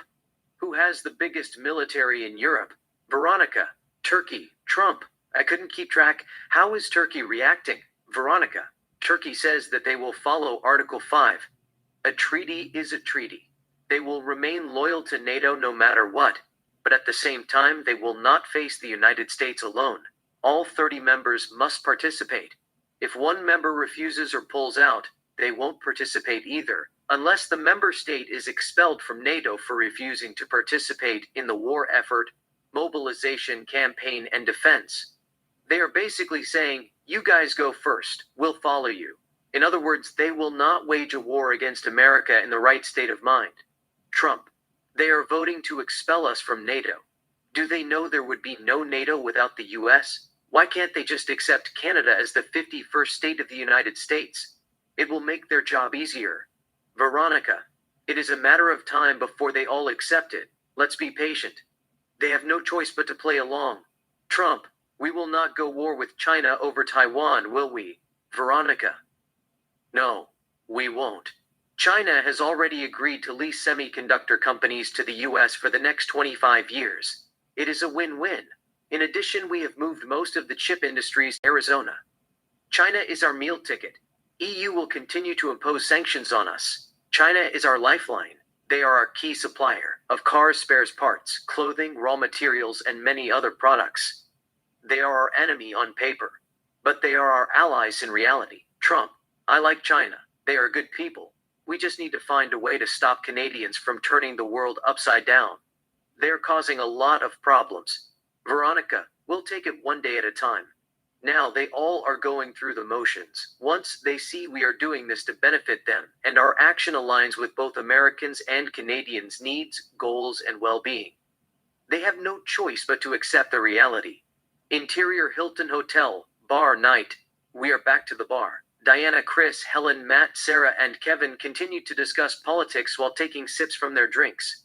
who has the biggest military in Europe. Veronica, Turkey, Trump, I couldn't keep track. How is Turkey reacting? Veronica, Turkey says that they will follow Article 5. A treaty is a treaty. They will remain loyal to NATO no matter what, but at the same time they will not face the United States alone. All 30 members must participate. If one member refuses or pulls out, they won't participate either, unless the member state is expelled from NATO for refusing to participate in the war effort, mobilization campaign, and defense. They are basically saying, you guys go first, we'll follow you. In other words, they will not wage a war against America in the right state of mind. Trump, they are voting to expel us from NATO. Do they know there would be no NATO without the US? Why can't they just accept Canada as the 51st state of the United States? It will make their job easier. Veronica, it is a matter of time before they all accept it. Let's be patient. They have no choice but to play along. Trump, we will not go war with China over Taiwan, will we? Veronica. No, we won't. China has already agreed to lease semiconductor companies to the US for the next 25 years. It is a win-win. In addition, we have moved most of the chip industries to Arizona. China is our meal ticket. EU will continue to impose sanctions on us. China is our lifeline. They are our key supplier of cars, spares parts, clothing, raw materials, and many other products. They are our enemy on paper, but they are our allies in reality. Trump, I like China. They are good people. We just need to find a way to stop Canadians from turning the world upside down. They're causing a lot of problems. Veronica, we'll take it one day at a time. Now they all are going through the motions. Once they see we are doing this to benefit them, and our action aligns with both Americans and Canadians' needs, goals, and well-being, they have no choice but to accept the reality. Interior Hilton Hotel, bar night. We are back to the bar. Diana, Chris, Helen, Matt, Sarah, and Kevin continue to discuss politics while taking sips from their drinks.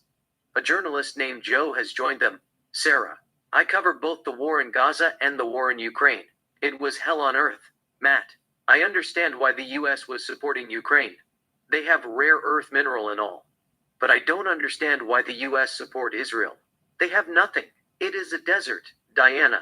A journalist named Joe has joined them. Sarah, I cover both the war in Gaza and the war in Ukraine. It was hell on earth. Matt, I understand why the US was supporting Ukraine. They have rare earth mineral and all. But I don't understand why the US support Israel. They have nothing. It is a desert. Diana,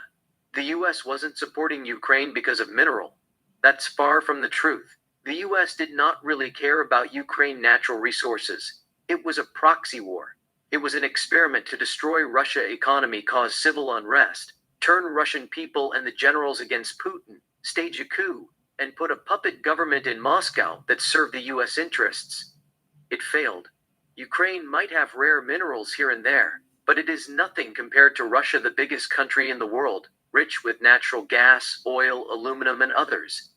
the US wasn't supporting Ukraine because of mineral. That's far from the truth. The US did not really care about Ukraine natural resources. It was a proxy war. It was an experiment to destroy Russia's economy, cause civil unrest, turn Russian people and the generals against Putin, stage a coup, and put a puppet government in Moscow that served the US interests. It failed. Ukraine might have rare minerals here and there, but it is nothing compared to Russia, the biggest country in the world, rich with natural gas, oil, aluminum, and others.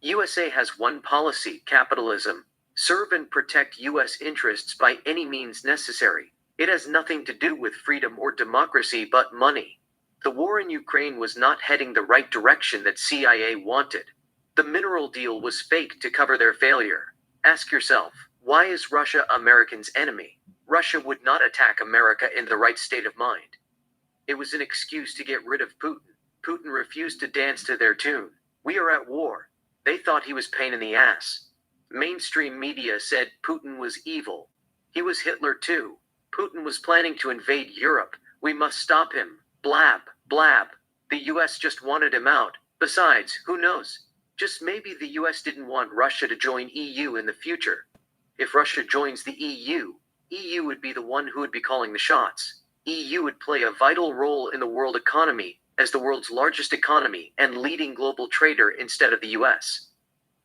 USA has one policy: capitalism. Serve and protect US interests by any means necessary. It has nothing to do with freedom or democracy but money. The war in Ukraine was not heading the right direction that CIA wanted. The mineral deal was fake to cover their failure. Ask yourself, why is Russia America's enemy? Russia would not attack America in the right state of mind. It was an excuse to get rid of Putin. Putin refused to dance to their tune. We are at war. They thought he was pain in the ass. Mainstream media said Putin was evil. He was Hitler too. Putin was planning to invade Europe. We must stop him. Blab, blab. The US just wanted him out. Besides, who knows? Just maybe the US didn't want Russia to join EU in the future. If Russia joins the EU would be the one who would be calling the shots. EU would play a vital role in the world economy as the world's largest economy and leading global trader instead of the US.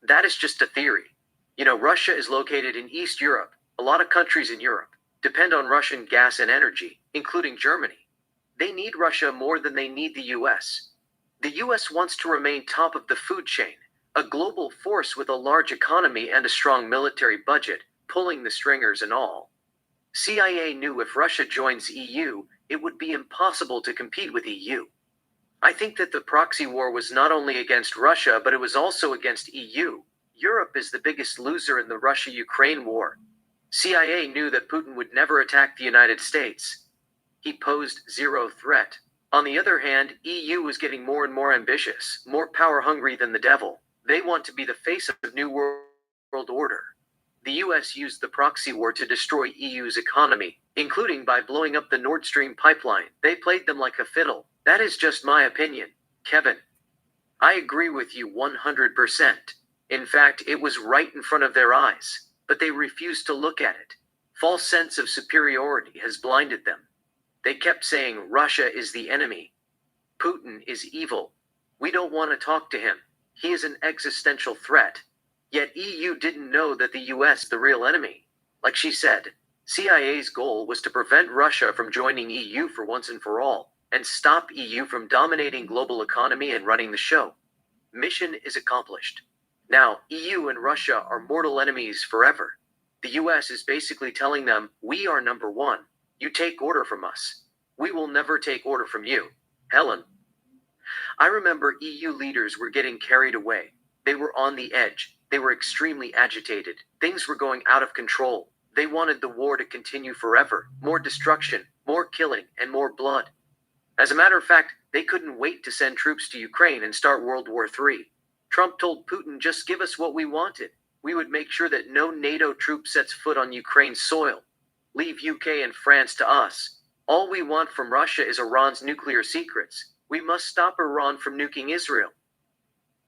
That is just a theory. Russia is located in East Europe. A lot of countries in Europe depend on Russian gas and energy, including Germany. They need Russia more than they need the US. The US wants to remain top of the food chain, a global force with a large economy and a strong military budget, pulling the stringers and all. CIA knew if Russia joins EU, it would be impossible to compete with EU. I think that the proxy war was not only against Russia, but it was also against EU. Europe is the biggest loser in the Russia-Ukraine war. CIA knew that Putin would never attack the United States. He posed zero threat. On the other hand, EU was getting more and more ambitious, more power-hungry than the devil. They want to be the face of the new world order. The US used the proxy war to destroy EU's economy, including by blowing up the Nord Stream pipeline. They played them like a fiddle. That is just my opinion, Kevin. I agree with you 100%. In fact, it was right in front of their eyes, but they refused to look at it. False sense of superiority has blinded them. They kept saying Russia is the enemy. Putin is evil. We don't want to talk to him. He is an existential threat. Yet EU didn't know that the US the real enemy. Like she said, CIA's goal was to prevent Russia from joining EU for once and for all, and stop EU from dominating global economy and running the show. Mission is accomplished. Now, EU and Russia are mortal enemies forever. The US is basically telling them, we are number one. You take order from us. We will never take order from you. Helen. I remember EU leaders were getting carried away. They were on the edge. They were extremely agitated. Things were going out of control. They wanted the war to continue forever. More destruction, more killing, and more blood. As a matter of fact, they couldn't wait to send troops to Ukraine and start World War III. Trump told Putin, just give us what we wanted. We would make sure that no NATO troop sets foot on Ukraine's soil. Leave UK and France to us. All we want from Russia is Iran's nuclear secrets. We must stop Iran from nuking Israel.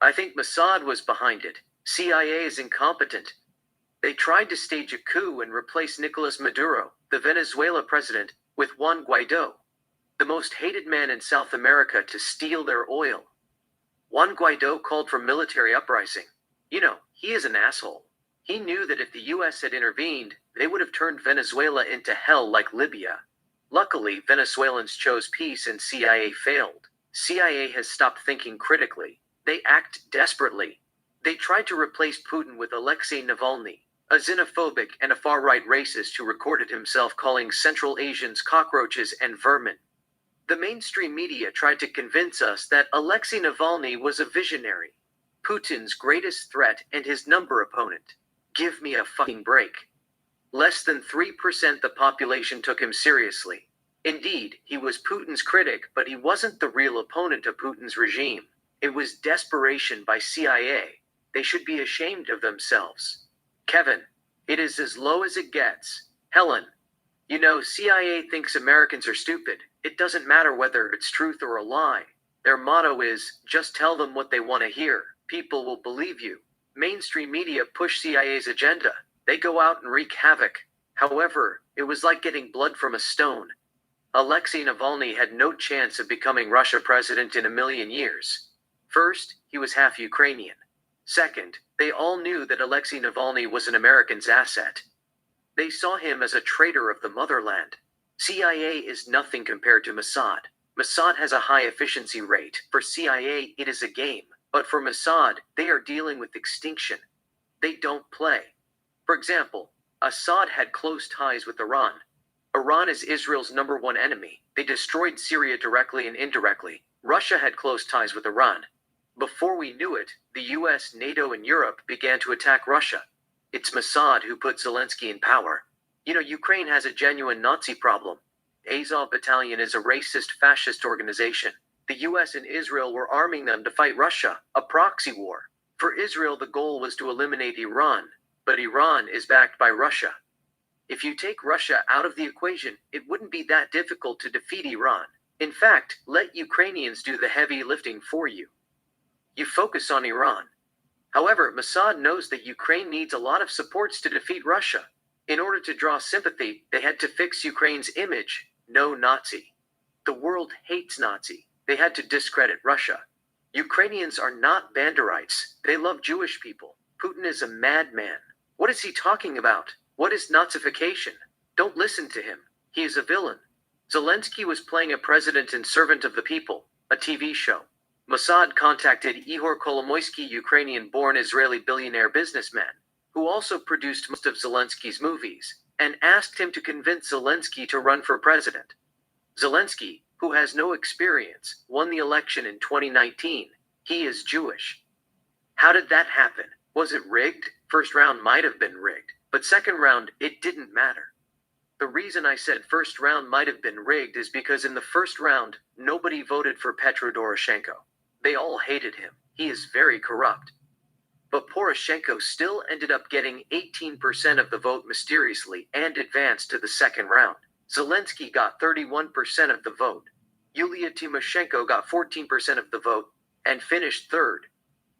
I think Mossad was behind it. CIA is incompetent. They tried to stage a coup and replace Nicolas Maduro, the Venezuela president, with Juan Guaido, the most hated man in South America, to steal their oil. Juan Guaido called for military uprising. He is an asshole. He knew that if the US had intervened, they would have turned Venezuela into hell like Libya. Luckily, Venezuelans chose peace and CIA failed. CIA has stopped thinking critically. They act desperately. They tried to replace Putin with Alexei Navalny, a xenophobic and a far-right racist who recorded himself calling Central Asians cockroaches and vermin. The mainstream media tried to convince us that Alexei Navalny was a visionary, Putin's greatest threat and his number opponent. Give me a fucking break. Less than 3% the population took him seriously. Indeed, he was Putin's critic, but he wasn't the real opponent of Putin's regime. It was desperation by CIA. They should be ashamed of themselves. Kevin, it is as low as it gets. Helen, CIA thinks Americans are stupid. It doesn't matter whether it's truth or a lie. Their motto is, just tell them what they want to hear. People will believe you. Mainstream media push CIA's agenda. They go out and wreak havoc. However, it was like getting blood from a stone. Alexei Navalny had no chance of becoming Russia president in a million years. First, he was half Ukrainian. Second, they all knew that Alexei Navalny was an American's asset. They saw him as a traitor of the motherland. CIA is nothing compared to Mossad. Mossad has a high efficiency rate. For CIA, it is a game. But for Mossad, they are dealing with extinction. They don't play. For example, Assad had close ties with Iran. Iran is Israel's number one enemy. They destroyed Syria directly and indirectly. Russia had close ties with Iran. Before we knew it, the US, NATO, and Europe began to attack Russia. It's Mossad who put Zelensky in power. Ukraine has a genuine Nazi problem. Azov Battalion is a racist fascist organization. The US and Israel were arming them to fight Russia, a proxy war. For Israel, the goal was to eliminate Iran, but Iran is backed by Russia. If you take Russia out of the equation, it wouldn't be that difficult to defeat Iran. In fact, let Ukrainians do the heavy lifting for you. You focus on Iran. However, Mossad knows that Ukraine needs a lot of supports to defeat Russia. In order to draw sympathy, they had to fix Ukraine's image. No Nazi. The world hates Nazi. They had to discredit Russia. Ukrainians are not Banderites. They love Jewish people. Putin is a madman. What is he talking about? What is Nazification? Don't listen to him. He is a villain. Zelensky was playing a president and servant of the people, a TV show. Mossad contacted Ihor Kolomoisky, Ukrainian-born Israeli billionaire businessman, who also produced most of Zelensky's movies, and asked him to convince Zelensky to run for president. Zelensky, who has no experience, won the election in 2019. He is Jewish. How did that happen? Was it rigged? First round might have been rigged, but second round, it didn't matter. The reason I said first round might have been rigged is because in the first round, nobody voted for Petro Poroshenko. They all hated him. He is very corrupt. But Poroshenko still ended up getting 18% of the vote mysteriously and advanced to the second round. Zelensky got 31% of the vote. Yulia Tymoshenko got 14% of the vote and finished third.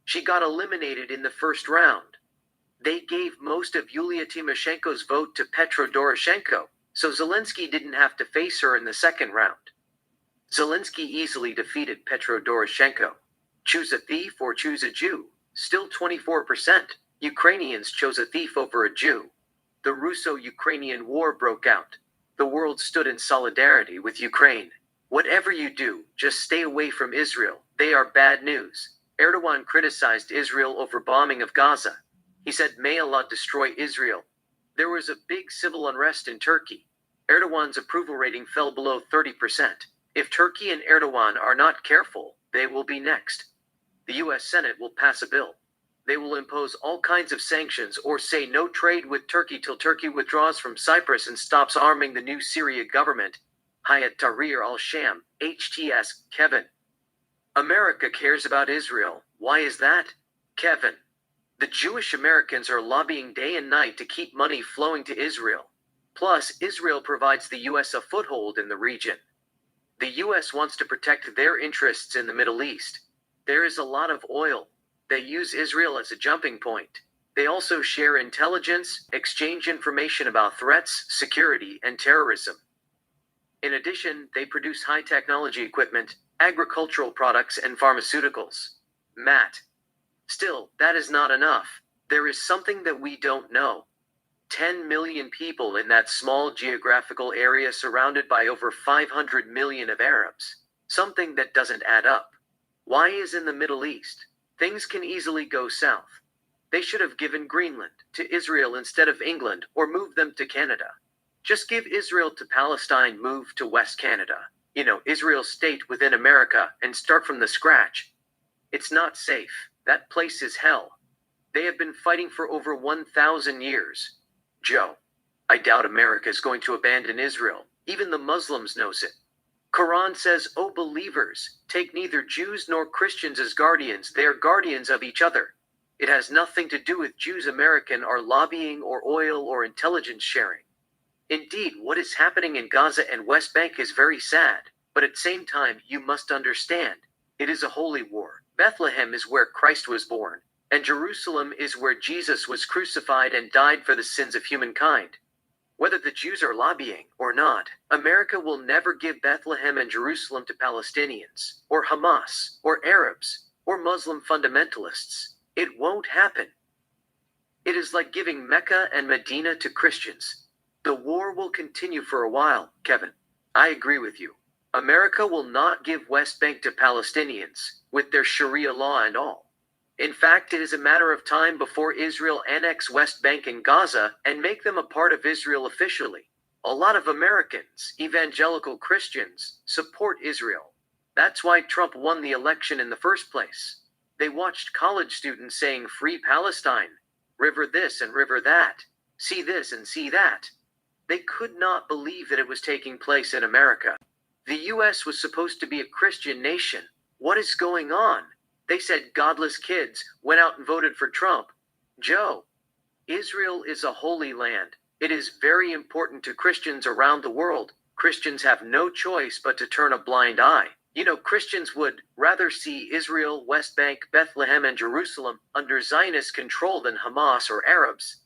She got eliminated in the first round. They gave most of Yulia Tymoshenko's vote to Petro Poroshenko, so Zelensky didn't have to face her in the second round. Zelensky easily defeated Petro Poroshenko. Choose a thief or choose a Jew. Still 24%. Ukrainians chose a thief over a Jew. The Russo-Ukrainian War broke out. The world stood in solidarity with Ukraine. Whatever you do, just stay away from Israel. They are bad news. Erdogan criticized Israel over bombing of Gaza. He said, "May Allah destroy Israel." There was a big civil unrest in Turkey. Erdogan's approval rating fell below 30%. If Turkey and Erdogan are not careful, they will be next. The US Senate will pass a bill. They will impose all kinds of sanctions or say no trade with Turkey till Turkey withdraws from Cyprus and stops arming the new Syria government. Hayat Tahrir al-Sham, HTS, Kevin. America cares about Israel. Why is that? Kevin. The Jewish Americans are lobbying day and night to keep money flowing to Israel. Plus, Israel provides the US a foothold in the region. The US wants to protect their interests in the Middle East. There is a lot of oil. They use Israel as a jumping point. They also share intelligence, exchange information about threats, security, and terrorism. In addition, they produce high technology equipment, agricultural products, and pharmaceuticals. Matt. Still, that is not enough. There is something that we don't know. 10 million people in that small geographical area surrounded by over 500 million of Arabs. Something that doesn't add up. Why is in the Middle East? Things can easily go south. They should have given Greenland to Israel instead of England or moved them to Canada. Just give Israel to Palestine, move to West Canada. Israel's state within America, and start from the scratch. It's not safe. That place is hell. They have been fighting for over 1,000 years. Joe. I doubt America is going to abandon Israel. Even the Muslims knows it. Quran says, "O believers, take neither Jews nor Christians as guardians. They are guardians of each other." It has nothing to do with Jews American or lobbying or oil or intelligence sharing. Indeed, what is happening in Gaza and West Bank is very sad, but at the same time, you must understand, it is a holy war. Bethlehem is where Christ was born, and Jerusalem is where Jesus was crucified and died for the sins of humankind. Whether the Jews are lobbying or not, America will never give Bethlehem and Jerusalem to Palestinians, or Hamas, or Arabs, or Muslim fundamentalists. It won't happen. It is like giving Mecca and Medina to Christians. The war will continue for a while, Kevin. I agree with you. America will not give West Bank to Palestinians, with their Sharia law and all. In fact, it is a matter of time before Israel annex West Bank and Gaza and make them a part of Israel officially. A lot of Americans, evangelical Christians, support Israel. That's why Trump won the election in the first place. They watched college students saying "Free Palestine," "River this and river that," "See this and see that." They could not believe that it was taking place in America. The US was supposed to be a Christian nation. What is going on? They said godless kids went out and voted for Trump. Joe, Israel is a holy land. It is very important to Christians around the world. Christians have no choice but to turn a blind eye. Christians would rather see Israel, West Bank, Bethlehem, and Jerusalem under Zionist control than Hamas or Arabs,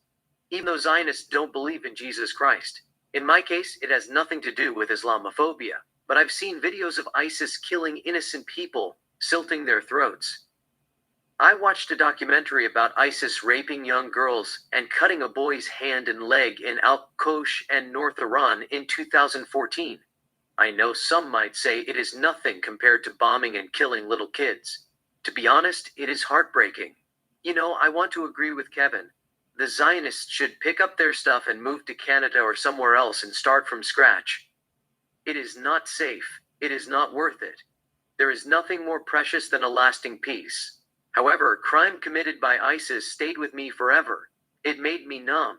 even though Zionists don't believe in Jesus Christ. In my case, it has nothing to do with Islamophobia, but I've seen videos of ISIS killing innocent people, slitting their throats. I watched a documentary about ISIS raping young girls and cutting a boy's hand and leg in Al-Kosh and North Iran in 2014. I know some might say it is nothing compared to bombing and killing little kids. To be honest, it is heartbreaking. I want to agree with Kevin. The Zionists should pick up their stuff and move to Canada or somewhere else and start from scratch. It is not safe. It is not worth it. There is nothing more precious than a lasting peace. However, crime committed by ISIS stayed with me forever. It made me numb.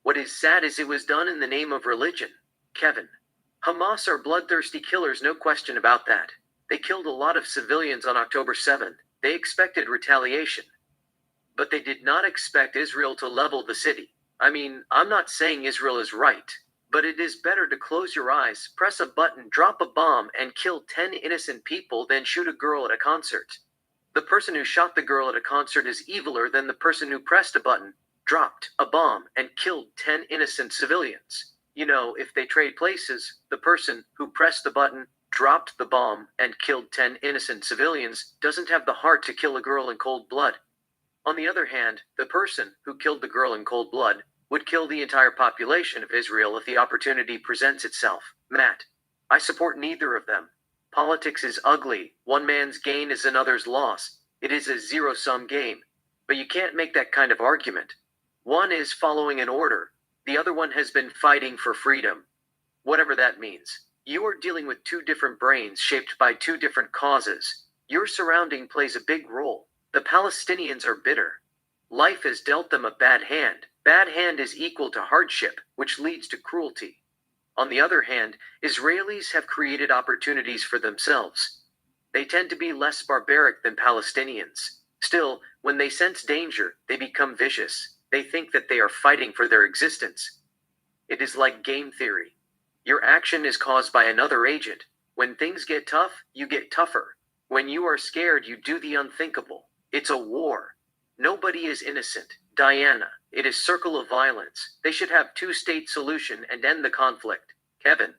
What is sad is it was done in the name of religion. Kevin. Hamas are bloodthirsty killers, no question about that. They killed a lot of civilians on October 7th. They expected retaliation. But they did not expect Israel to level the city. I'm not saying Israel is right, but it is better to close your eyes, press a button, drop a bomb, and kill 10 innocent people than shoot a girl at a concert. The person who shot the girl at a concert is eviler than the person who pressed a button, dropped a bomb, and killed 10 innocent civilians. If they trade places, the person who pressed the button, dropped the bomb, and killed 10 innocent civilians doesn't have the heart to kill a girl in cold blood. On the other hand, the person who killed the girl in cold blood would kill the entire population of Israel if the opportunity presents itself. Matt, I support neither of them. Politics is ugly. One man's gain is another's loss. It is a zero-sum game. But you can't make that kind of argument. One is following an order. The other one has been fighting for freedom. Whatever that means. You are dealing with two different brains shaped by two different causes. Your surrounding plays a big role. The Palestinians are bitter. Life has dealt them a bad hand. Bad hand is equal to hardship, which leads to cruelty. On the other hand, Israelis have created opportunities for themselves. They tend to be less barbaric than Palestinians. Still, when they sense danger, they become vicious. They think that they are fighting for their existence. It is like game theory. Your action is caused by another agent. When things get tough, you get tougher. When you are scared, you do the unthinkable. It's a war. Nobody is innocent. Diana, it is circle of violence. They should have two-state solution and end the conflict. Kevin,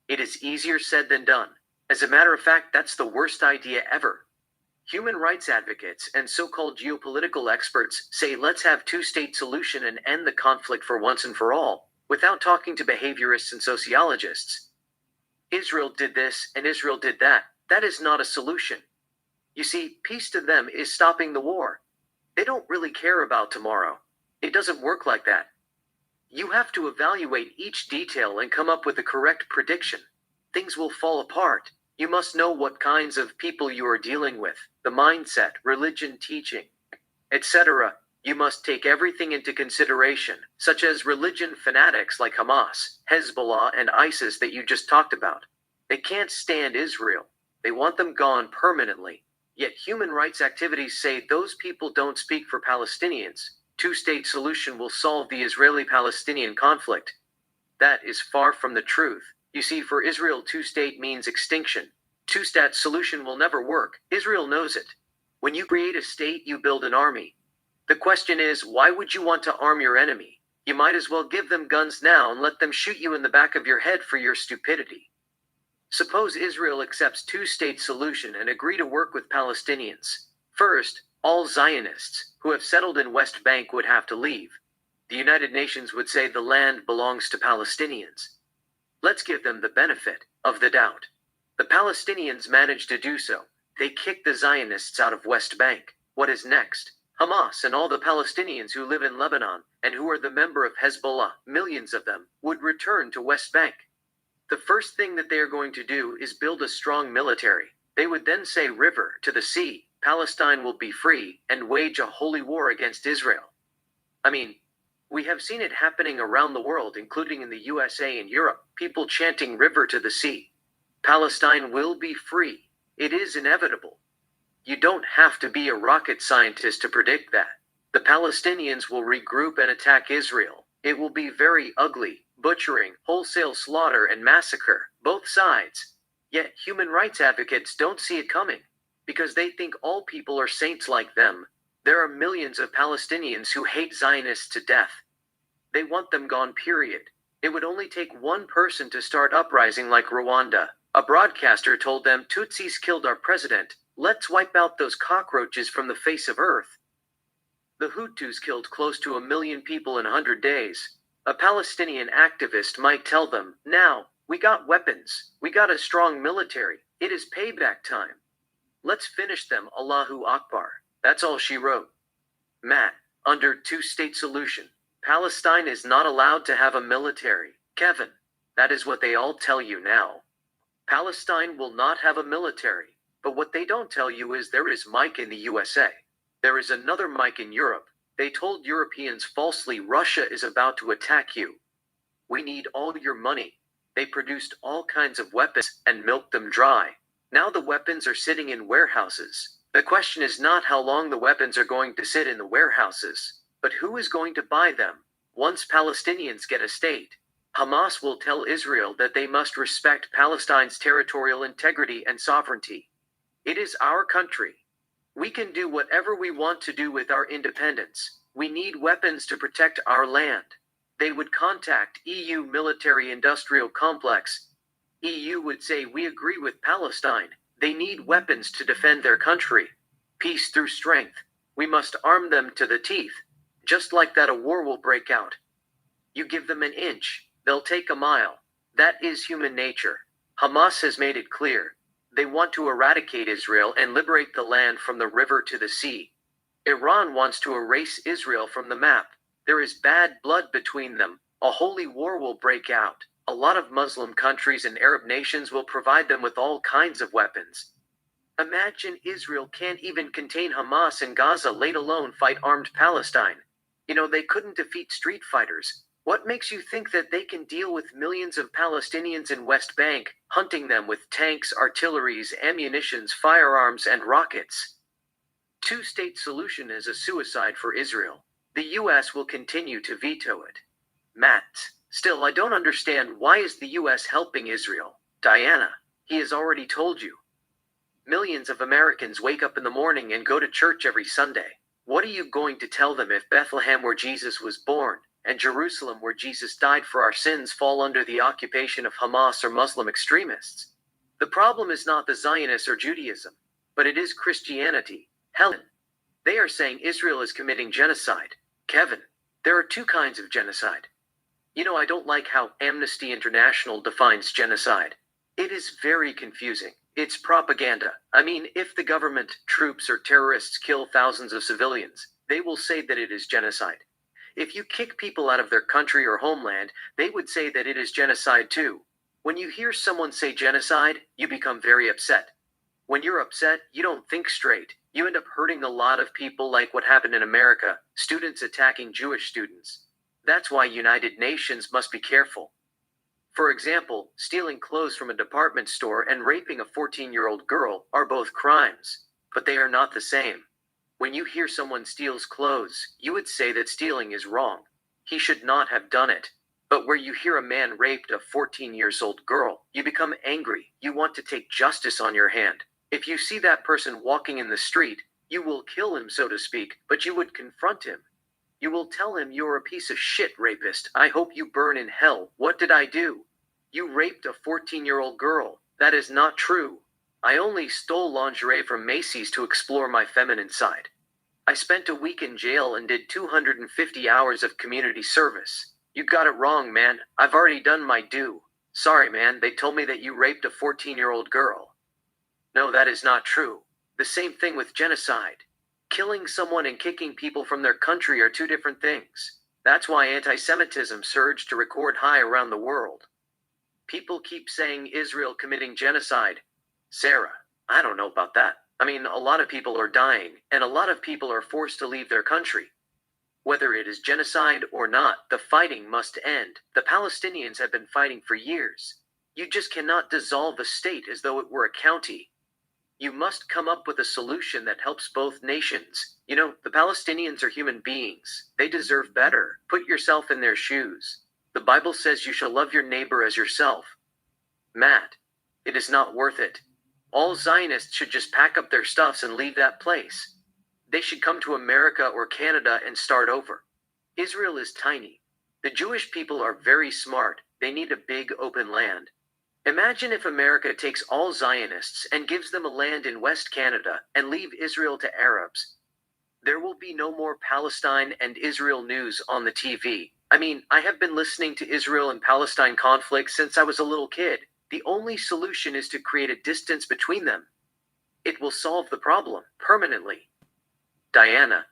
it is easier said than done. As a matter of fact, that's the worst idea ever. Human rights advocates and so-called geopolitical experts say let's have two-state solution and end the conflict for once and for all, without talking to behaviorists and sociologists. Israel did this and Israel did that. That is not a solution. You see, peace to them is stopping the war. They don't really care about tomorrow. It doesn't work like that. You have to evaluate each detail and come up with the correct prediction. Things will fall apart. You must know what kinds of people you are dealing with, the mindset, religion, teaching, etc. You must take everything into consideration, such as religion fanatics like Hamas, Hezbollah, and ISIS that you just talked about. They can't stand Israel. They want them gone permanently. Yet human rights activities say those people don't speak for Palestinians. Two-state solution will solve the Israeli-Palestinian conflict. That is far from the truth. You see, for Israel, two-state means extinction. Two-state solution will never work. Israel knows it. When you create a state, you build an army. The question is, why would you want to arm your enemy? You might as well give them guns now and let them shoot you in the back of your head for your stupidity. Suppose Israel accepts two-state solution and agree to work with Palestinians. First, all Zionists who have settled in West Bank would have to leave. The United Nations would say the land belongs to Palestinians. Let's give them the benefit of the doubt. The Palestinians managed to do so. They kicked the Zionists out of West Bank. What is next? Hamas and all the Palestinians who live in Lebanon and who are the member of Hezbollah, millions of them, would return to West Bank. The first thing that they are going to do is build a strong military. They would then say river to the sea, Palestine will be free, and wage a holy war against Israel. We have seen it happening around the world, including in the USA and Europe, people chanting river to the sea. Palestine will be free. It is inevitable. You don't have to be a rocket scientist to predict that. The Palestinians will regroup and attack Israel. It will be very ugly, butchering, wholesale slaughter and massacre, both sides. Yet human rights advocates don't see it coming, because they think all people are saints like them. There are millions of Palestinians who hate Zionists to death. They want them gone, period. It would only take one person to start uprising like Rwanda. A broadcaster told them Tutsis killed our president. Let's wipe out those cockroaches from the face of earth. The Hutus killed close to 1 million people in 100 days. A Palestinian activist might tell them, now, we got weapons. We got a strong military. It is payback time. Let's finish them, Allahu Akbar. That's all she wrote. Matt, under two-state solution, Palestine is not allowed to have a military. Kevin, that is what they all tell you now. Palestine will not have a military, but what they don't tell you is there is Mike in the USA. There is another Mike in Europe. They told Europeans falsely Russia is about to attack you. We need all your money. They produced all kinds of weapons and milked them dry. Now the weapons are sitting in warehouses. The question is not how long the weapons are going to sit in the warehouses, but who is going to buy them. Once Palestinians get a state, Hamas will tell Israel that they must respect Palestine's territorial integrity and sovereignty. It is our country. We can do whatever we want to do with our independence. We need weapons to protect our land. They would contact EU military industrial complex. EU would say we agree with Palestine. They need weapons to defend their country. Peace through strength. We must arm them to the teeth. Just like that, a war will break out. You give them an inch, they'll take a mile. That is human nature. Hamas has made it clear. They want to eradicate Israel and liberate the land from the river to the sea. Iran wants to erase Israel from the map. There is bad blood between them. A holy war will break out. A lot of Muslim countries and Arab nations will provide them with all kinds of weapons. Imagine Israel can't even contain Hamas in Gaza, let alone fight armed Palestine. They couldn't defeat street fighters. What makes you think that they can deal with millions of Palestinians in West Bank, hunting them with tanks, artilleries, ammunitions, firearms, and rockets? Two-state solution is a suicide for Israel. The US will continue to veto it. Matt, still I don't understand, why is the US helping Israel? Diana, he has already told you. Millions of Americans wake up in the morning and go to church every Sunday. What are you going to tell them if Bethlehem, where Jesus was born, and Jerusalem, where Jesus died for our sins, fall under the occupation of Hamas or Muslim extremists? The problem is not the Zionists or Judaism, but it is Christianity. Helen, they are saying Israel is committing genocide. Kevin, there are two kinds of genocide. I don't like how Amnesty International defines genocide. It is very confusing. It's propaganda. If the government, troops, or terrorists kill thousands of civilians, they will say that it is genocide. If you kick people out of their country or homeland, they would say that it is genocide too. When you hear someone say genocide, you become very upset. When you're upset, you don't think straight. You end up hurting a lot of people, like what happened in America, students attacking Jewish students. That's why United Nations must be careful. For example, stealing clothes from a department store and raping a 14-year-old girl are both crimes, but they are not the same. When you hear someone steals clothes, you would say that stealing is wrong. He should not have done it. But where you hear a man raped a 14-year-old girl, you become angry. You want to take justice on your hand. If you see that person walking in the street, you will kill him, so to speak, but you would confront him. You will tell him, you're a piece of shit rapist. I hope you burn in hell. What did I do? You raped a 14-year-old girl. That is not true. I only stole lingerie from Macy's to explore my feminine side. I spent a week in jail and did 250 hours of community service. You got it wrong, man. I've already done my due. Sorry, man, they told me that you raped a 14-year-old girl. No, that is not true. The same thing with genocide. Killing someone and kicking people from their country are two different things. That's why anti-Semitism surged to record high around the world. People keep saying Israel committing genocide. Sarah, I don't know about that. A lot of people are dying, and a lot of people are forced to leave their country. Whether it is genocide or not, the fighting must end. The Palestinians have been fighting for years. You just cannot dissolve a state as though it were a county. You must come up with a solution that helps both nations. The Palestinians are human beings. They deserve better. Put yourself in their shoes. The Bible says you shall love your neighbor as yourself. Matt, It is not worth it. All Zionists should just pack up their stuffs and leave that place. They should come to America or Canada and start over. Israel is tiny. The Jewish people are very smart. They need a big open land. Imagine if America takes all Zionists and gives them a land in West Canada and leave Israel to Arabs. There will be no more Palestine and Israel news on the TV. I mean, I have been listening to Israel and Palestine conflict since I was a little kid. The only solution is to create a distance between them. It will solve the problem permanently. Diana,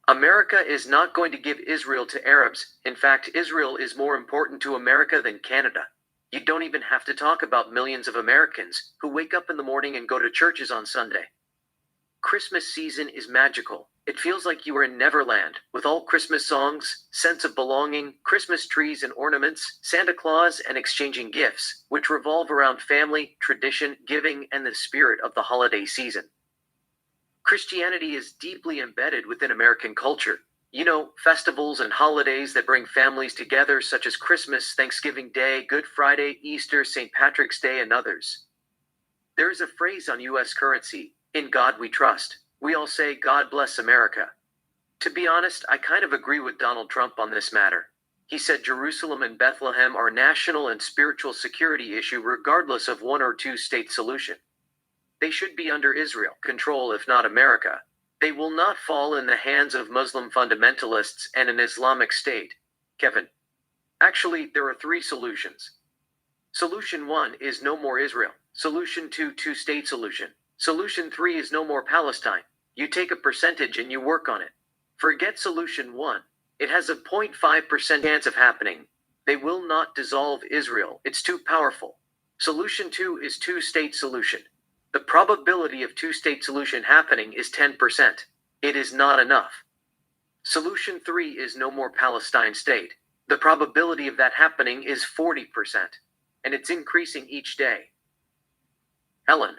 America is not going to give Israel to Arabs. In fact, Israel is more important to America than Canada. You don't even have to talk about millions of Americans who wake up in the morning and go to churches on Sunday. Christmas season is magical. It feels like you are in Neverland, with all Christmas songs, sense of belonging, Christmas trees and ornaments, Santa Claus, and exchanging gifts, which revolve around family, tradition, giving, and the spirit of the holiday season. Christianity is deeply embedded within American culture. You know, festivals and holidays that bring families together, such as Christmas, Thanksgiving Day, Good Friday, Easter, St. Patrick's Day, and others. There is a phrase on US currency, "In God we trust." We all say, "God bless America." To be honest, I kind of agree with Donald Trump on this matter. He said Jerusalem and Bethlehem are national and spiritual security issue regardless of one or two state solution. They should be under Israel control, if not America. They will not fall in the hands of Muslim fundamentalists and an Islamic State. Kevin. Actually, there are three solutions. Solution 1 is no more Israel. Solution 2, two-state solution. Solution 3 is no more Palestine. You take a percentage and you work on it. Forget solution 1. It has a 0.5% chance of happening. They will not dissolve Israel. It's too powerful. Solution 2 is two-state solution. The probability of two-state solution happening is 10%. It is not enough. Solution 3 is no more Palestine state. The probability of that happening is 40%, and it's increasing each day. Helen,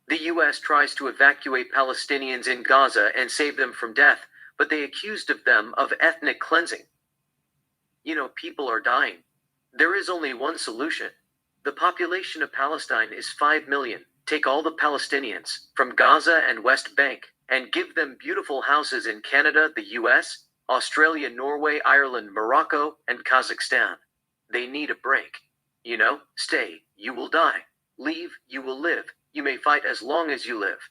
the US tries to evacuate Palestinians in Gaza and save them from death, but they accused of them of ethnic cleansing. You know, people are dying. There is only one solution. The population of Palestine is 5 million. Take all the Palestinians from Gaza and West Bank and give them beautiful houses in Canada, the US, Australia, Norway, Ireland, Morocco, and Kazakhstan. They need a break. You know, stay, you will die. Leave, you will live. You may fight as long as you live.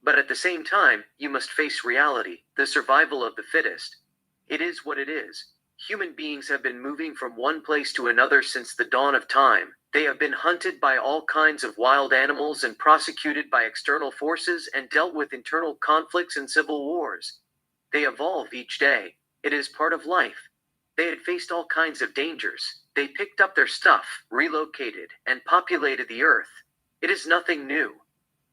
But at the same time, you must face reality, the survival of the fittest. It is what it is. Human beings have been moving from one place to another since the dawn of time. They have been hunted by all kinds of wild animals and prosecuted by external forces and dealt with internal conflicts and civil wars. They evolve each day. It is part of life. They had faced all kinds of dangers. They picked up their stuff, relocated, and populated the earth. It is nothing new.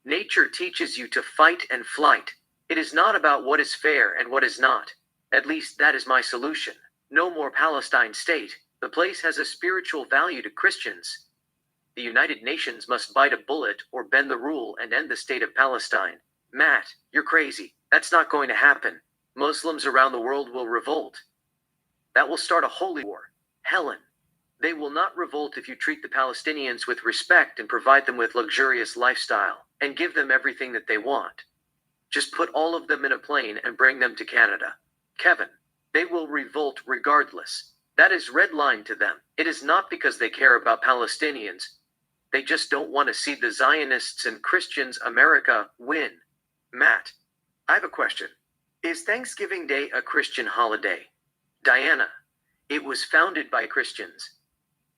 Nature teaches you to fight and flight. It is not about what is fair and what is not. At least that is my solution. No more Palestine state. The place has a spiritual value to Christians. The United Nations must bite a bullet or bend the rule and end the state of Palestine. Matt, you're crazy. That's not going to happen. Muslims around the world will revolt. That will start a holy war. Helen, they will not revolt if you treat the Palestinians with respect and provide them with luxurious lifestyle and give them everything that they want. Just put all of them in a plane and bring them to Canada. Kevin, they will revolt regardless. That is red line to them. It is not because they care about Palestinians. They just don't want to see the Zionists and Christians America win. Matt, I have a question. Is Thanksgiving Day a Christian holiday? Diana, it was founded by Christians.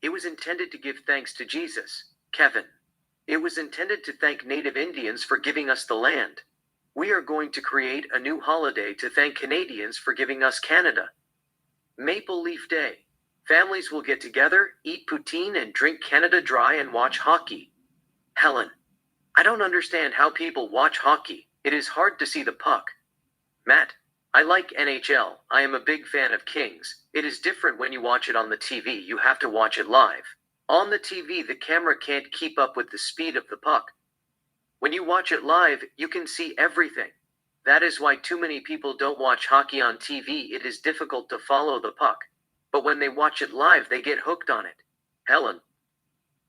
It was intended to give thanks to Jesus. Kevin, it was intended to thank Native Indians for giving us the land. We are going to create a new holiday to thank Canadians for giving us Canada. Maple Leaf Day. Families will get together, eat poutine, and drink Canada Dry and watch hockey. Helen, I don't understand how people watch hockey. It is hard to see the puck. Matt, I like NHL. I am a big fan of Kings. It is different when you watch it on the TV. You have to watch it live. On the TV, the camera can't keep up with the speed of the puck. When you watch it live, you can see everything. That is why too many people don't watch hockey on TV. It is difficult to follow the puck. But when they watch it live, they get hooked on it. Helen,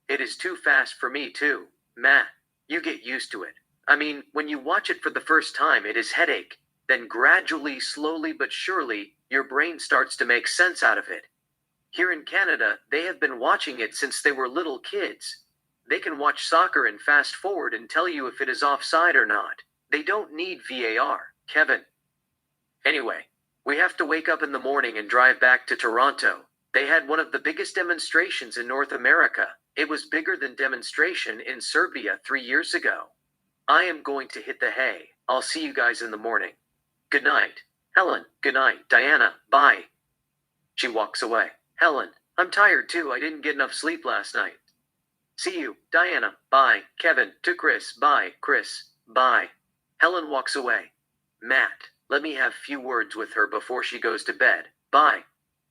it is too fast for me too. Matt, you get used to it. I mean, when you watch it for the first time, it is headache. Then gradually, slowly but surely, your brain starts to make sense out of it. Here in Canada, they have been watching it since they were little kids. They can watch soccer and fast forward and tell you if it is offside or not. They don't need VAR, Kevin. Anyway, we have to wake up in the morning and drive back to Toronto. They had one of the biggest demonstrations in North America. It was bigger than demonstration in Serbia 3 years ago. I am going to hit the hay. I'll see you guys in the morning. Good night. Helen, good night. Diana, bye. She walks away. Helen, I'm tired too. I didn't get enough sleep last night. See you. Diana, bye. Kevin, to Chris, bye. Chris, bye. Helen walks away. Matt, let me have few words with her before she goes to bed. Bye.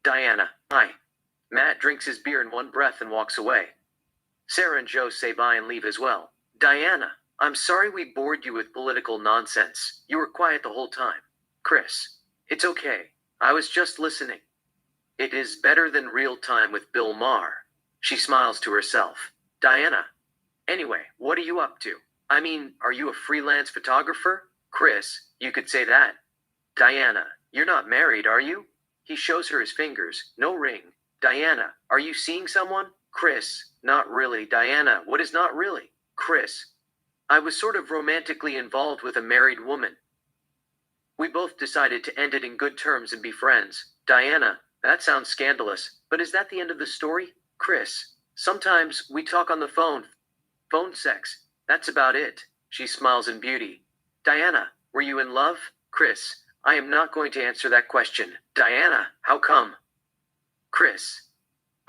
Diana, bye. Matt drinks his beer in one breath and walks away. Sarah and Joe say bye and leave as well. Diana, I'm sorry we bored you with political nonsense. You were quiet the whole time. Chris, it's okay. I was just listening. It is better than real time with Bill Maher. She smiles to herself. Diana, anyway, what are you up to? I mean, are you a freelance photographer? Chris, you could say that. Diana, you're not married, are you? He shows her his fingers. No ring. Diana, are you seeing someone? Chris, not really. Diana, what is not really? Chris, I was sort of romantically involved with a married woman. We both decided to end it in good terms and be friends. Diana, that sounds scandalous, but is that the end of the story? Chris, sometimes we talk on the phone. Phone sex. That's about it. She smiles in beauty. Diana, were you in love? Chris, I am not going to answer that question. Diana, how come? Chris,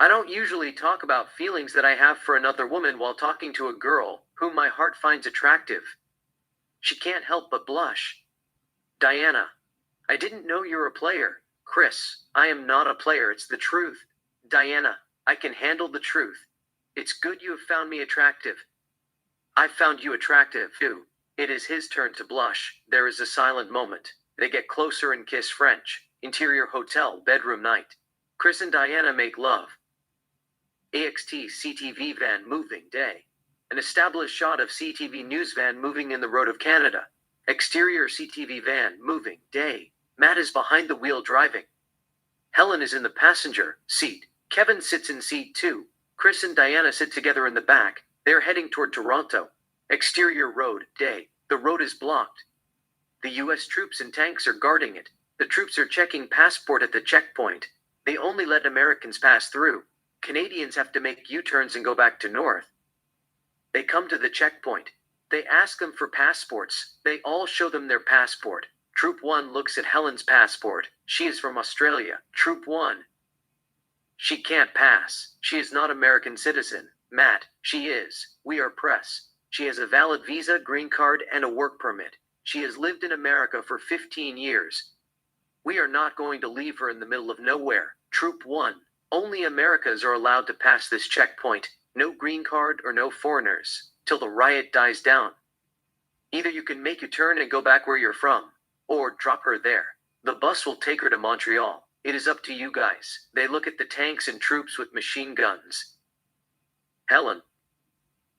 I don't usually talk about feelings that I have for another woman while talking to a girl whom my heart finds attractive. She can't help but blush. Diana, I didn't know you're a player. Chris, I am not a player, it's the truth. Diana, I can handle the truth. It's good you have found me attractive. I found you attractive, too. It is his turn to blush. There is a silent moment. They get closer and kiss French. Interior hotel, bedroom night. Chris and Diana make love. AXT CTV van moving day. An established shot of CTV news van moving in the road of Canada. Exterior CTV van moving day. Matt is behind the wheel driving. Helen is in the passenger seat. Kevin sits in seat 2. Chris and Diana sit together in the back. They're heading toward Toronto. Exterior road, day. The road is blocked. The US troops and tanks are guarding it. The troops are checking passport at the checkpoint. They only let Americans pass through. Canadians have to make U-turns and go back to north. They come to the checkpoint. They ask them for passports. They all show them their passport. Troop 1 looks at Helen's passport. She is from Australia. Troop 1. She can't pass. She is not American citizen. Matt, she is. We are press. She has a valid visa, green card, and a work permit. She has lived in America for 15 years. We are not going to leave her in the middle of nowhere. Troop 1. Only Americans are allowed to pass this checkpoint. No green card or no foreigners. Till the riot dies down. Either you can make a turn and go back where you're from, or drop her there. The bus will take her to Montreal. It is up to you guys. They look at the tanks and troops with machine guns. Helen.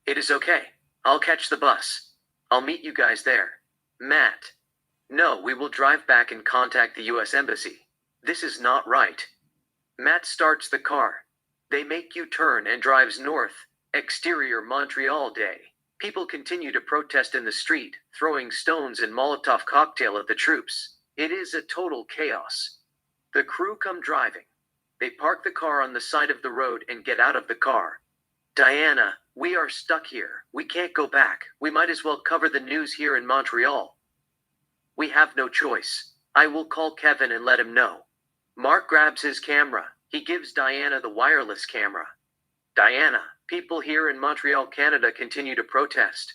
It is okay. I'll catch the bus. I'll meet you guys there. Matt. No, we will drive back and contact the US Embassy. This is not right. Matt starts the car. They make U-turn and drives north. Exterior Montreal day. People continue to protest in the street, throwing stones and Molotov cocktail at the troops. It is a total chaos. The crew come driving. They park the car on the side of the road and get out of the car. Diana, we are stuck here. We can't go back. We might as well cover the news here in Montreal. We have no choice. I will call Kevin and let him know. Mark grabs his camera. He gives Diana the wireless camera. Diana, people here in Montreal, Canada continue to protest.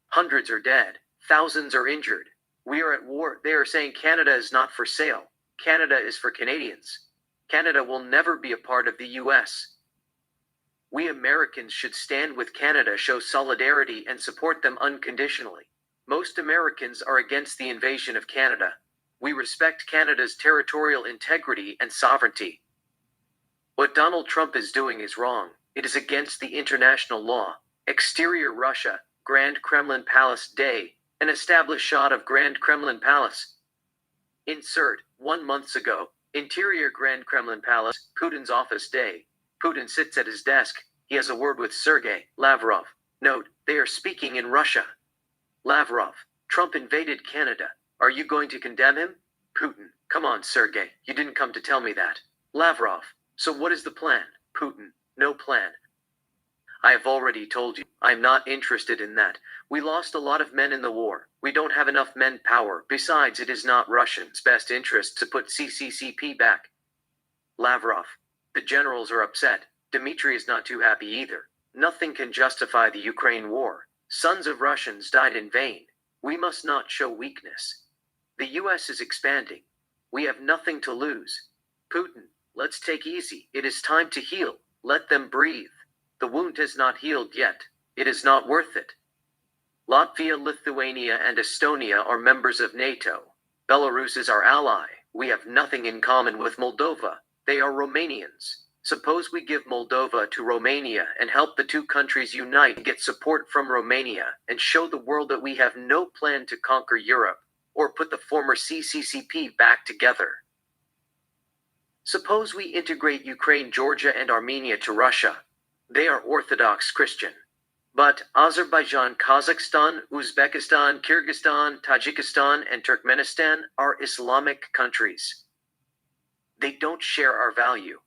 Hundreds are dead. Thousands are injured. We are at war. They are saying Canada is not for sale. Canada is for Canadians. Canada will never be a part of the US. We Americans should stand with Canada, show solidarity, and support them unconditionally. Most Americans are against the invasion of Canada. We respect Canada's territorial integrity and sovereignty. What Donald Trump is doing is wrong. It is against the international law. Exterior Russia, Grand Kremlin Palace Day, an established shot of Grand Kremlin Palace. Insert, 1 month ago, interior Grand Kremlin Palace, Putin's office day. Putin sits at his desk. He has a word with Sergei Lavrov. Note, they are speaking in Russia. Lavrov, Trump invaded Canada. Are you going to condemn him? Putin, come on, Sergei, you didn't come to tell me that. Lavrov, so what is the plan? Putin, no plan. I have already told you, I'm not interested in that. We lost a lot of men in the war. We don't have enough manpower. Besides, it is not Russians' best interest to put CCCP back. Lavrov, the generals are upset. Dmitry is not too happy either. Nothing can justify the Ukraine war. Sons of Russians died in vain. We must not show weakness. The US is expanding. We have nothing to lose. Putin, let's take easy. It is time to heal. Let them breathe. The wound has not healed yet. It is not worth it. Latvia, Lithuania, and Estonia are members of NATO. Belarus is our ally. We have nothing in common with Moldova. They are Romanians. Suppose we give Moldova to Romania and help the two countries unite, get support from Romania, and show the world that we have no plan to conquer Europe, or put the former CCCP back together. Suppose we integrate Ukraine, Georgia, and Armenia to Russia. They are Orthodox Christian. But Azerbaijan, Kazakhstan, Uzbekistan, Kyrgyzstan, Tajikistan, and Turkmenistan are Islamic countries. They don't share our value.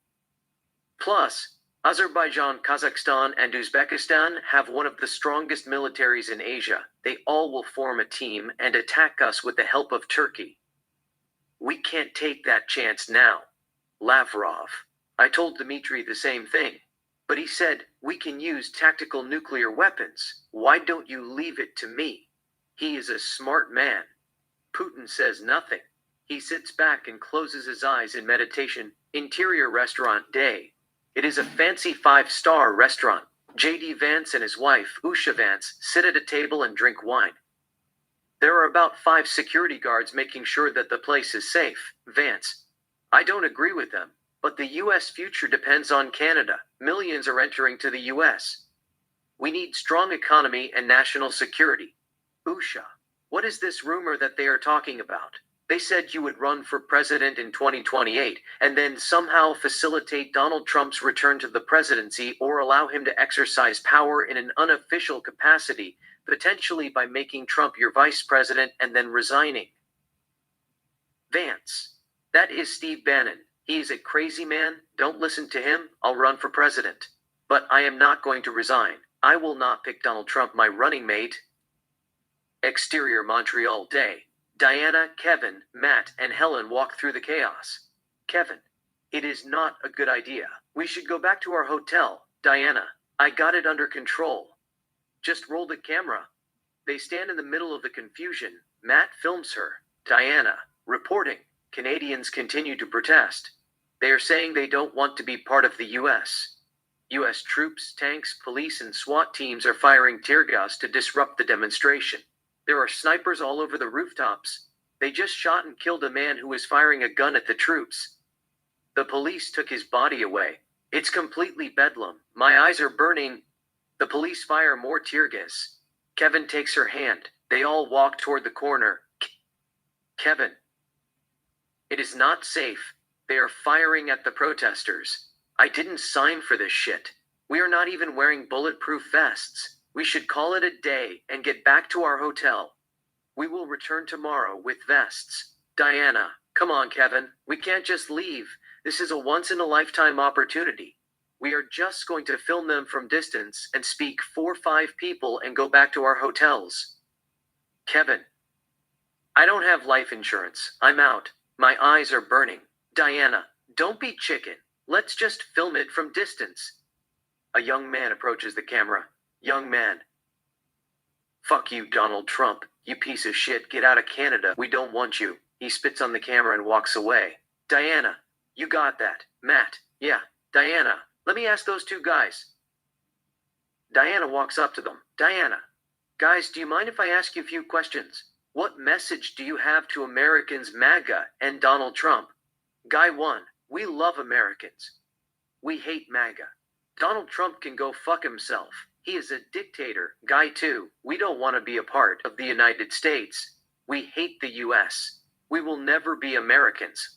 Plus, Azerbaijan, Kazakhstan, and Uzbekistan have one of the strongest militaries in Asia. They all will form a team and attack us with the help of Turkey. We can't take that chance now. Lavrov. I told Dmitry the same thing. But he said, we can use tactical nuclear weapons. Why don't you leave it to me? He is a smart man. Putin says nothing. He sits back and closes his eyes in meditation. Interior restaurant day. It is a fancy 5-star restaurant. J.D. Vance and his wife, Usha Vance, sit at a table and drink wine. There are about 5 security guards making sure that the place is safe. Vance. I don't agree with them, but the U.S. future depends on Canada. Millions are entering to the U.S. We need strong economy and national security. Usha. What is this rumor that they are talking about? They said you would run for president in 2028 and then somehow facilitate Donald Trump's return to the presidency or allow him to exercise power in an unofficial capacity, potentially by making Trump your vice president and then resigning. Vance. That is Steve Bannon. He is a crazy man. Don't listen to him. I'll run for president. But I am not going to resign. I will not pick Donald Trump my running mate. Exterior Montreal day. Diana, Kevin, Matt, and Helen walk through the chaos. Kevin. It is not a good idea. We should go back to our hotel. Diana. I got it under control. Just roll the camera. They stand in the middle of the confusion. Matt films her. Diana. Reporting. Canadians continue to protest. They are saying they don't want to be part of the U.S. U.S. troops, tanks, police, and SWAT teams are firing tear gas to disrupt the demonstration. There are snipers all over the rooftops. They just shot and killed a man who was firing a gun at the troops. The police took his body away. It's completely bedlam. My eyes are burning. The police fire more tear gas. Kevin takes her hand. They all walk toward the corner. Kevin. It is not safe. They are firing at the protesters. I didn't sign for this shit. We are not even wearing bulletproof vests. We should call it a day and get back to our hotel. We will return tomorrow with vests. Diana, come on, Kevin. We can't just leave. This is a once-in-a-lifetime opportunity. We are just going to film them from distance and speak 4 or 5 people and go back to our hotels. Kevin. I don't have life insurance. I'm out. My eyes are burning. Diana, don't be chicken. Let's just film it from distance. A young man approaches the camera. Young man. Fuck you, Donald Trump. You piece of shit. Get out of Canada. We don't want you. He spits on the camera and walks away. Diana, you got that. Matt, yeah. Diana, let me ask those 2 guys. Diana walks up to them. Diana, guys, do you mind if I ask you a few questions? What message do you have to Americans, MAGA, and Donald Trump? Guy 1, we love Americans. We hate MAGA. Donald Trump can go fuck himself. He is a dictator. Guy 2, we don't want to be a part of the United States. We hate the US. We will never be Americans.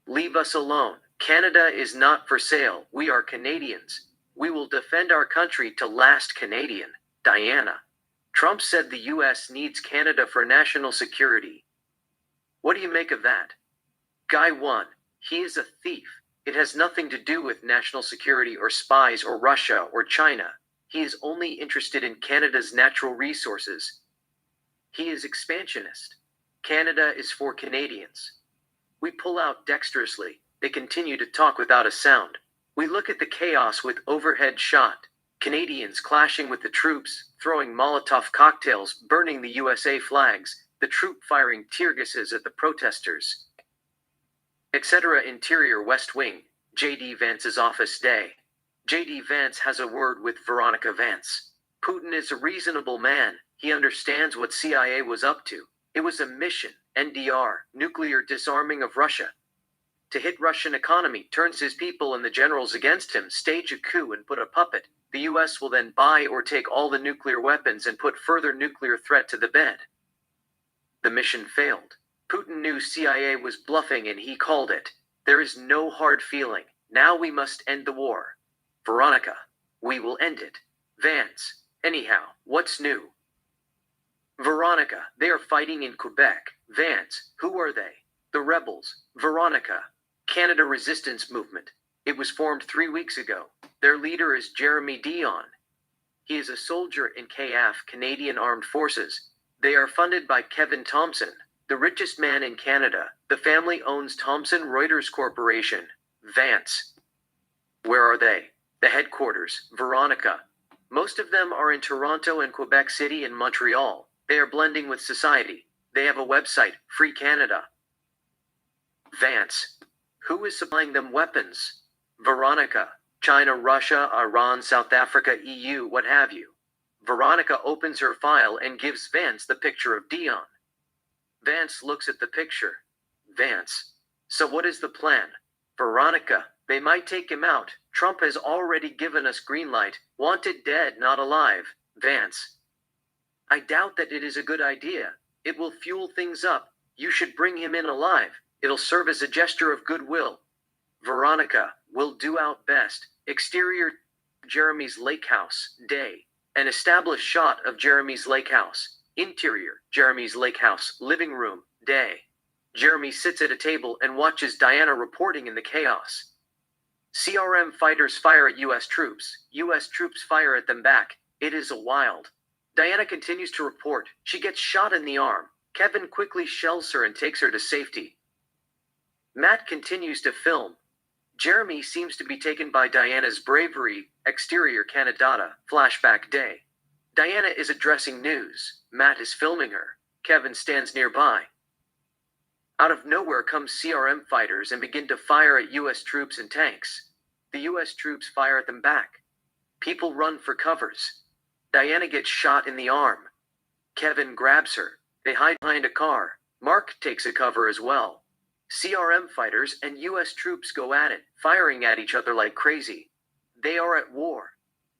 Leave us alone. Canada is not for sale. We are Canadians. We will defend our country to last. Canadian. Diana. Trump said the US needs Canada for national security. What do you make of that? Guy 1, he is a thief. It has nothing to do with national security or spies or Russia or China. He is only interested in Canada's natural resources. He is expansionist. Canada is for Canadians. We pull out dexterously. They continue to talk without a sound. We look at the chaos with overhead shot. Canadians clashing with the troops, throwing Molotov cocktails, burning the USA flags, the troop firing tear gases at the protesters, etc. Interior West Wing, J.D. Vance's office day. J.D. Vance has a word with Veronica Vance. Putin is a reasonable man. He understands what CIA was up to. It was a mission, NDR, nuclear disarming of Russia. To hit Russian economy, turns his people and the generals against him, stage a coup and put a puppet. The US will then buy or take all the nuclear weapons and put further nuclear threat to the bed. The mission failed. Putin knew CIA was bluffing and he called it. There is no hard feeling. Now we must end the war. Veronica, we will end it. Vance, anyhow, what's new? Veronica, they are fighting in Quebec. Vance, who are they? The rebels. Veronica, Canada Resistance Movement. It was formed 3 weeks ago. Their leader is Jeremy Dion. He is a soldier in KF, Canadian Armed Forces. They are funded by Kevin Thompson, the richest man in Canada. The family owns Thomson Reuters Corporation. Vance. Where are they? The headquarters, Veronica. Most of them are in Toronto and Quebec City and Montreal. They are blending with society. They have a website, Free Canada. Vance. Who is supplying them weapons? Veronica. China, Russia, Iran, South Africa, EU, what have you. Veronica opens her file and gives Vance the picture of Dion. Vance looks at the picture. Vance. So what is the plan? Veronica, they might take him out. Trump has already given us green light. Wanted dead, not alive. Vance. I doubt that it is a good idea. It will fuel things up. You should bring him in alive. It'll serve as a gesture of goodwill. Veronica, will do out best. Exterior, Jeremy's lake house, day. An established shot of Jeremy's lake house. Interior, Jeremy's lake house, living room, day. Jeremy sits at a table and watches Diana reporting in the chaos. CRM fighters fire at US troops. US troops fire at them back. It is a wild. Diana continues to report. She gets shot in the arm. Kevin quickly shells her and takes her to safety. Matt continues to film. Jeremy seems to be taken by Diana's bravery. Exterior Canada, flashback day. Diana is addressing news. Matt is filming her. Kevin stands nearby. Out of nowhere comes CRM fighters and begin to fire at US troops and tanks. The US troops fire at them back. People run for covers. Diana gets shot in the arm. Kevin grabs her. They hide behind a car. Mark takes a cover as well. CRM fighters and US troops go at it, firing at each other like crazy. They are at war.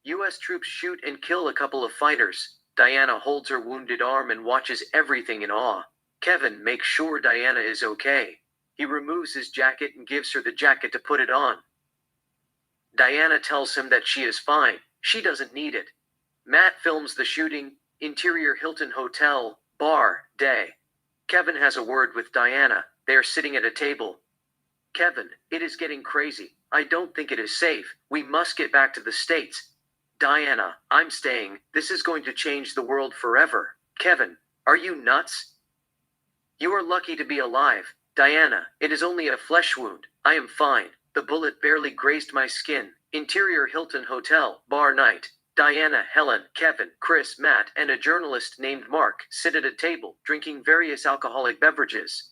US troops shoot and kill a couple of fighters. Diana holds her wounded arm and watches everything in awe. Kevin makes sure Diana is okay. He removes his jacket and gives her the jacket to put it on. Diana tells him that she is fine. She doesn't need it. Matt films the shooting. Interior Hilton Hotel, bar, day. Kevin has a word with Diana. They are sitting at a table. Kevin, it is getting crazy. I don't think it is safe. We must get back to the States. Diana, I'm staying. This is going to change the world forever. Kevin, are you nuts? You are lucky to be alive. Diana, it is only a flesh wound. I am fine. The bullet barely grazed my skin. Interior Hilton Hotel, bar night. Diana, Helen, Kevin, Chris, Matt, and a journalist named Mark sit at a table, drinking various alcoholic beverages.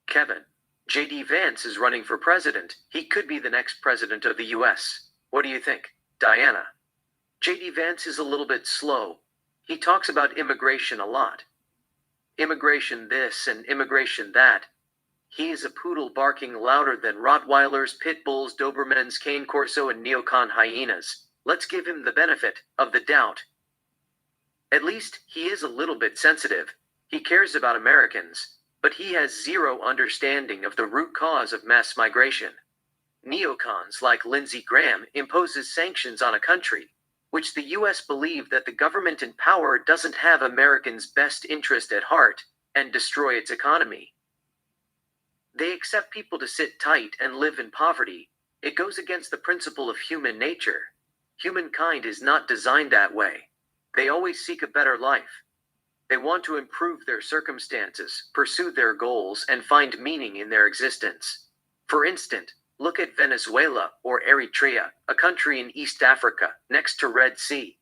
Kevin, J.D. Vance is running for president. He could be the next president of the U.S. What do you think? Diana. J.D. Vance is a little bit slow. He talks about immigration a lot. Immigration this and immigration that. He is a poodle barking louder than Rottweilers, pit bulls, Dobermans, cane corso, and neocon hyenas. Let's give him the benefit of the doubt. At least, he is a little bit sensitive. He cares about Americans, but he has zero understanding of the root cause of mass migration. Neocons like Lindsey Graham imposes sanctions on a country, which the US believe that the government in power doesn't have Americans' best interest at heart, and destroy its economy. They accept people to sit tight and live in poverty. It goes against the principle of human nature. Humankind is not designed that way. They always seek a better life. They want to improve their circumstances, pursue their goals, and find meaning in their existence. For instance, look at Venezuela or Eritrea, a country in East Africa, next to Red Sea.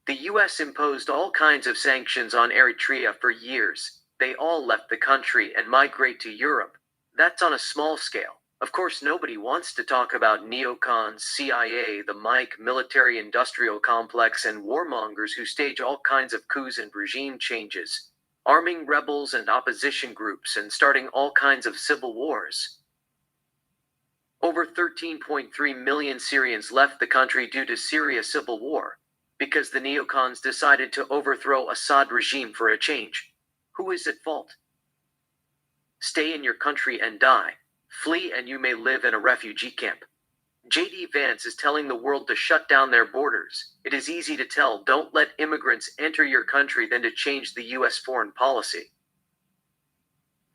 The US imposed all kinds of sanctions on Eritrea for years. They all left the country and migrate to Europe. That's on a small scale. Of course, nobody wants to talk about neocons, CIA, the Mike military-industrial complex, and warmongers who stage all kinds of coups and regime changes, arming rebels and opposition groups and starting all kinds of civil wars. Over 13.3 million Syrians left the country due to Syria's civil war, because the neocons decided to overthrow Assad regime for a change. Who is at fault? Stay in your country and die. Flee and you may live in a refugee camp. J.D. Vance is telling the world to shut down their borders. It is easy to tell, don't let immigrants enter your country, than to change the US foreign policy.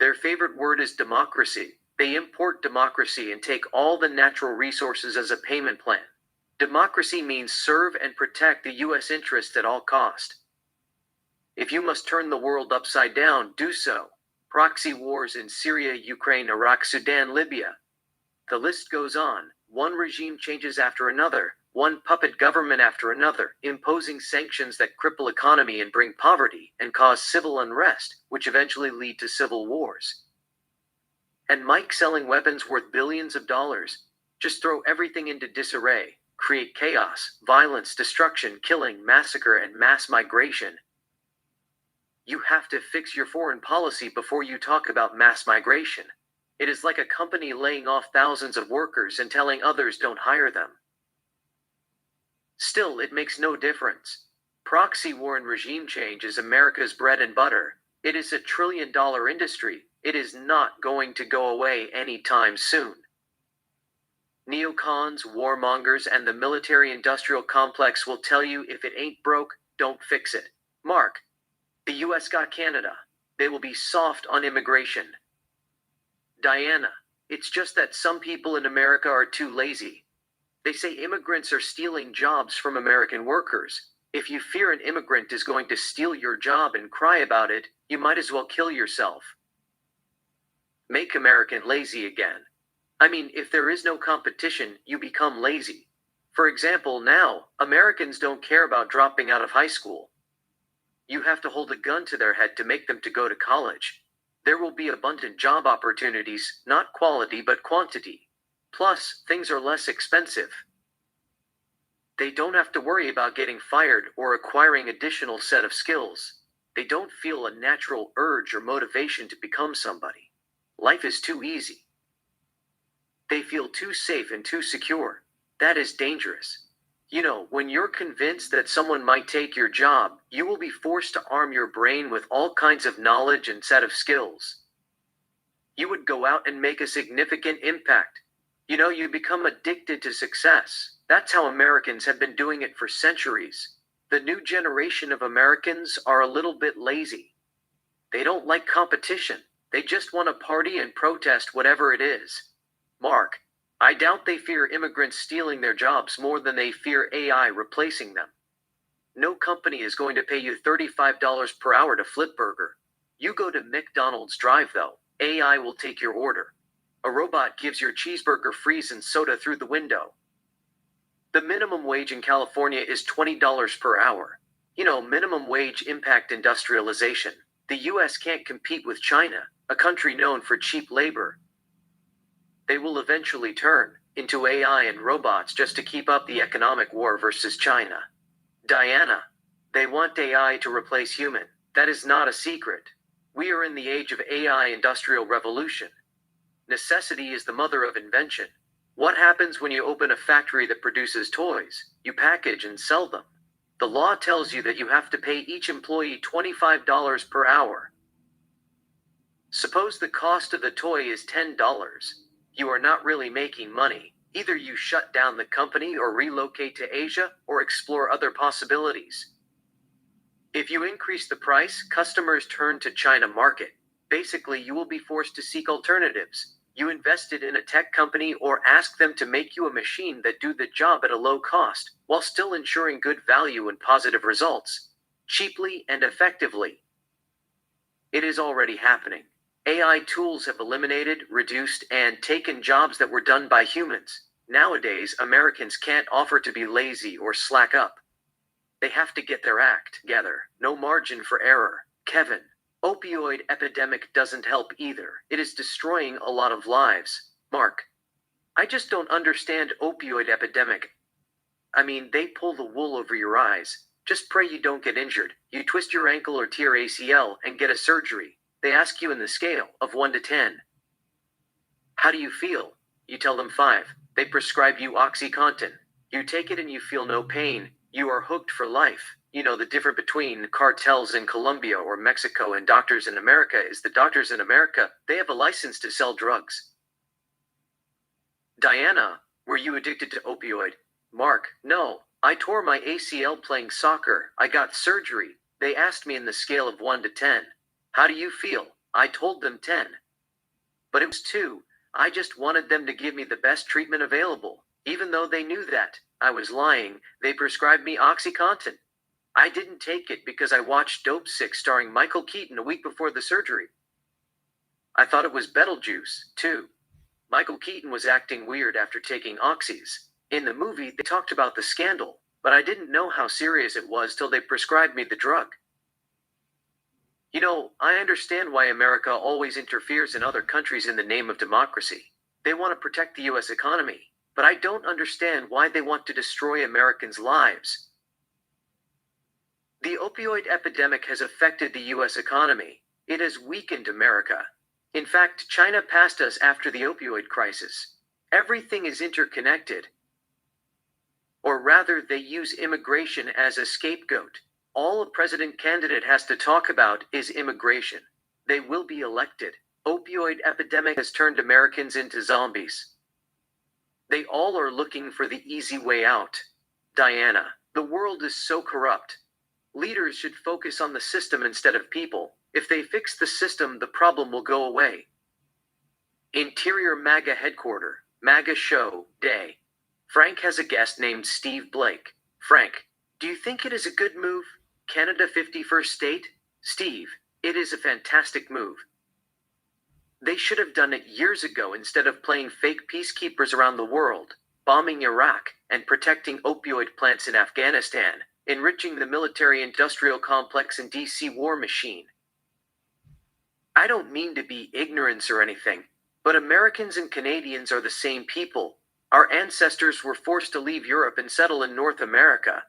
Their favorite word is democracy. They import democracy and take all the natural resources as a payment plan. Democracy means serve and protect the US interest at all cost. If you must turn the world upside down, do so. Proxy wars in Syria, Ukraine, Iraq, Sudan, Libya. The list goes on. One regime changes after another, one puppet government after another, imposing sanctions that cripple economy and bring poverty and cause civil unrest, which eventually lead to civil wars. And Mike selling weapons worth billions of dollars. Just throw everything into disarray, create chaos, violence, destruction, killing, massacre, and mass migration. You have to fix your foreign policy before you talk about mass migration. It is like a company laying off thousands of workers and telling others don't hire them. Still, it makes no difference. Proxy war and regime change is America's bread and butter. It is a trillion-dollar industry. It is not going to go away anytime soon. Neocons, warmongers, and the military-industrial complex will tell you if it ain't broke, don't fix it. Mark. The US got Canada. They will be soft on immigration. Diana, it's just that some people in America are too lazy. They say immigrants are stealing jobs from American workers. If you fear an immigrant is going to steal your job and cry about it, you might as well kill yourself. Make American lazy again. I mean, if there is no competition, you become lazy. For example, now, Americans don't care about dropping out of high school. You have to hold a gun to their head to make them to go to college. There will be abundant job opportunities, not quality but quantity. Plus, things are less expensive. They don't have to worry about getting fired or acquiring additional set of skills. They don't feel a natural urge or motivation to become somebody. Life is too easy. They feel too safe and too secure. That is dangerous. You know, when you're convinced that someone might take your job, you will be forced to arm your brain with all kinds of knowledge and set of skills. You would go out and make a significant impact. You know, you become addicted to success. That's how Americans have been doing it for centuries. The new generation of Americans are a little bit lazy. They don't like competition. They just want to party and protest whatever it is. Mark. I doubt they fear immigrants stealing their jobs more than they fear AI replacing them. No company is going to pay you $35 per hour to flip burger. You go to McDonald's drive though, AI will take your order. A robot gives your cheeseburger freeze and soda through the window. The minimum wage in California is $20 per hour. You know, minimum wage impact industrialization. The US can't compete with China, a country known for cheap labor. They will eventually turn into AI and robots just to keep up the economic war versus China. Diana, they want AI to replace human. That is not a secret. We are in the age of AI industrial revolution. Necessity is the mother of invention. What happens when you open a factory that produces toys? You package and sell them. The law tells you that you have to pay each employee $25 per hour. Suppose the cost of the toy is $10. You are not really making money. Either you shut down the company or relocate to Asia or explore other possibilities. If you increase the price, customers turn to China market. Basically, you will be forced to seek alternatives. You invested in a tech company or ask them to make you a machine that do the job at a low cost, while still ensuring good value and positive results, cheaply and effectively. It is already happening. AI tools have eliminated, reduced, and taken jobs that were done by humans. Nowadays, Americans can't offer to be lazy or slack up. They have to get their act together. No margin for error. Kevin, opioid epidemic doesn't help either. It is destroying a lot of lives. Mark, I just don't understand opioid epidemic. I mean, they pull the wool over your eyes. Just pray you don't get injured. You twist your ankle or tear ACL and get a surgery. They ask you in the scale of 1 to 10. How do you feel? You tell them 5. They prescribe you OxyContin. You take it and you feel no pain. You are hooked for life. You know, the difference between cartels in Colombia or Mexico and doctors in America is the doctors in America, they have a license to sell drugs. Diana, were you addicted to opioid? Mark, no. I tore my ACL playing soccer. I got surgery. They asked me in the scale of 1 to 10. How do you feel? I told them 10. But it was 2. I just wanted them to give me the best treatment available. Even though they knew that I was lying, they prescribed me OxyContin. I didn't take it because I watched Dope Sick starring Michael Keaton a week before the surgery. I thought it was Betelgeuse, too. Michael Keaton was acting weird after taking oxys. In the movie, they talked about the scandal, but I didn't know how serious it was till they prescribed me the drug. You know, I understand why America always interferes in other countries in the name of democracy. They want to protect the US economy, but I don't understand why they want to destroy Americans' lives. The opioid epidemic has affected the US economy. It has weakened America. In fact, China passed us after the opioid crisis. Everything is interconnected. Or rather, they use immigration as a scapegoat. All a president candidate has to talk about is immigration. They will be elected. Opioid epidemic has turned Americans into zombies. They all are looking for the easy way out. Diana, the world is so corrupt. Leaders should focus on the system instead of people. If they fix the system, the problem will go away. Interior MAGA headquarters, MAGA show, day. Frank has a guest named Steve Blake. Frank, do you think it is a good move? Canada 51st state? Steve, it is a fantastic move. They should have done it years ago instead of playing fake peacekeepers around the world, bombing Iraq, and protecting opioid plants in Afghanistan, enriching the military-industrial complex and DC war machine. I don't mean to be ignorant or anything, but Americans and Canadians are the same people. Our ancestors were forced to leave Europe and settle in North America.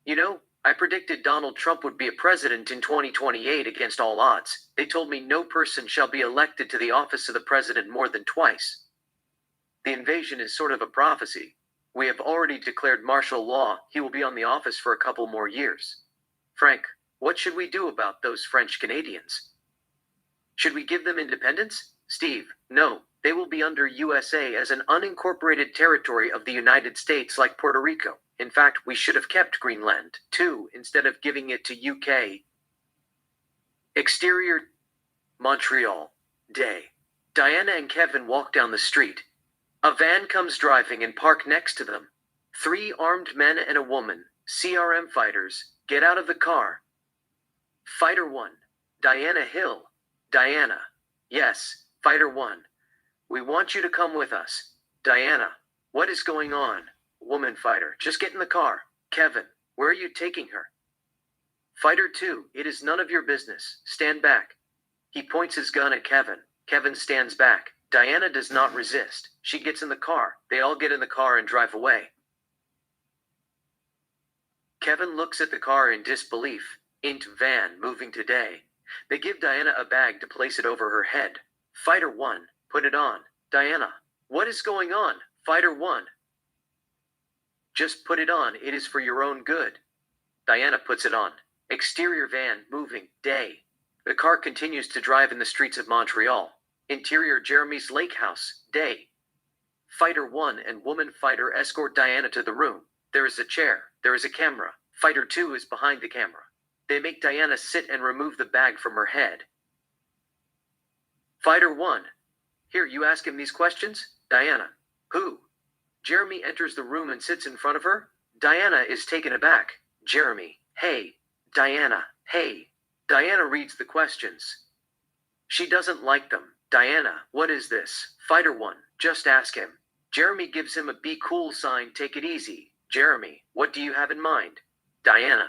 You know, I predicted Donald Trump would be a president in 2028 against all odds. They told me no person shall be elected to the office of the president more than twice. The invasion is sort of a prophecy. We have already declared martial law. He will be on the office for a couple more years. Frank, what should we do about those French Canadians? Should we give them independence? Steve, no. They will be under USA as an unincorporated territory of the United States like Puerto Rico. In fact, we should have kept Greenland, too, instead of giving it to UK. Exterior, Montreal, day. Diana and Kevin walk down the street. A van comes driving and park next to them. 3 armed men and a woman, CRM fighters, get out of the car. Fighter 1, Diana Hill. Diana, yes, Fighter 1. We want you to come with us. Diana, what is going on? Woman fighter, just get in the car. Kevin, where are you taking her? Fighter 2, it is none of your business. Stand back. He points his gun at Kevin. Kevin stands back. Diana does not resist. She gets in the car. They all get in the car and drive away. Kevin looks at the car in disbelief. Int van moving today. They give Diana a bag to place it over her head. Fighter 1, put it on. Diana, what is going on? Fighter 1, just put it on, it is for your own good. Diana puts it on. Exterior van, moving, day. The car continues to drive in the streets of Montreal. Interior Jeremy's lake house, day. Fighter 1 and woman fighter escort Diana to the room. There is a chair, there is a camera. Fighter 2 is behind the camera. They make Diana sit and remove the bag from her head. Fighter 1, here, you ask him these questions? Diana, who? Jeremy enters the room and sits in front of her. Diana is taken aback. Jeremy, hey. Diana, hey. Diana reads the questions. She doesn't like them. Diana, what is this? Fighter 1, just ask him. Jeremy gives him a be cool sign, take it easy. Jeremy, what do you have in mind? Diana,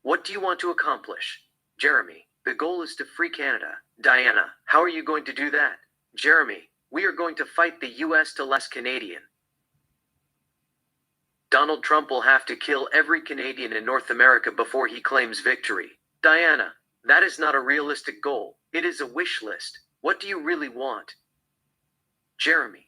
what do you want to accomplish? Jeremy, the goal is to free Canada. Diana, how are you going to do that? Jeremy, we are going to fight the US to last Canadian. Donald Trump will have to kill every Canadian in North America before he claims victory. Diana, that is not a realistic goal. It is a wish list. What do you really want? Jeremy,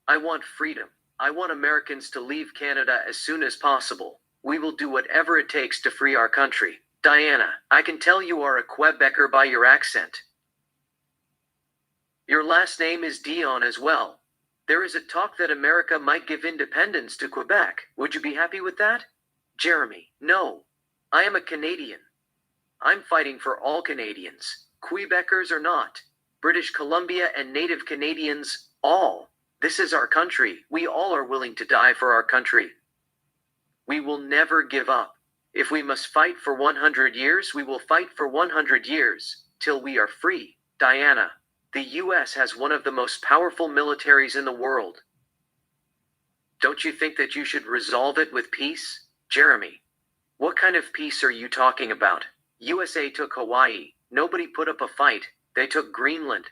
I want freedom. I want Americans to leave Canada as soon as possible. We will do whatever it takes to free our country. Diana, I can tell you are a Quebecer by your accent. Your last name is Dion as well. There is a talk that America might give independence to Quebec. Would you be happy with that? Jeremy, no. I am a Canadian. I'm fighting for all Canadians. Quebecers or not. British Columbia and Native Canadians, all. This is our country. We all are willing to die for our country. We will never give up. If we must fight for 100 years, we will fight for 100 years, till we are free. Diana, the US has one of the most powerful militaries in the world. Don't you think that you should resolve it with peace? Jeremy, what kind of peace are you talking about? USA took Hawaii. Nobody put up a fight. They took Greenland.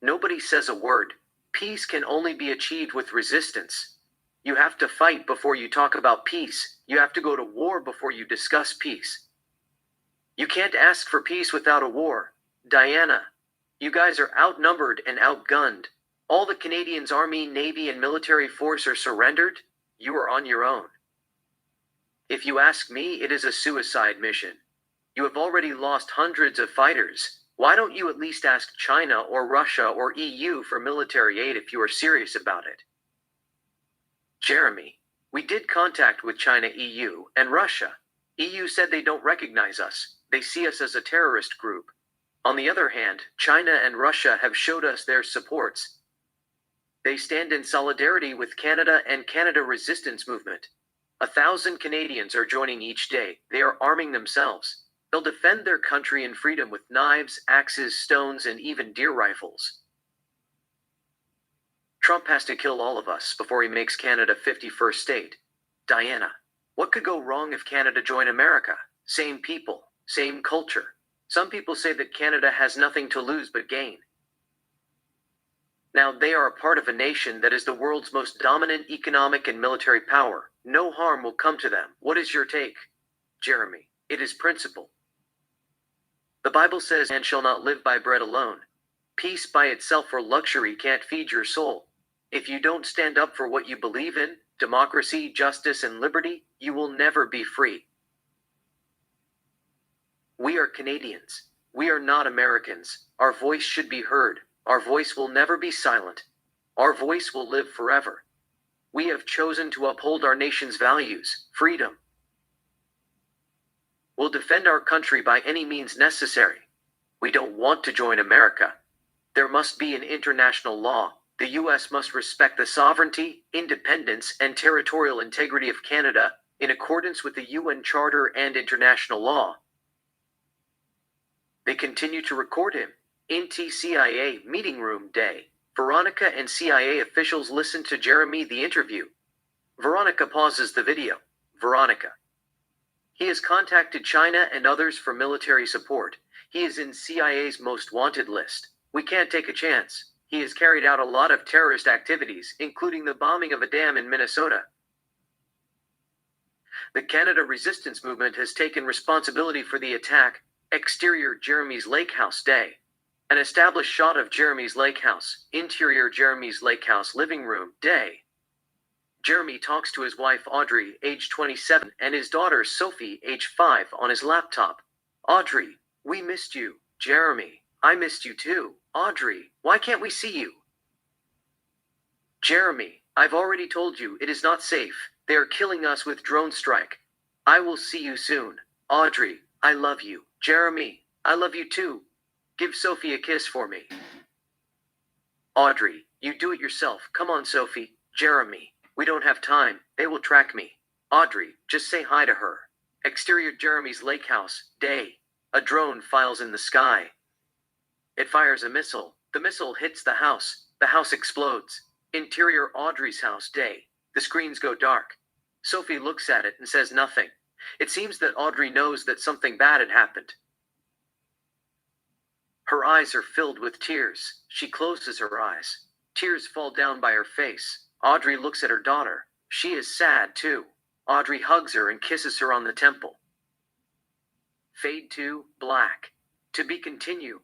Nobody says a word. Peace can only be achieved with resistance. You have to fight before you talk about peace. You have to go to war before you discuss peace. You can't ask for peace without a war. Diana, you guys are outnumbered and outgunned. All the Canadians' Army, Navy, and military force are surrendered. You are on your own. If you ask me, it is a suicide mission. You have already lost hundreds of fighters. Why don't you at least ask China or Russia or EU for military aid if you are serious about it? Jeremy, we did contact with China, EU, and Russia. EU said they don't recognize us. They see us as a terrorist group. On the other hand, China and Russia have showed us their supports. They stand in solidarity with Canada and Canada Resistance Movement. 1,000 Canadians are joining each day. They are arming themselves. They'll defend their country and freedom with knives, axes, stones, and even deer rifles. Trump has to kill all of us before he makes Canada 51st state. Diana, what could go wrong if Canada joined America? Same people, same culture. Some people say that Canada has nothing to lose but gain. Now they are a part of a nation that is the world's most dominant economic and military power. No harm will come to them. What is your take? Jeremy, it is principle. The Bible says, man shall not live by bread alone. Peace by itself or luxury can't feed your soul. If you don't stand up for what you believe in, democracy, justice, and liberty, you will never be free. We are Canadians. We are not Americans. Our voice should be heard. Our voice will never be silent. Our voice will live forever. We have chosen to uphold our nation's values, freedom. We'll defend our country by any means necessary. We don't want to join America. There must be an international law. The US must respect the sovereignty, independence, and territorial integrity of Canada in accordance with the UN Charter and international law. They continue to record him. In CIA meeting room day, Veronica and CIA officials listen to Jeremy the interview. Veronica pauses the video. Veronica. He has contacted China and others for military support. He is in CIA's most wanted list. We can't take a chance. He has carried out a lot of terrorist activities, including the bombing of a dam in Minnesota. The Canada Resistance Movement has taken responsibility for the attack. Exterior Jeremy's Lake House Day. An established shot of Jeremy's Lake House. Interior Jeremy's Lake House living room. Day. Jeremy talks to his wife Audrey, age 27, and his daughter Sophie, age 5, on his laptop. Audrey, we missed you. Jeremy, I missed you too. Audrey, why can't we see you? Jeremy, I've already told you it is not safe. They are killing us with drone strike. I will see you soon. Audrey, I love you. Jeremy, I love you too. Give Sophie a kiss for me. Audrey, you do it yourself. Come on, Sophie. Jeremy, we don't have time. They will track me. Audrey, just say hi to her. Exterior Jeremy's Lake House. Day. A drone files in the sky. It fires a missile. The missile hits the house. The house explodes. Interior Audrey's house. Day. The screens go dark. Sophie looks at it and says nothing. It seems that Audrey knows that something bad had happened. Her eyes are filled with tears. She closes her eyes. Tears fall down by her face. Audrey looks at her daughter. She is sad too. Audrey hugs her and kisses her on the temple. Fade to black. To be continued.